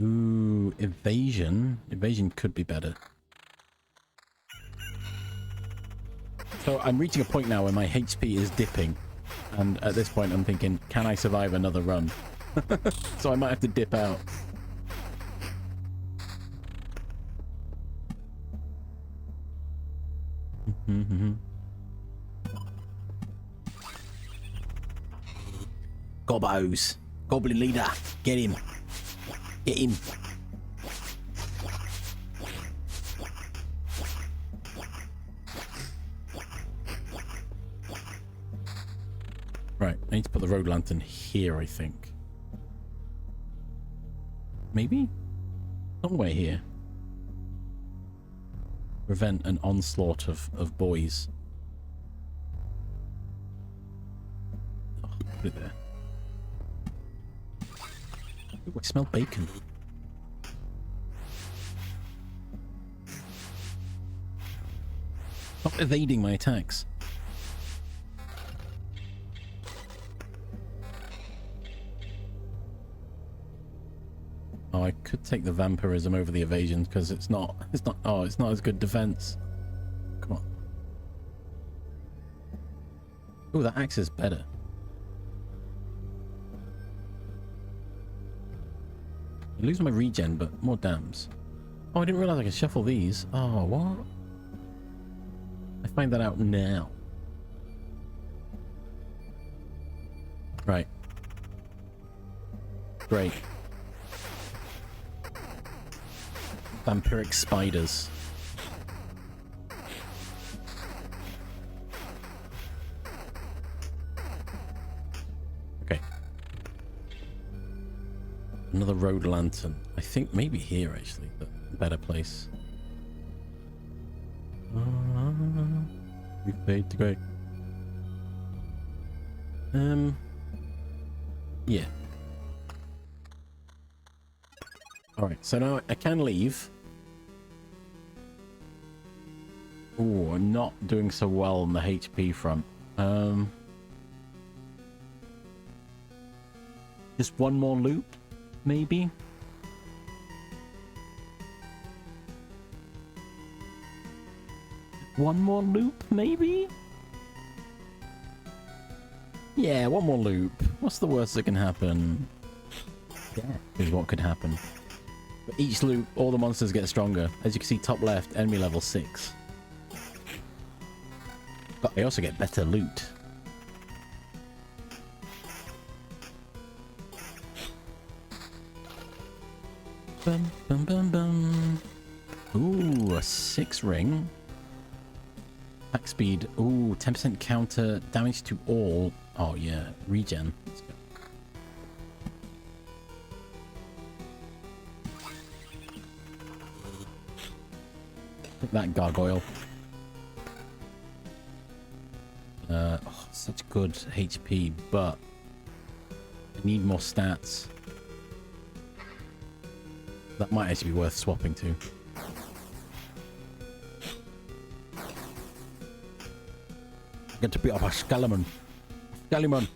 Ooh, evasion. Evasion could be better. So I'm reaching a point now where my HP is dipping. And at this point I'm thinking, can I survive another run? So I might have to dip out. Gobbos. Goblin leader. Get him. Get him. Right, I need to put the road lantern here, I think. Maybe? Somewhere here. Prevent an onslaught of boys. Oh, put it there. Ooh, I smell bacon. Stop evading my attacks. Oh, I could take the vampirism over the evasion because it's not as good defense. Come on. Oh, that axe is better. I lose my regen, but more dams. Oh, I didn't realize I could shuffle these. Oh, what? I find that out now. Right. Great. Vampiric spiders. Okay. Another road lantern. I think maybe here actually, but better place. We paid to go. Yeah. Alright, so now I can leave. Ooh, I'm not doing so well on the HP front. Just one more loop, maybe? One more loop, maybe? Yeah, one more loop. What's the worst that can happen? Yeah, is what could happen. But each loop, all the monsters get stronger. As you can see, top left, enemy level 6. But I also get better loot. Bum, bum, bum, bum. Ooh, a 6 ring. Attack speed. Ooh, 10% counter damage to all. Oh yeah, regen. Let's go. Take that gargoyle. Oh, such good HP, but I need more stats. That might actually be worth swapping to. Get to beat up a Skeleton. Skeleton.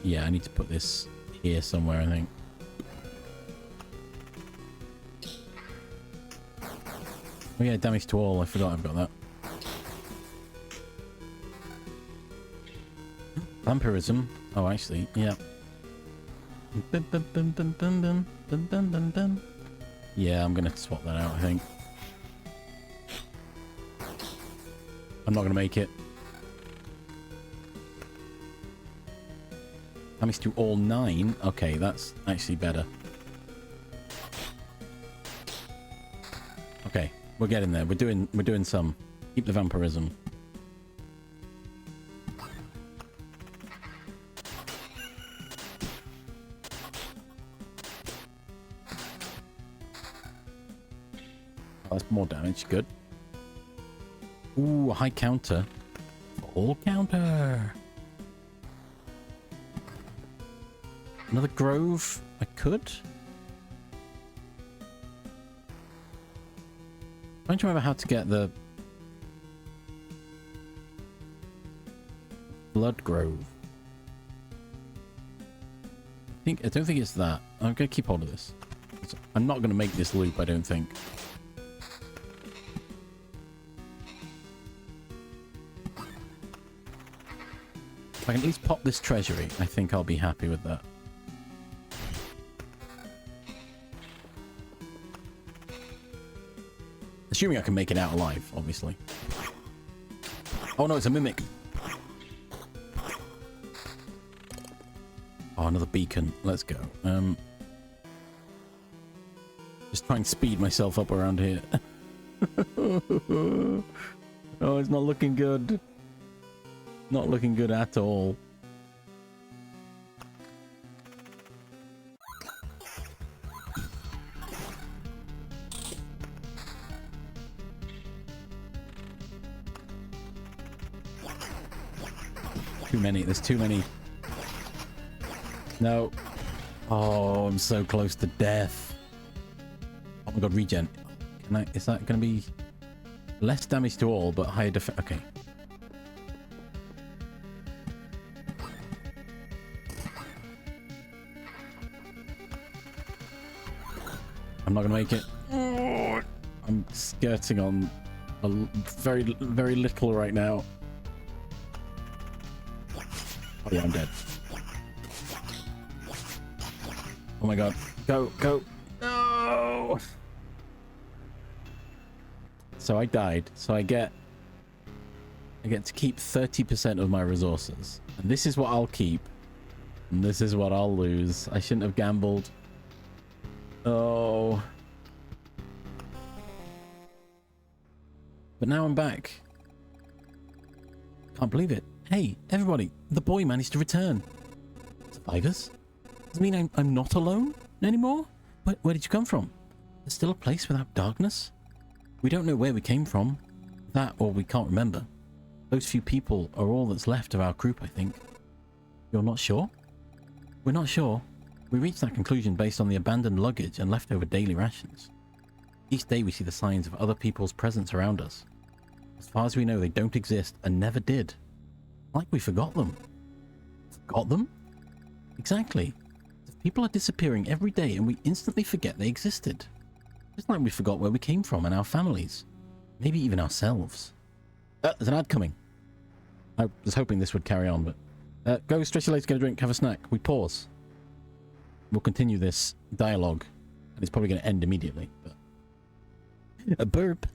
Yeah, I need to put this here somewhere, I think. Oh yeah, damage to all. I forgot I've got that. Vampirism. Oh, actually, yeah. Yeah, I'm gonna swap that out, I think. I'm not gonna make it. Damage to all 9. Okay, that's actually better. Okay, we're getting there. We're doing some. Keep the vampirism. Oh, that's more damage. Good. Ooh, a high counter. Full counter. Another grove. I could. trying to remember how to get the Blood Grove. I don't think it's that. I'm gonna keep hold of this. I'm not gonna make this loop, I don't think. If I can at least pop this treasury, I think I'll be happy with that. Assuming I can make it out alive, obviously. Oh no, it's a mimic. Oh, another beacon. Let's go. Just try and speed myself up around here. Oh, it's not looking good. Not looking good at all. Too many. There's too many. No. Oh, I'm so close to death. Oh my god, regen. Can I? Is that going to be less damage to all, but higher defense? Okay. I'm not going to make it. Oh, I'm skirting on a very, very little right now. Oh yeah, I'm dead. Oh my god. Go, go. No! So I died. So I get to keep 30% of my resources. And this is what I'll keep. And this is what I'll lose. I shouldn't have gambled. Oh. But now I'm back. Can't believe it. Hey, everybody. The boy managed to return. Survivors? Does it mean I'm not alone anymore? Where did you come from? There's still a place without darkness? We don't know where we came from. That or we can't remember. Those few people are all that's left of our group, I think. You're not sure? We're not sure. We reached that conclusion based on the abandoned luggage and leftover daily rations. Each day we see the signs of other people's presence around us. As far as we know, they don't exist and never did. Like we forgot them. Forgot them? Exactly. People are disappearing every day and we instantly forget they existed. Just like we forgot where we came from and our families. Maybe even ourselves. There's an ad coming. I was hoping this would carry on, but... go, stretch your legs, get a drink, have a snack. We pause. We'll continue this dialogue. And it's probably going to end immediately, but... A burp.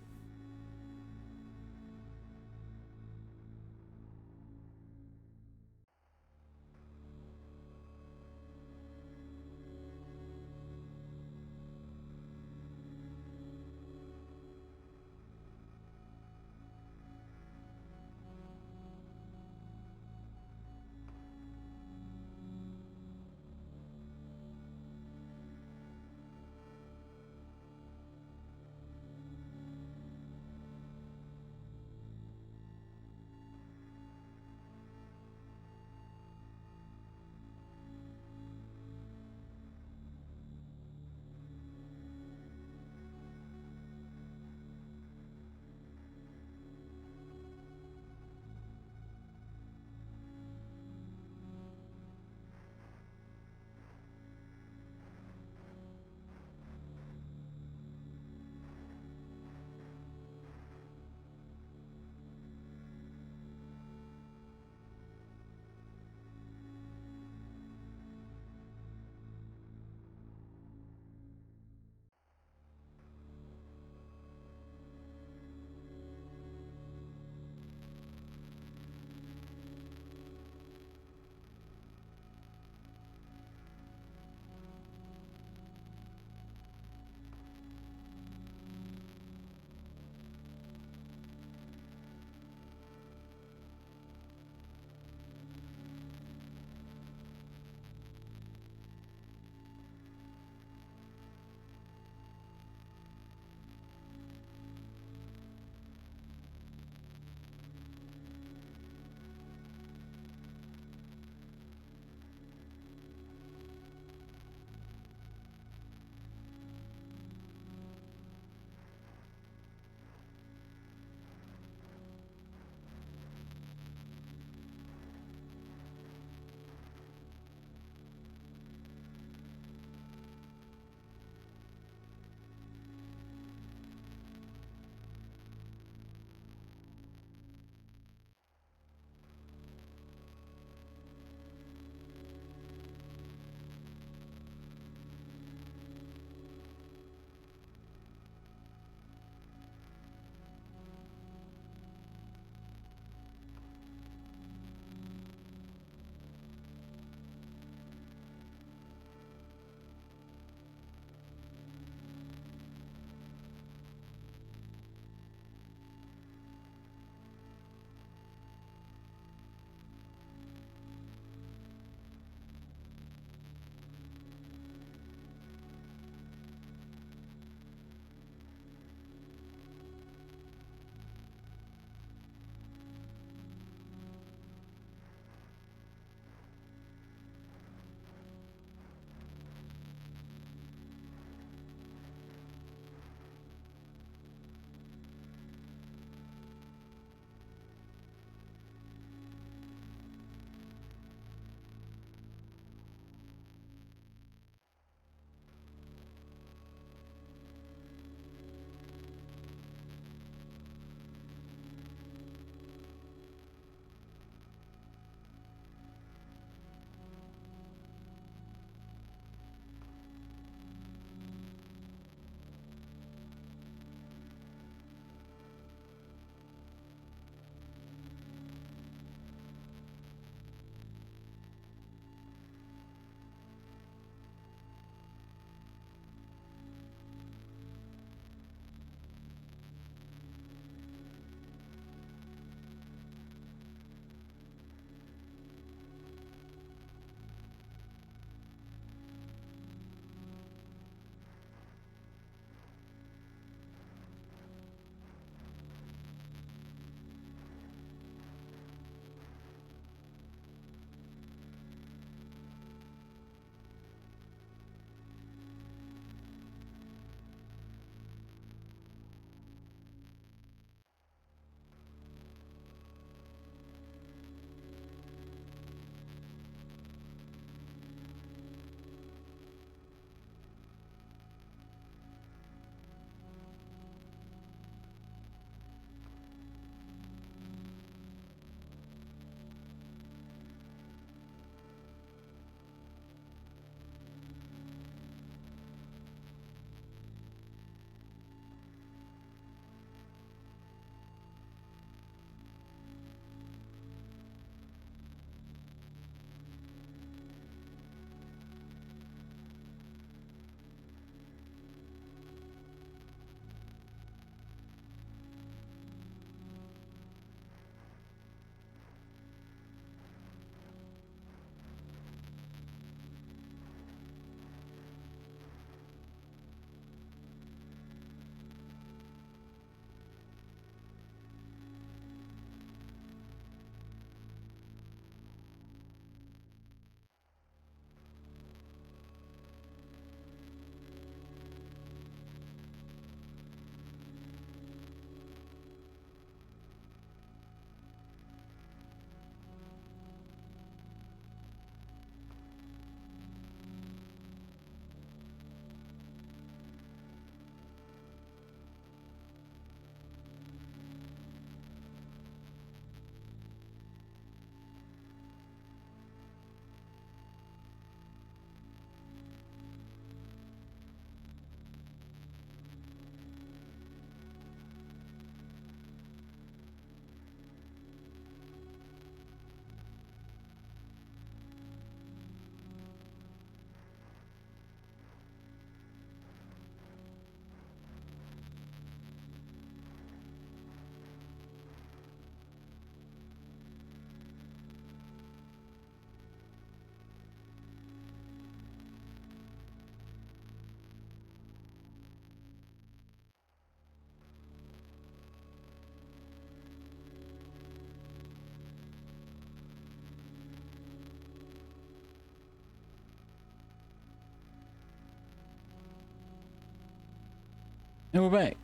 And we're back.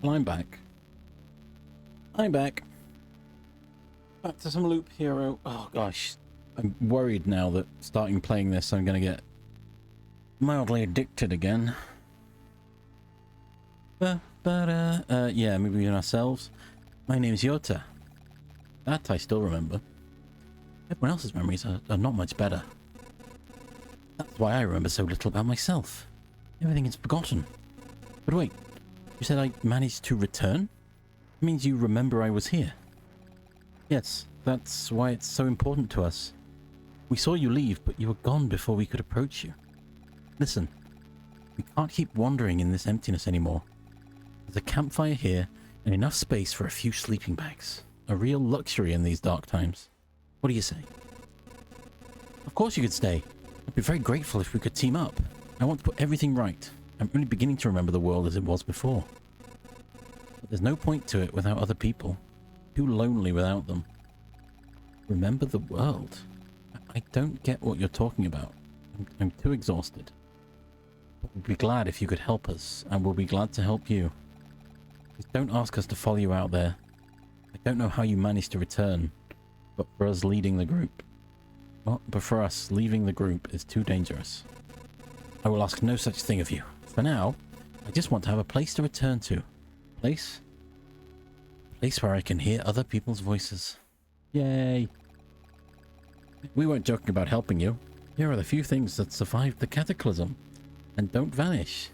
Well, I'm back. I'm back. Back to some Loop Hero. Oh gosh. I'm worried now that starting playing this I'm gonna get mildly addicted again. Yeah, moving ourselves. My name's Yota. That I still remember. Everyone else's memories are not much better. That's why I remember so little about myself. Everything is forgotten. But wait, you said I managed to return? It means you remember I was here. Yes, that's why it's so important to us. We saw you leave, but you were gone before we could approach you. Listen, we can't keep wandering in this emptiness anymore. There's a campfire here and enough space for a few sleeping bags. A real luxury in these dark times. What do you say? Of course you could stay. I'd be very grateful if we could team up. I want to put everything right. I'm only beginning to remember the world as it was before. But there's no point to it without other people. Too lonely without them. Remember the world? I don't get what you're talking about. I'm too exhausted. But we'd be glad if you could help us, and we'll be glad to help you. Just don't ask us to follow you out there. I don't know how you managed to return, but for us leading the group... Well, but for us, leaving the group is too dangerous. I will ask no such thing of you. For now, I just want to have a place to return to. Place where I can hear other people's voices. Yay! We weren't joking about helping you. Here are the few things that survived the cataclysm and don't vanish.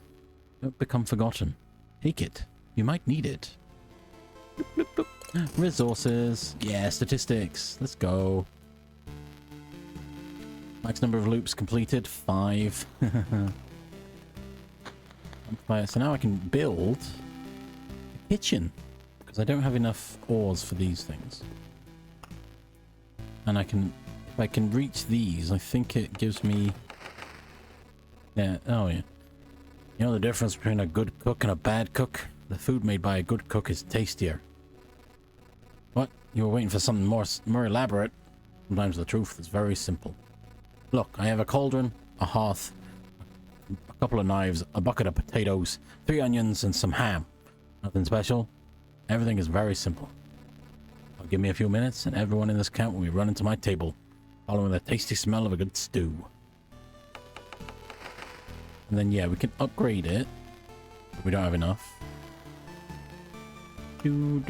Don't become forgotten. Take it. You might need it. Bloop, bloop, bloop. Resources. Yeah, statistics. Let's go. Max number of loops completed, 5. So now I can build a kitchen. Because I don't have enough ores for these things. And if I can reach these, I think it gives me... Yeah, oh yeah. You know the difference between a good cook and a bad cook? The food made by a good cook is tastier. What? You were waiting for something more elaborate? Sometimes the truth is very simple. Look, I have a cauldron, a hearth, a couple of knives, a bucket of potatoes, 3 onions, and some ham. Nothing special. Everything is very simple. Now give me a few minutes, and everyone in this camp will be running to my table, following the tasty smell of a good stew. And then, yeah, we can upgrade it. But we don't have enough. And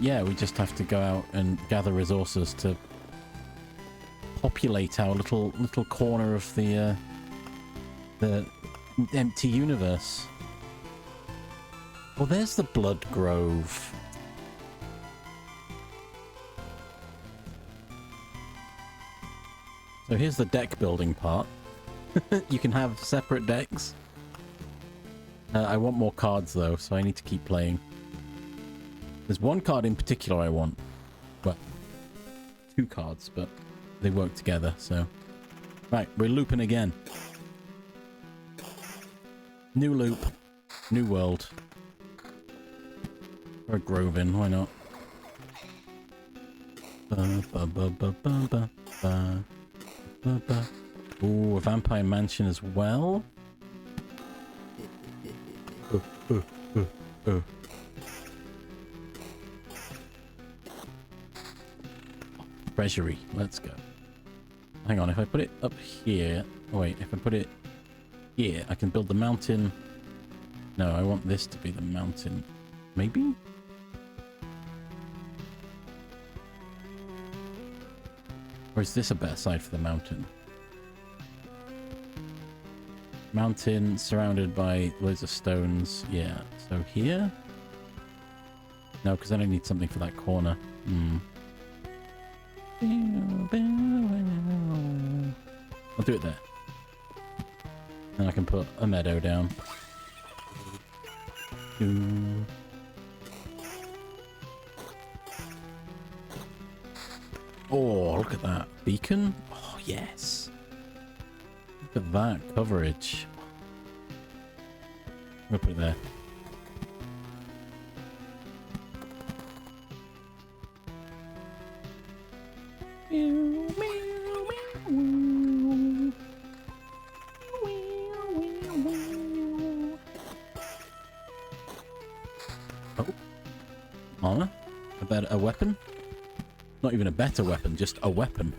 yeah, we just have to go out and gather resources to populate our little corner of the empty universe. Well, there's the Blood Grove. So here's the deck building part. You can have separate decks. I want more cards though, so I need to keep playing. There's one card in particular I want. Well, 2 cards, but they work together, so... Right, we're looping again. New loop. New world. Or a grove in, why not? Ooh, a vampire mansion as well. Treasury, let's go. Hang on, if I put it up here... Oh wait, if I put it here, I can build the mountain. No, I want this to be the mountain. Maybe? Or is this a better side for the mountain? Mountain surrounded by loads of stones. Yeah, so here? No, because then I need something for that corner. I'll do it there. Then I can put a meadow down. Oh, look at that. Beacon? Oh, yes. Look at that coverage. I'm gonna put it there. armor. A weapon. Not even a better weapon, just a weapon.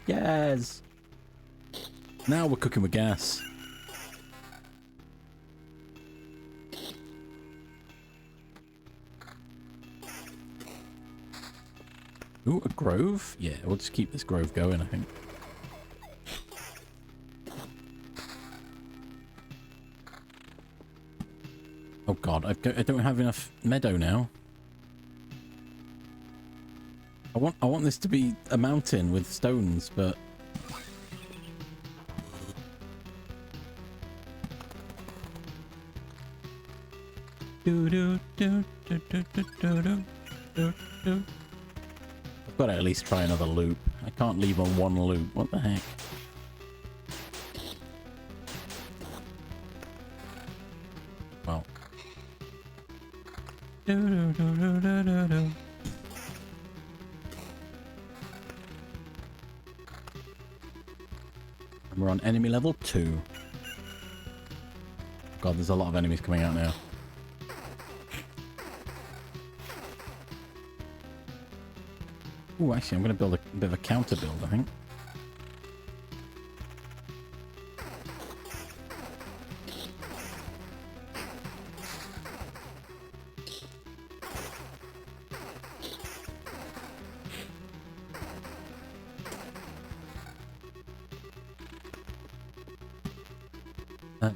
Yes! Now we're cooking with gas. Ooh, a grove? Yeah, we'll just keep this grove going, I think. Oh god, I don't have enough meadow now. I want this to be a mountain with stones, but... I've got to at least try another loop. I can't leave on one loop. What the heck? Well. And we're on enemy level 2. God, there's a lot of enemies coming out now. Ooh, actually, I'm going to build a bit of a counter build, I think.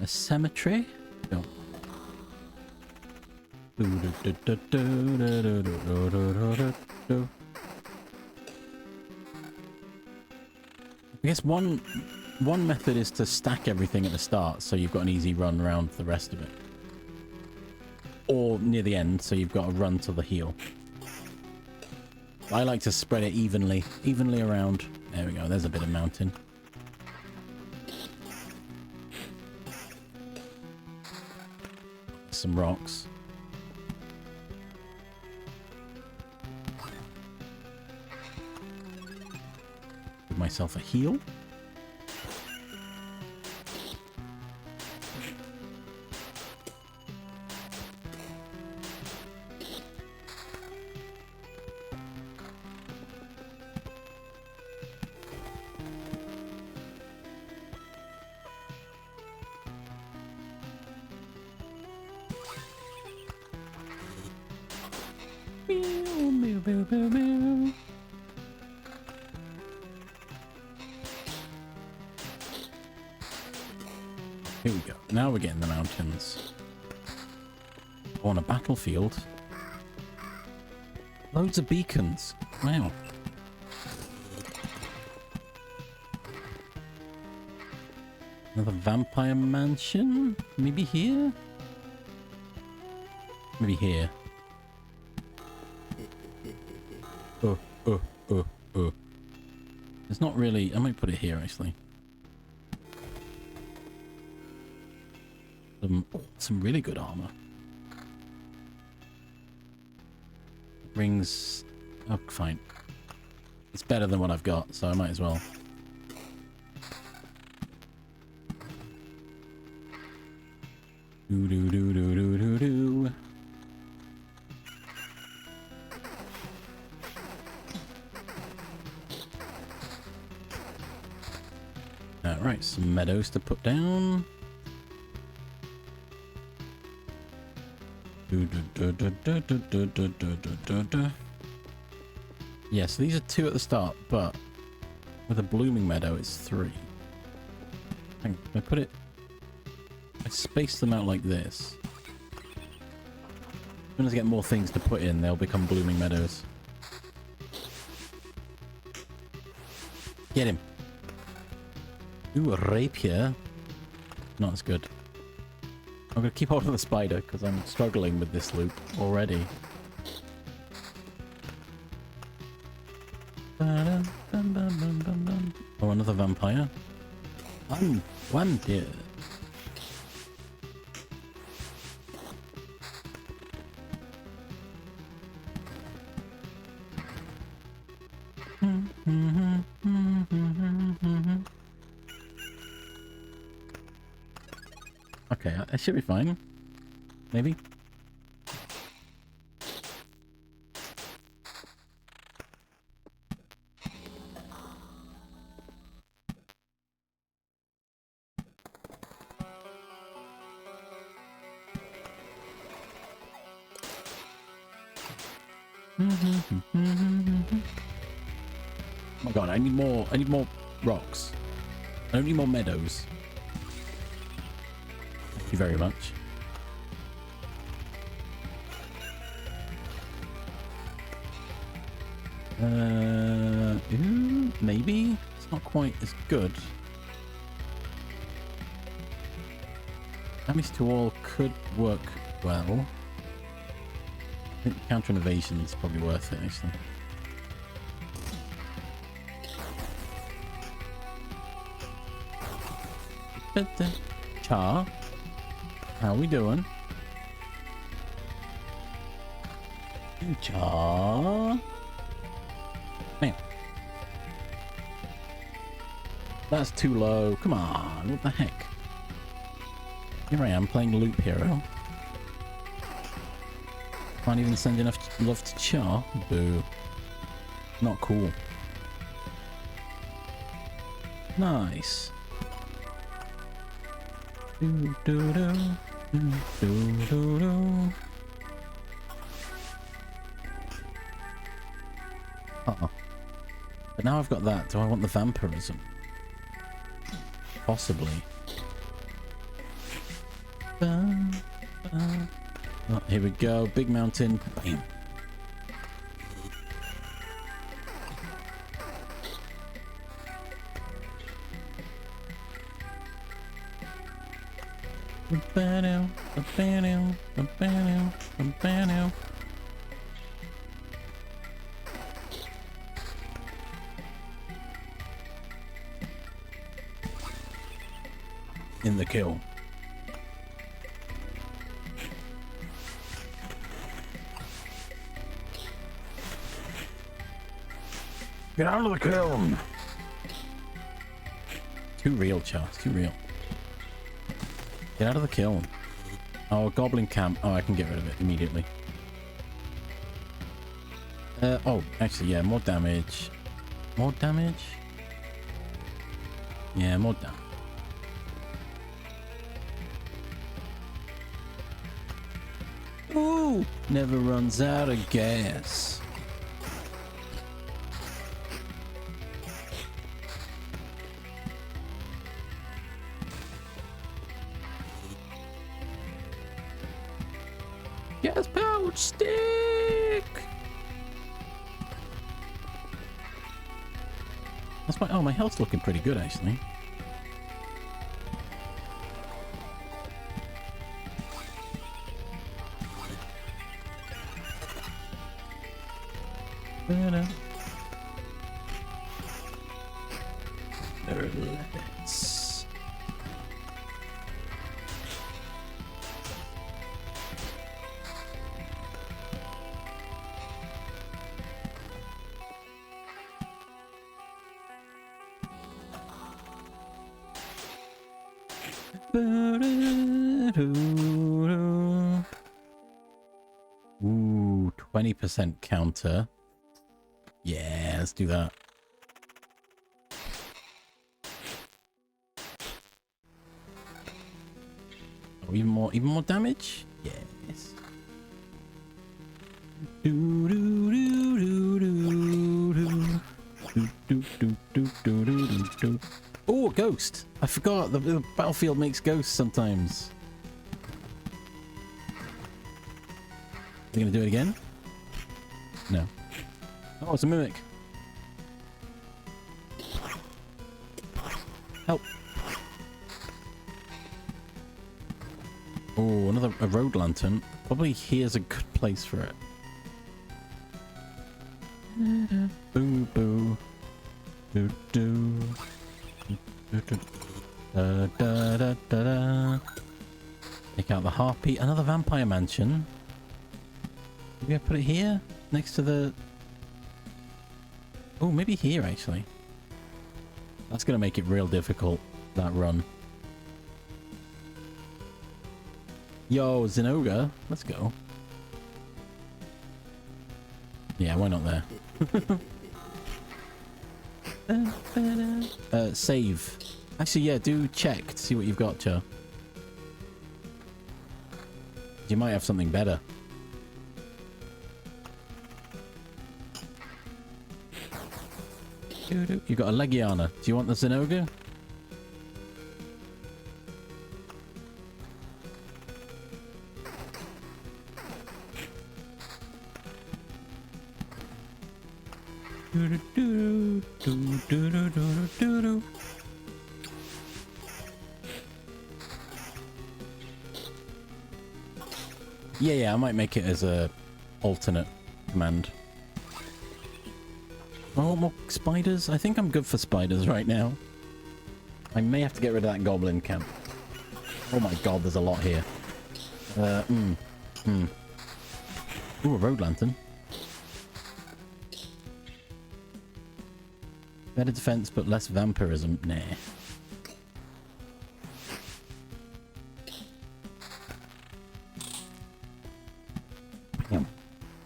A cemetery? No. I guess one method is to stack everything at the start, so you've got an easy run around the rest of it. Or near the end, so you've got to run to the heel. I like to spread it evenly around. There we go, there's a bit of mountain. Some rocks. Give myself a heal. Here we go. Now we're getting the mountains. On a battlefield. Loads of beacons. Wow. Another vampire mansion? Maybe here? Maybe here. It's not really... I might put it here, actually. Some really good armor. Rings... Oh, fine. It's better than what I've got, so I might as well. Do-do-do-do-do-do-do. Alright, some meadows to put down. Yes, these are 2 at the start, but with a blooming meadow, it's 3. I put it... I space them out like this. As soon as I get more things to put in, they'll become blooming meadows. Get him. Ooh, a rapier. Not as good. I'm going to keep hold of the spider because I'm struggling with this loop already. Oh, another vampire. One here. Okay, I should be fine. Maybe. my god, I need more rocks. I don't need more meadows. Thank you very much. Maybe it's not quite as good. Damage to all could work well. I think counter innovation is probably worth it actually. Char, how we doing? Char. Man. That's too low. Come on, what the heck? Here I am playing Loop Hero. Can't even send enough love to Char. Boo. Not cool. Nice. Do do do do do do do. But now I've got that. Do I want the vampirism? Possibly. Oh, here we go. Big mountain. Bam. In the kill. Get out of the kiln! Too real, Charles. Too real. Get out of the kiln. Oh, goblin camp. Oh, I can get rid of it immediately. Oh, actually, yeah, more damage. More damage? Yeah, more damage. Ooh, never runs out of gas. Gas powered stick. That's my, oh, my health's looking pretty good actually. Let's... Ooh, 20% counter. Yeah, let's do that. Oh, even more damage? Yes. Do do do do do do do do do do do do do. Oh, ghost! I forgot the battlefield makes ghosts sometimes. Are you gonna do it again? No. Oh, it's a mimic. Help. Oh, another road lantern. Probably here's a good place for it. Boo boo. Do do. Da da da da da. Take out the harpy. Another vampire mansion. Maybe I put it here next to the... Oh, maybe here actually. That's gonna make it real difficult, that run. Yo, Zinogre, let's go. Yeah, why not there? Save. Actually, yeah, do check to see what you've got, Cho. You might have something better. You got a Legiana. Do you want the Zinogre? Yeah, I might make it as a alternate command. I want more spiders. I think I'm good for spiders right now. I may have to get rid of that goblin camp. Oh my god, there's a lot here. Ooh, a road lantern. Better defense, but less vampirism. Nah. Damn.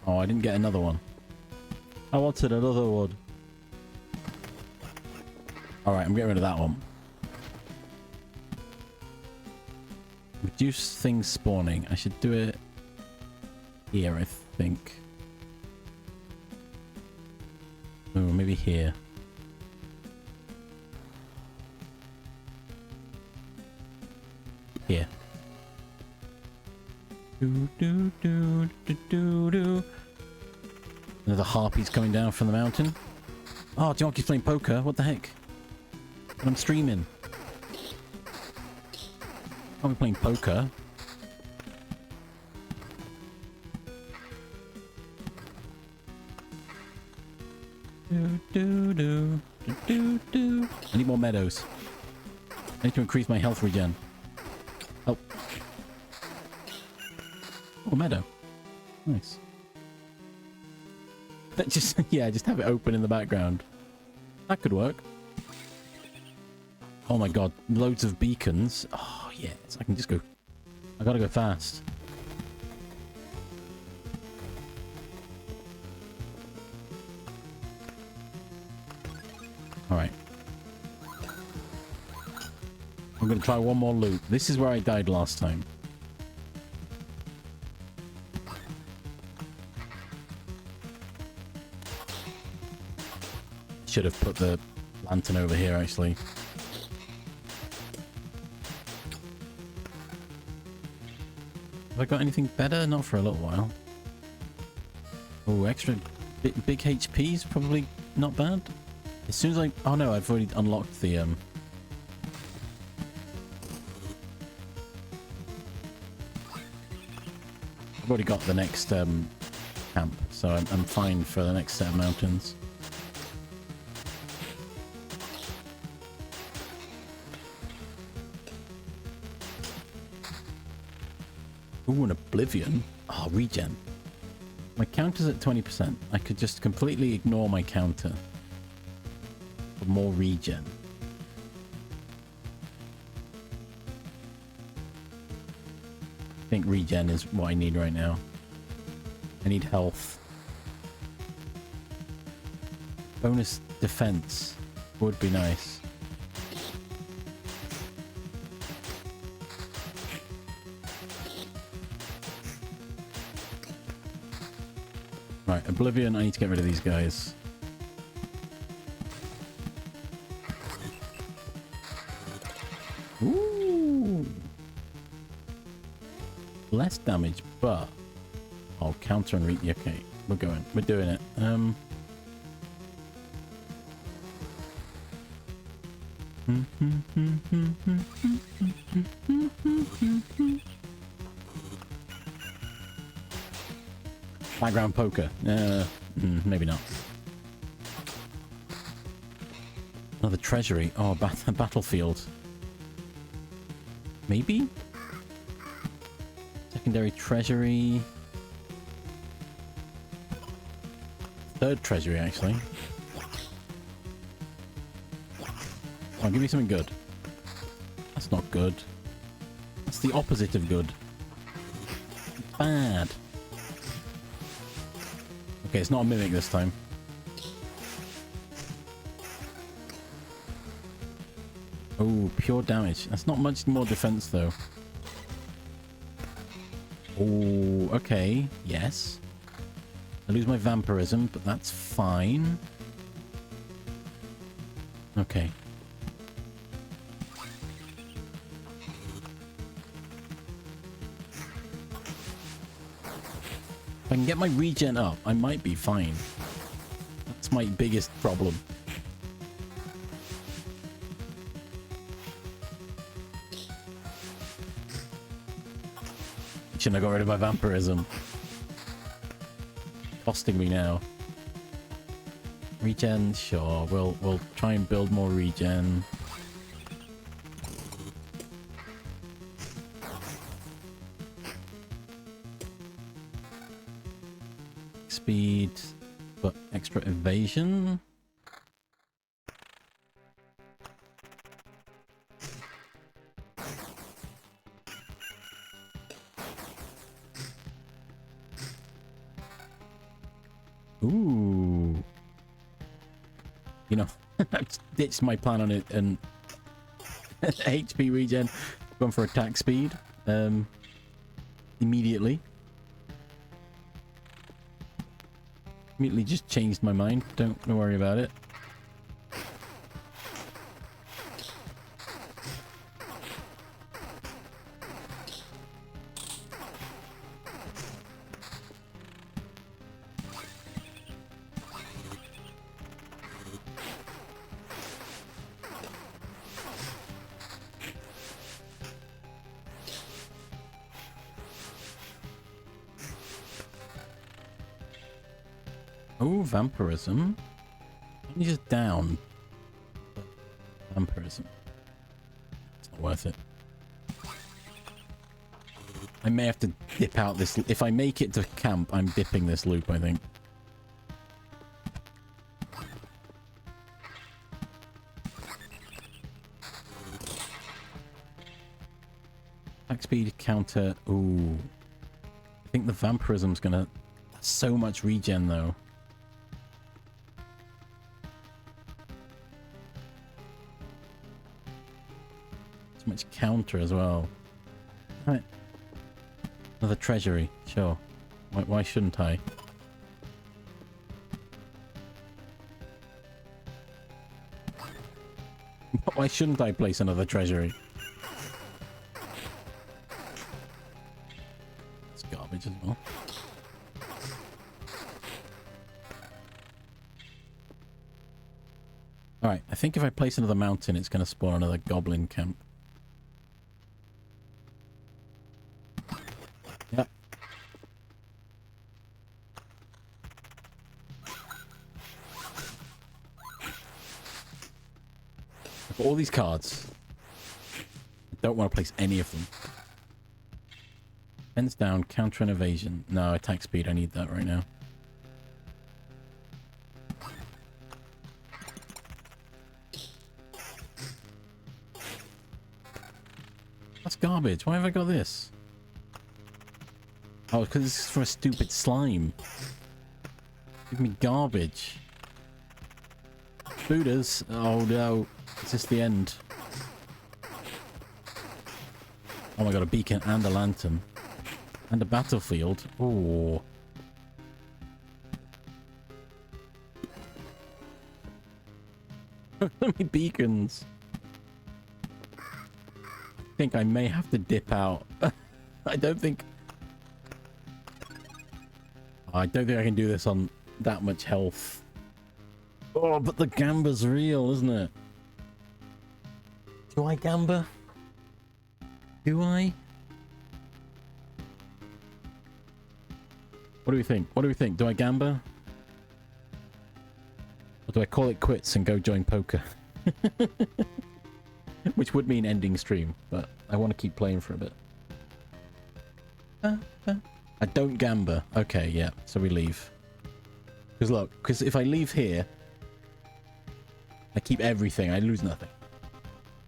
Oh, I didn't get another one. I wanted another one. Alright, I'm getting rid of that one. Reduce things spawning. I should do it here, I think. Oh, maybe here. Here. Another harpies coming down from the mountain. Oh, Donkey's playing poker. What the heck? I'm streaming. I'll be playing poker. I need more meadows. I need to increase my health regen. Oh. Oh, meadow. Nice. That just, yeah, just have it open in the background. That could work. Oh my god, loads of beacons. Oh, yes, I can just go. I gotta go fast. Alright. I'm gonna try one more loop. This is where I died last time. Should have put the lantern over here, actually. Have I got anything better? Not for a little while. Oh, extra big HP's probably not bad. As soon as I... Oh no, I've already unlocked the... I've already got the next camp, so I'm fine for the next set of mountains. Ooh, an Oblivion. Oh, regen. My counter's at 20%. I could just completely ignore my counter. For more regen. I think regen is what I need right now. I need health. Bonus defense would be nice. Right, Oblivion, I need to get rid of these guys. Ooh! Less damage, but I'll counter and read. Okay, we're going. We're doing it. Background poker. Maybe not. Another treasury. Oh, a battlefield. Maybe? Secondary treasury. Third treasury, actually. Oh, give me something good. That's not good. That's the opposite of good. Bad. Okay, it's not a mimic this time. Oh, pure damage. That's not much more defense, though. Oh, okay. Yes. I lose my vampirism, but that's fine. Okay. If I can get my regen up, I might be fine. That's my biggest problem. Shouldn't have got rid of my vampirism. Costing me now. Regen, sure. We'll try and build more regen. Speed, but extra evasion. Ooh. You know, I've ditched my plan on it and HP regen. Gone for attack speed. Immediately just changed my mind. Don't worry about it. Oh, vampirism. Let me just down. Vampirism. It's not worth it. I may have to dip out this. If I make it to camp, I'm dipping this loop, I think. Attack speed counter. Ooh. I think the vampirism's gonna. So much regen though. So much counter as well. Alright. Another treasury, sure. Why shouldn't I? Why shouldn't I place another treasury? It's garbage as well. Alright, I think if I place another mountain, it's going to spawn another goblin camp. Yep. I've got all these cards. I don't want to place any of them. Fence down, counter and evasion. No, attack speed, I need that right now. That's garbage. Why have I got this? Oh, because this is for a stupid slime. Give me garbage. Buddhas. Oh no. Is this the end? Oh my god, a beacon and a lantern. And a battlefield. Oh. How many beacons? I think I may have to dip out. I don't think I can do this on that much health. Oh, but the gamba's real, isn't it? Do I gamba? Do I? What do we think? What do we think? Do I gamba? Or do I call it quits and go join poker? Which would mean ending stream, but I want to keep playing for a bit. I don't gamba. Okay, yeah, so we leave. Because look, because if I leave here, I keep everything, I lose nothing.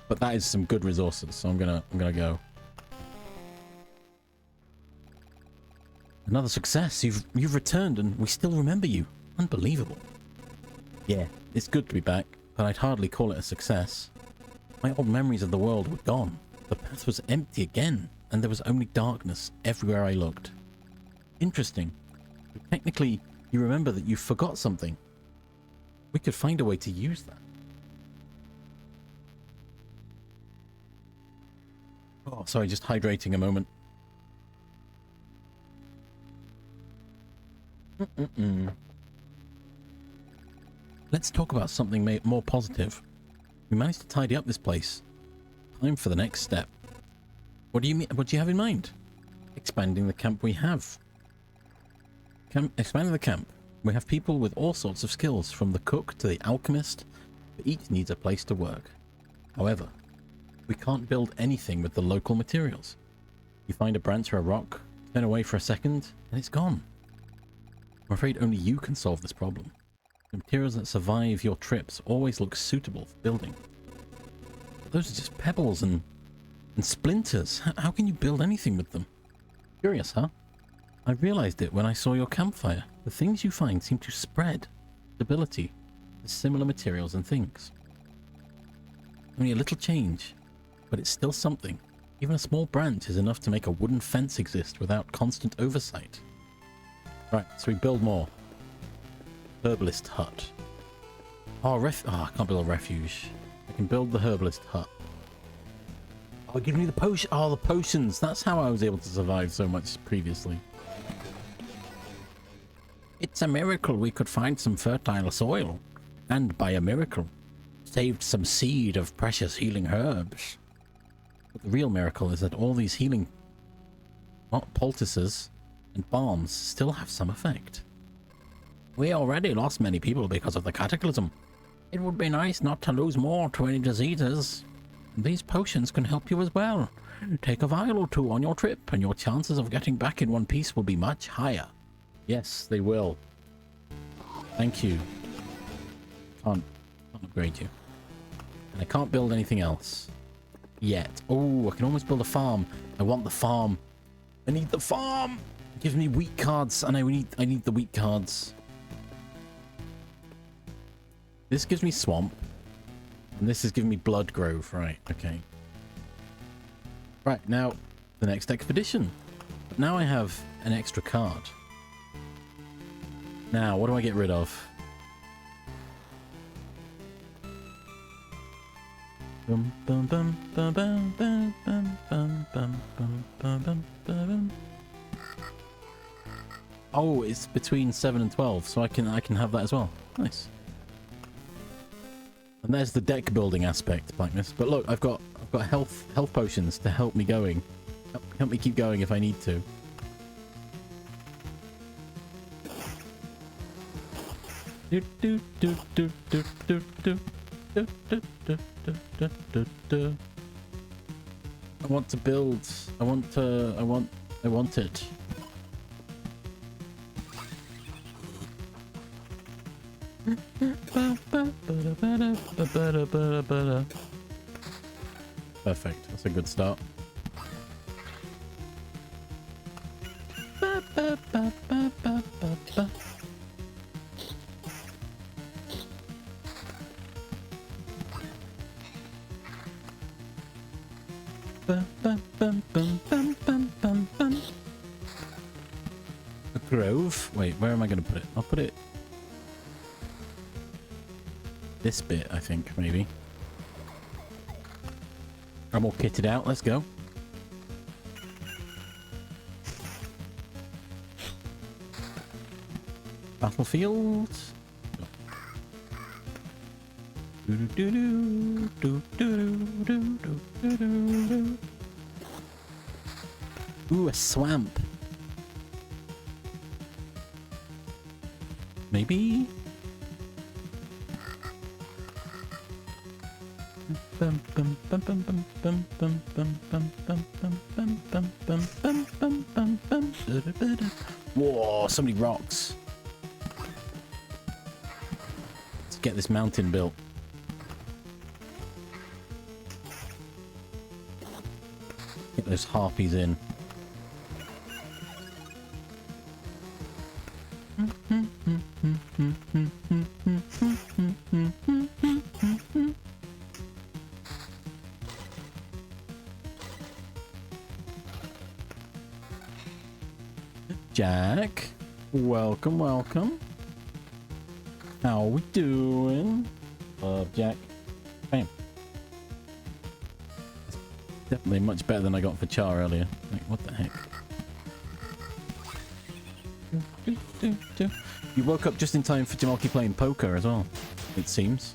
But that is some good resources, so I'm gonna go. Another success. You've returned and we still remember you. Unbelievable. Yeah, it's good to be back, but I'd hardly call it a success. My old memories of the world were gone. The path was empty again, and there was only darkness everywhere I looked. Interesting. Technically, you remember that you forgot something. We could find a way to use that. Oh, sorry, just hydrating a moment. Let's talk about something more positive. We managed to tidy up this place. Time for the next step. What do you mean? What do you have in mind? Expanding the camp we have. Expanding the camp. We have people with all sorts of skills, from the cook to the alchemist, but each needs a place to work. However, we can't build anything with the local materials. You find a branch or a rock, turn away for a second, and it's gone. I'm afraid only you can solve this problem. The materials that survive your trips always look suitable for building. But those are just pebbles and splinters. How can you build anything with them? Curious, huh? I realized it when I saw your campfire. The things you find seem to spread stability to similar materials and things. Only a little change, but it's still something. Even a small branch is enough to make a wooden fence exist without constant oversight. Right, so we build more. Herbalist hut. Oh, I can't build a refuge. I can build the herbalist hut. Oh, give me the potion. Oh, the potions. That's how I was able to survive so much previously. It's a miracle we could find some fertile soil. And by a miracle, saved some seed of precious healing herbs. But the real miracle is that all these healing poultices and balms still have some effect. We already lost many people because of the cataclysm. It would be nice not to lose more to any diseases. These potions can help you as well. Take a vial or two on your trip, and your chances of getting back in one piece will be much higher. Yes, they will. Thank you. Can't upgrade you. And I can't build anything else. Yet. Oh, I can almost build a farm. I want the farm. I need the farm! It gives me wheat cards, and I need the wheat cards. This gives me swamp. And this is giving me blood grove. Right, okay. Right, now, the next expedition. But now I have an extra card. Now, what do I get rid of? Bum, bum, bum, bum, bum, bum, bum, bum, bum, bum, bum, bum. Oh, it's between 7 and 12, so I can have that as well. Nice. And there's the deck building aspect, Blackness. But look, I've got health potions to help me going. Help me keep going if I need to. Do do do do do do do do do do do do do. I want to build. I want it. Perfect. That's a good start. A grove? Wait, where am I going to put it? I'll put it this bit, I think, maybe. I'm all kitted out. Let's go. Battlefield. Ooh, a swamp. Maybe. Whoa, so many rocks. Let's get this mountain built. Get those harpies in. Jack, welcome, welcome. How we doing? Jack. Bam. Definitely much better than I got for Char earlier. Like, what the heck? You woke up just in time for Jamalki playing poker as well, it seems.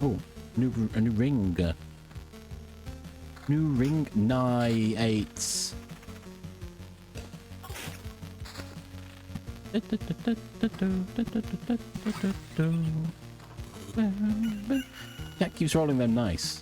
Oh, a new ring. New ring, eights. Jack keeps rolling them nice.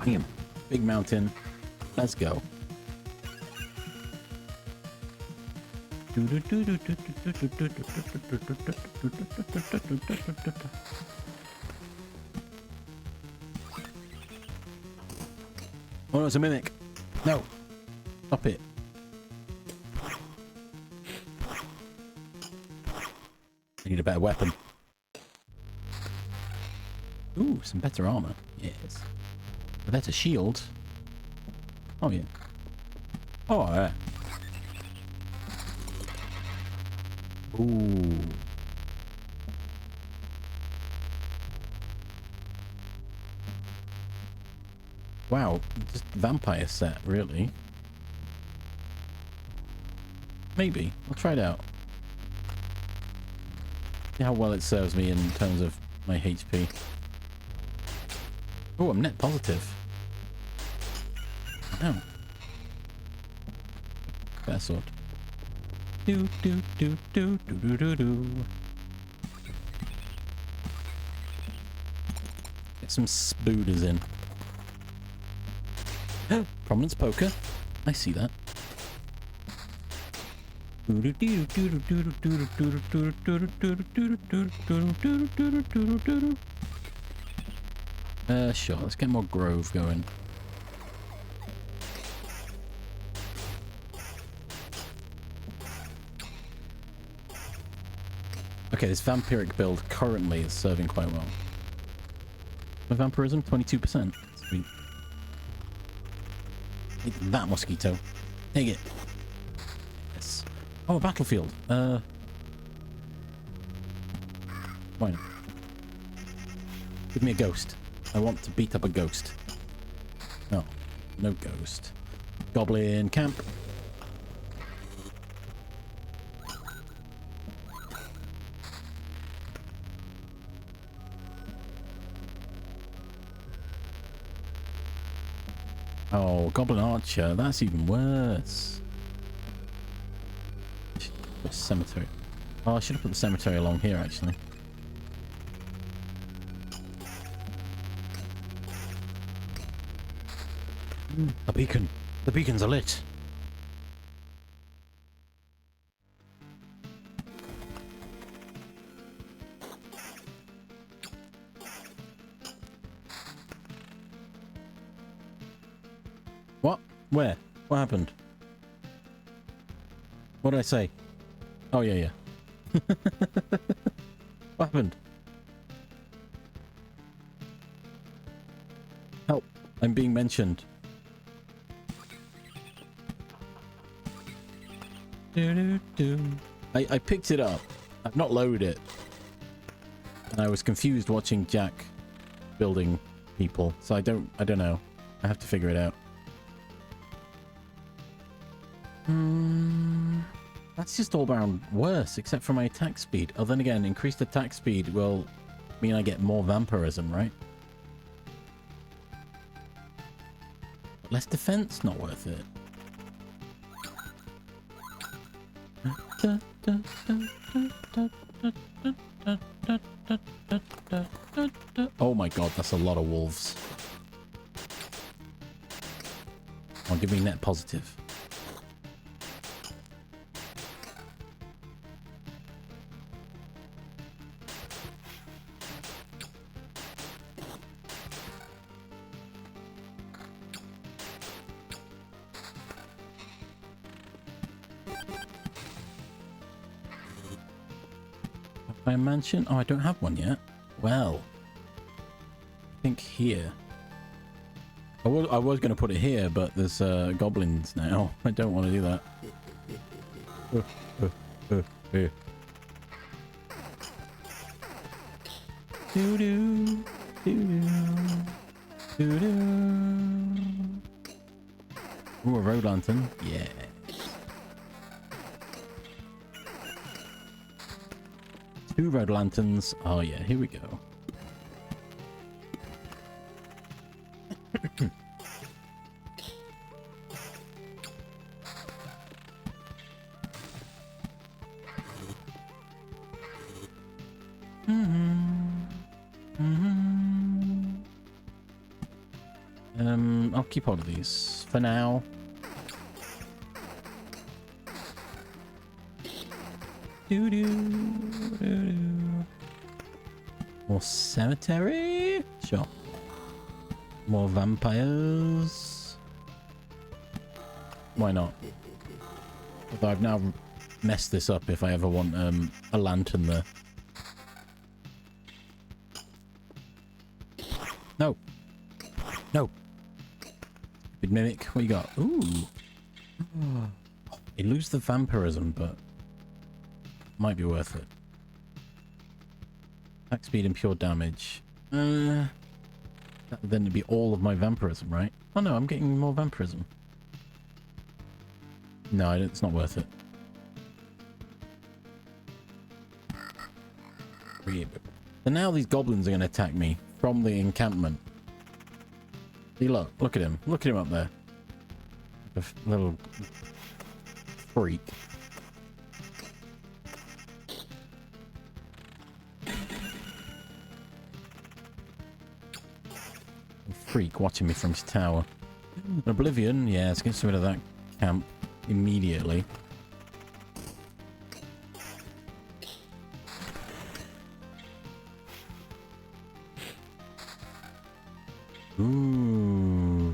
Bam. Big mountain. Let's go. Oh no, it's a mimic. No. Stop it. I need a better weapon. Ooh, some better armor. Yes. A better shield. Oh yeah. Oh yeah. Ooh. Wow, just vampire set, really. Maybe. I'll try it out. See how well it serves me in terms of my HP. Oh, I'm net positive. Oh. Better sword. Do do do do do do do do. Get some spooders in. Prominence poker. I see that. Sure, let's get more grove going. Okay, this vampiric build currently is serving quite well. My vampirism, 22%. Sweet. Take that mosquito. Take it. Yes. Oh, a battlefield. Why not? Give me a ghost. I want to beat up a ghost. No. No ghost. Goblin camp. Oh, Goblin Archer. That's even worse. Cemetery. Oh, I should have put the cemetery along here, actually. A beacon. The beacons are lit. What? Where? What happened? What did I say? Oh, yeah, yeah. What happened? Help. I'm being mentioned. I picked it up. I've not loaded it. And I was confused watching Jack building people. So I don't know. I have to figure it out. That's just all around worse, except for my attack speed. Oh, then again, increased attack speed will mean I get more vampirism, right? But less defense? Not worth it. Oh my god, that's a lot of wolves. Oh, give me net positive. My mansion? Oh, I don't have one yet. Well, I think here. I was going to put it here, but there's goblins now. I don't want to do that. Doo-doo, doo-doo, doo-doo. Ooh, a road lantern. Yeah. Two road lanterns. Oh, yeah. Here we go. I'll keep all of these for now. Doo -doo, doo -doo. More cemetery? Sure. More vampires? Why not? Although I've now messed this up if I ever want a lantern there. No. No. Big mimic, what you got? Ooh. You lose the vampirism, but might be worth it. Attack speed and pure damage. That would then be all of my vampirism, right? Oh no, I'm getting more vampirism. No, it's not worth it. So now these goblins are going to attack me from the encampment. See, look at him. Look at him up there. A little freak. Freak watching me from his tower. Oblivion, yeah, let's get rid of that camp immediately. Ooh.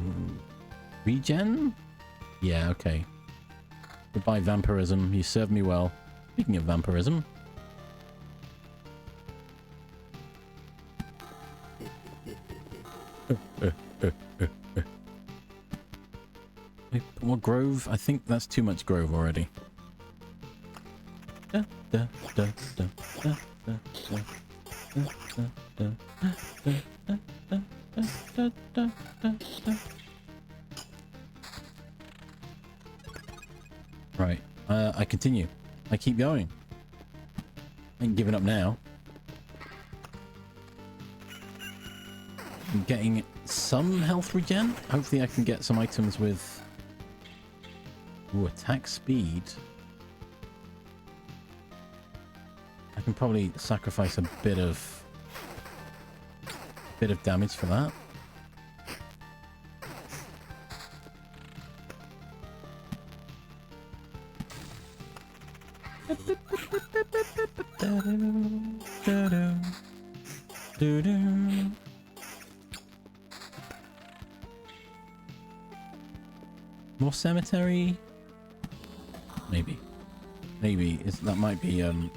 Regen? Yeah, okay. Goodbye, vampirism. You served me well. Speaking of vampirism. More grove? I think that's too much grove already. Right. I continue. I keep going. I ain't giving up now. I'm getting some health regen. Hopefully I can get some items with... Ooh, attack speed. I can probably sacrifice a bit of damage for that. More cemetery? Maybe. Maybe. That might be that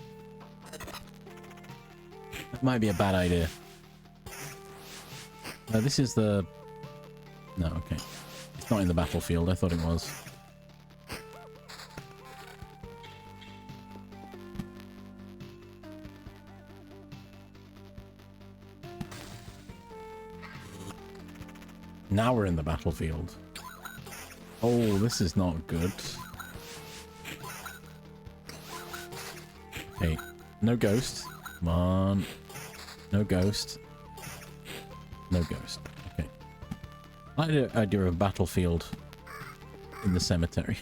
might be a bad idea. This is the... No, okay. It's not in the battlefield. I thought it was. Now we're in the battlefield. Oh, this is not good. Okay, no ghost. Come on. No ghost. No ghost. Okay. I had an idea of a battlefield in the cemetery.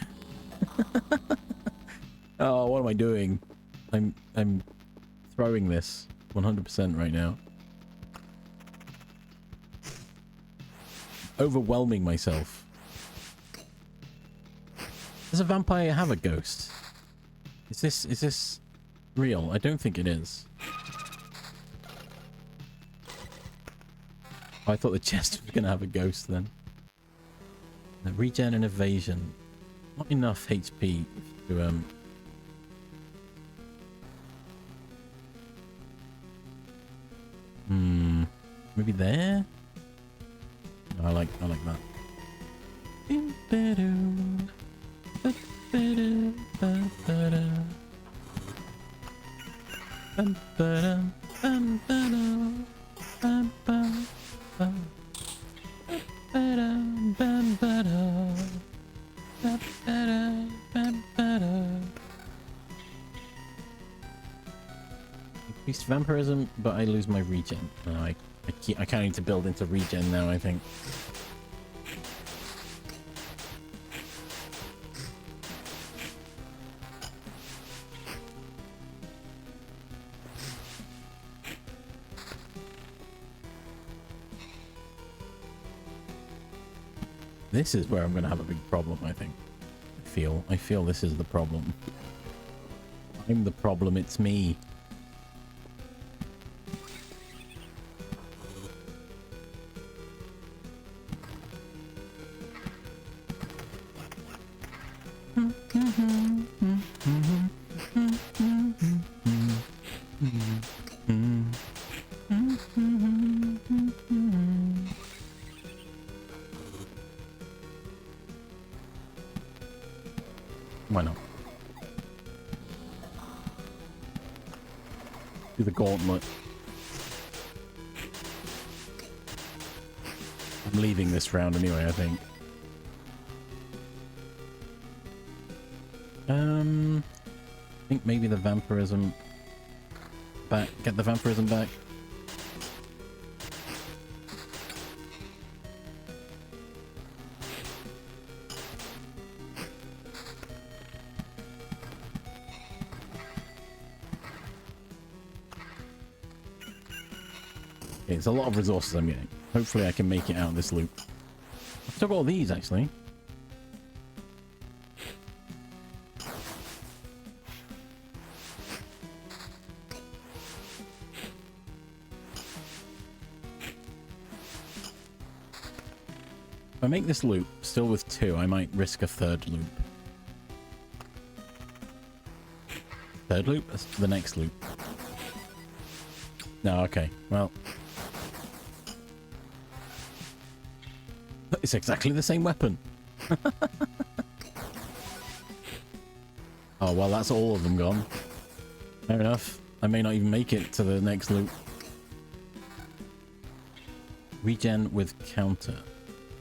Oh, what am I doing? I'm throwing this 100% right now. Overwhelming myself. Does a vampire have a ghost? Is this real? I don't think it is. Oh, I thought the chest was gonna have a ghost then. Regen and evasion. Not enough HP to Maybe there? No, I like that. Increased vampirism, but I lose my regen. No, I can't need to build into regen now, I think. This is where I'm going to have a big problem, I think. I feel this is the problem. I'm the problem, it's me. Why not? Do the gauntlet. I'm leaving this round anyway, I think. I think maybe the vampirism back. Get the vampirism back. Okay, it's a lot of resources I'm getting. Hopefully I can make it out of this loop. I've still got all these, actually. If I make this loop still with 2, I might risk a 3rd loop. Third loop? That's the next loop. No, okay. Well. It's exactly the same weapon. Oh, well, that's all of them gone. Fair enough. I may not even make it to the next loop. Regen with counter.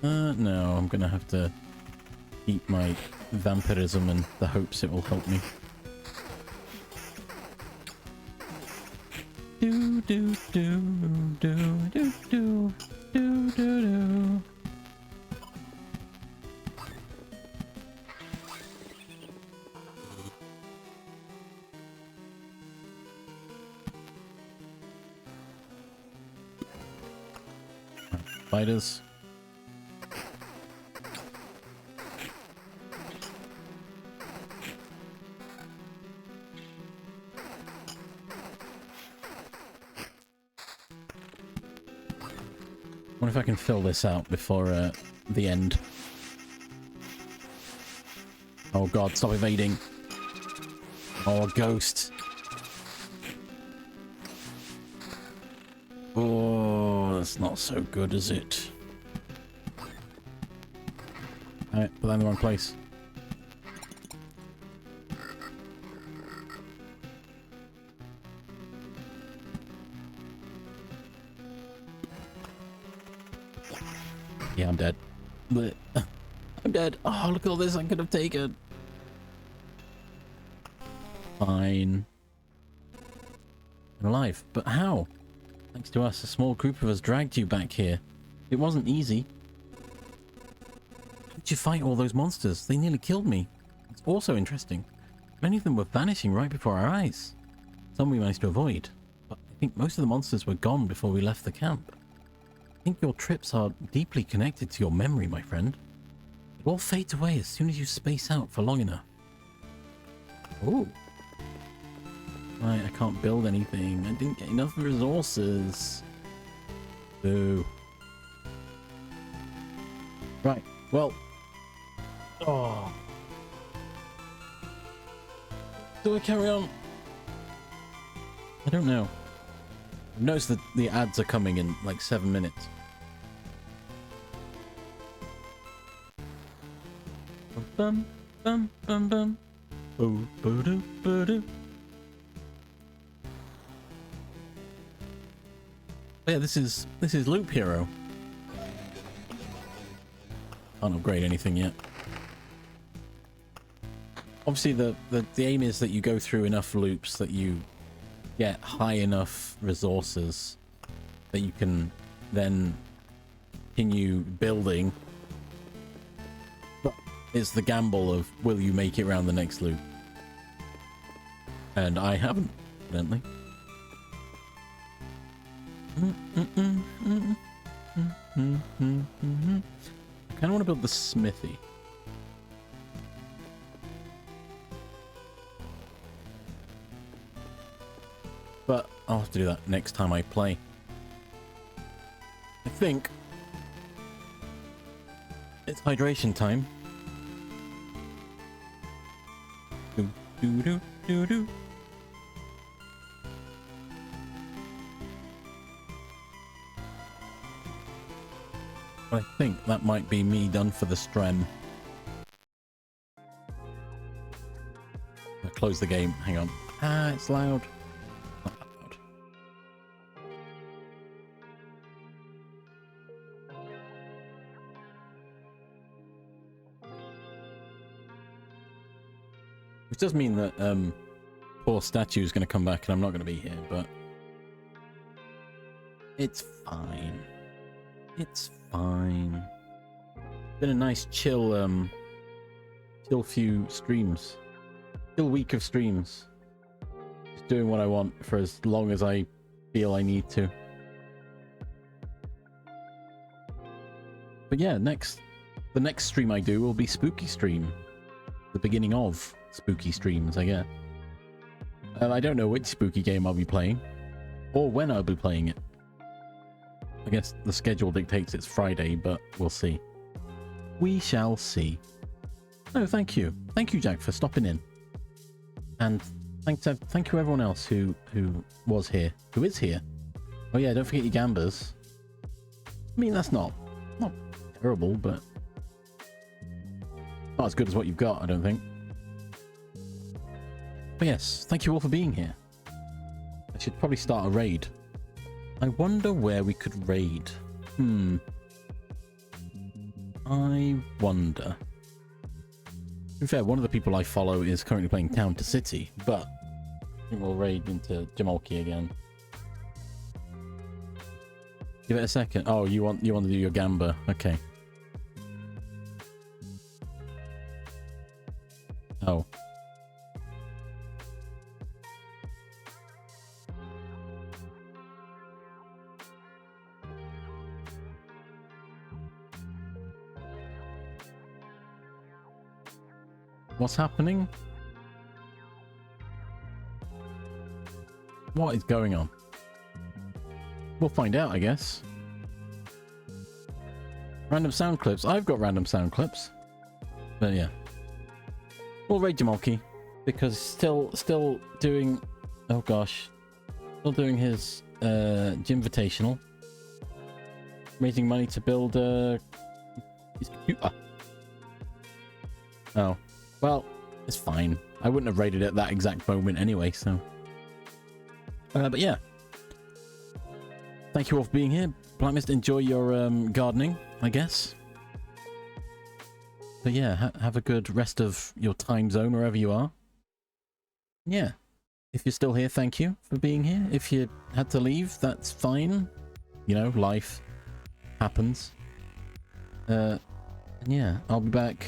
No, I'm gonna have to eat my vampirism in the hopes it will help me. Do do do do do do do do do. Spiders. I wonder if I can fill this out before the end. Oh god, stop evading. Oh, a ghost. Oh, that's not so good, is it? Alright, put that in the wrong place. Yeah, I'm dead. Blech. I'm dead. Oh, look at all this I could have taken. Fine. I'm alive. But how? Thanks to us, a small group of us dragged you back here. It wasn't easy. How did you fight all those monsters? They nearly killed me. It's also interesting. Many of them were vanishing right before our eyes. Some we managed to avoid. But I think most of the monsters were gone before we left the camp. I think your trips are deeply connected to your memory, my friend. It all fades away as soon as you space out for long enough. Oh. Right, I can't build anything. I didn't get enough resources. Boo. Right, well. Oh. Do I carry on? I don't know. Notice that the ads are coming in like 7 minutes. Bum bum bum bum. Oh, ba-do, ba-do. Yeah, this is Loop Hero. Can't upgrade anything yet. Obviously, the aim is that you go through enough loops that you get high enough resources that you can then continue building. But it's the gamble of will you make it around the next loop? And I haven't, evidently. I kind of want to build the smithy. But I'll have to do that next time I play. I think it's hydration time. Do do do do do. I think that might be me done for the stream. I'll close the game. Hang on. Ah, it's loud. Not that loud. Which does mean that poor statue is going to come back and I'm not going to be here, but it's fine. It's fine. Been a nice chill few streams. Chill week of streams. Just doing what I want for as long as I feel I need to. But yeah, the next stream I do will be spooky stream. The beginning of spooky streams, I guess. I don't know which spooky game I'll be playing, or when I'll be playing it. I guess the schedule dictates it's Friday, but we'll see. We shall see. No, thank you. Thank you, Jack, for stopping in. And thank you everyone else who was here, who is here. Oh yeah, don't forget your gambas. I mean, that's not terrible, but not as good as what you've got, I don't think. But yes, thank you all for being here. I should probably start a raid. I wonder where we could raid. I wonder. To be fair, one of the people I follow is currently playing Town to City, but I think we'll raid into Jamalki again. Give it a second. Oh, you want to do your gamba? Okay. Oh. What's happening? What is going on? We'll find out, I guess. Random sound clips. I've got random sound clips. But yeah. We'll raid Jamalki because still doing, oh gosh, still doing his Gymvitational. Raising money to build his computer. Oh. Well, it's fine. I wouldn't have raided it at that exact moment anyway, so. But yeah. Thank you all for being here. Black Mist, enjoy your gardening, I guess. But yeah, have a good rest of your time zone wherever you are. Yeah. If you're still here, thank you for being here. If you had to leave, that's fine. You know, life happens. And yeah, I'll be back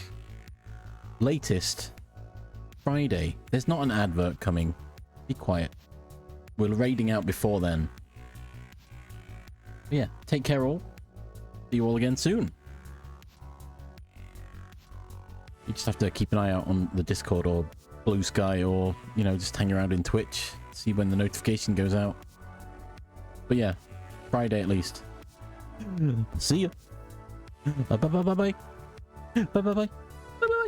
latest Friday. There's not an advert coming. Be quiet. We're raiding out before then. But yeah, take care all. See you all again soon. You just have to keep an eye out on the Discord or Blue Sky, or, you know, just hang around in Twitch. See when the notification goes out. But yeah, Friday at least. See ya. Bye bye bye bye bye. Bye bye bye. Bye bye.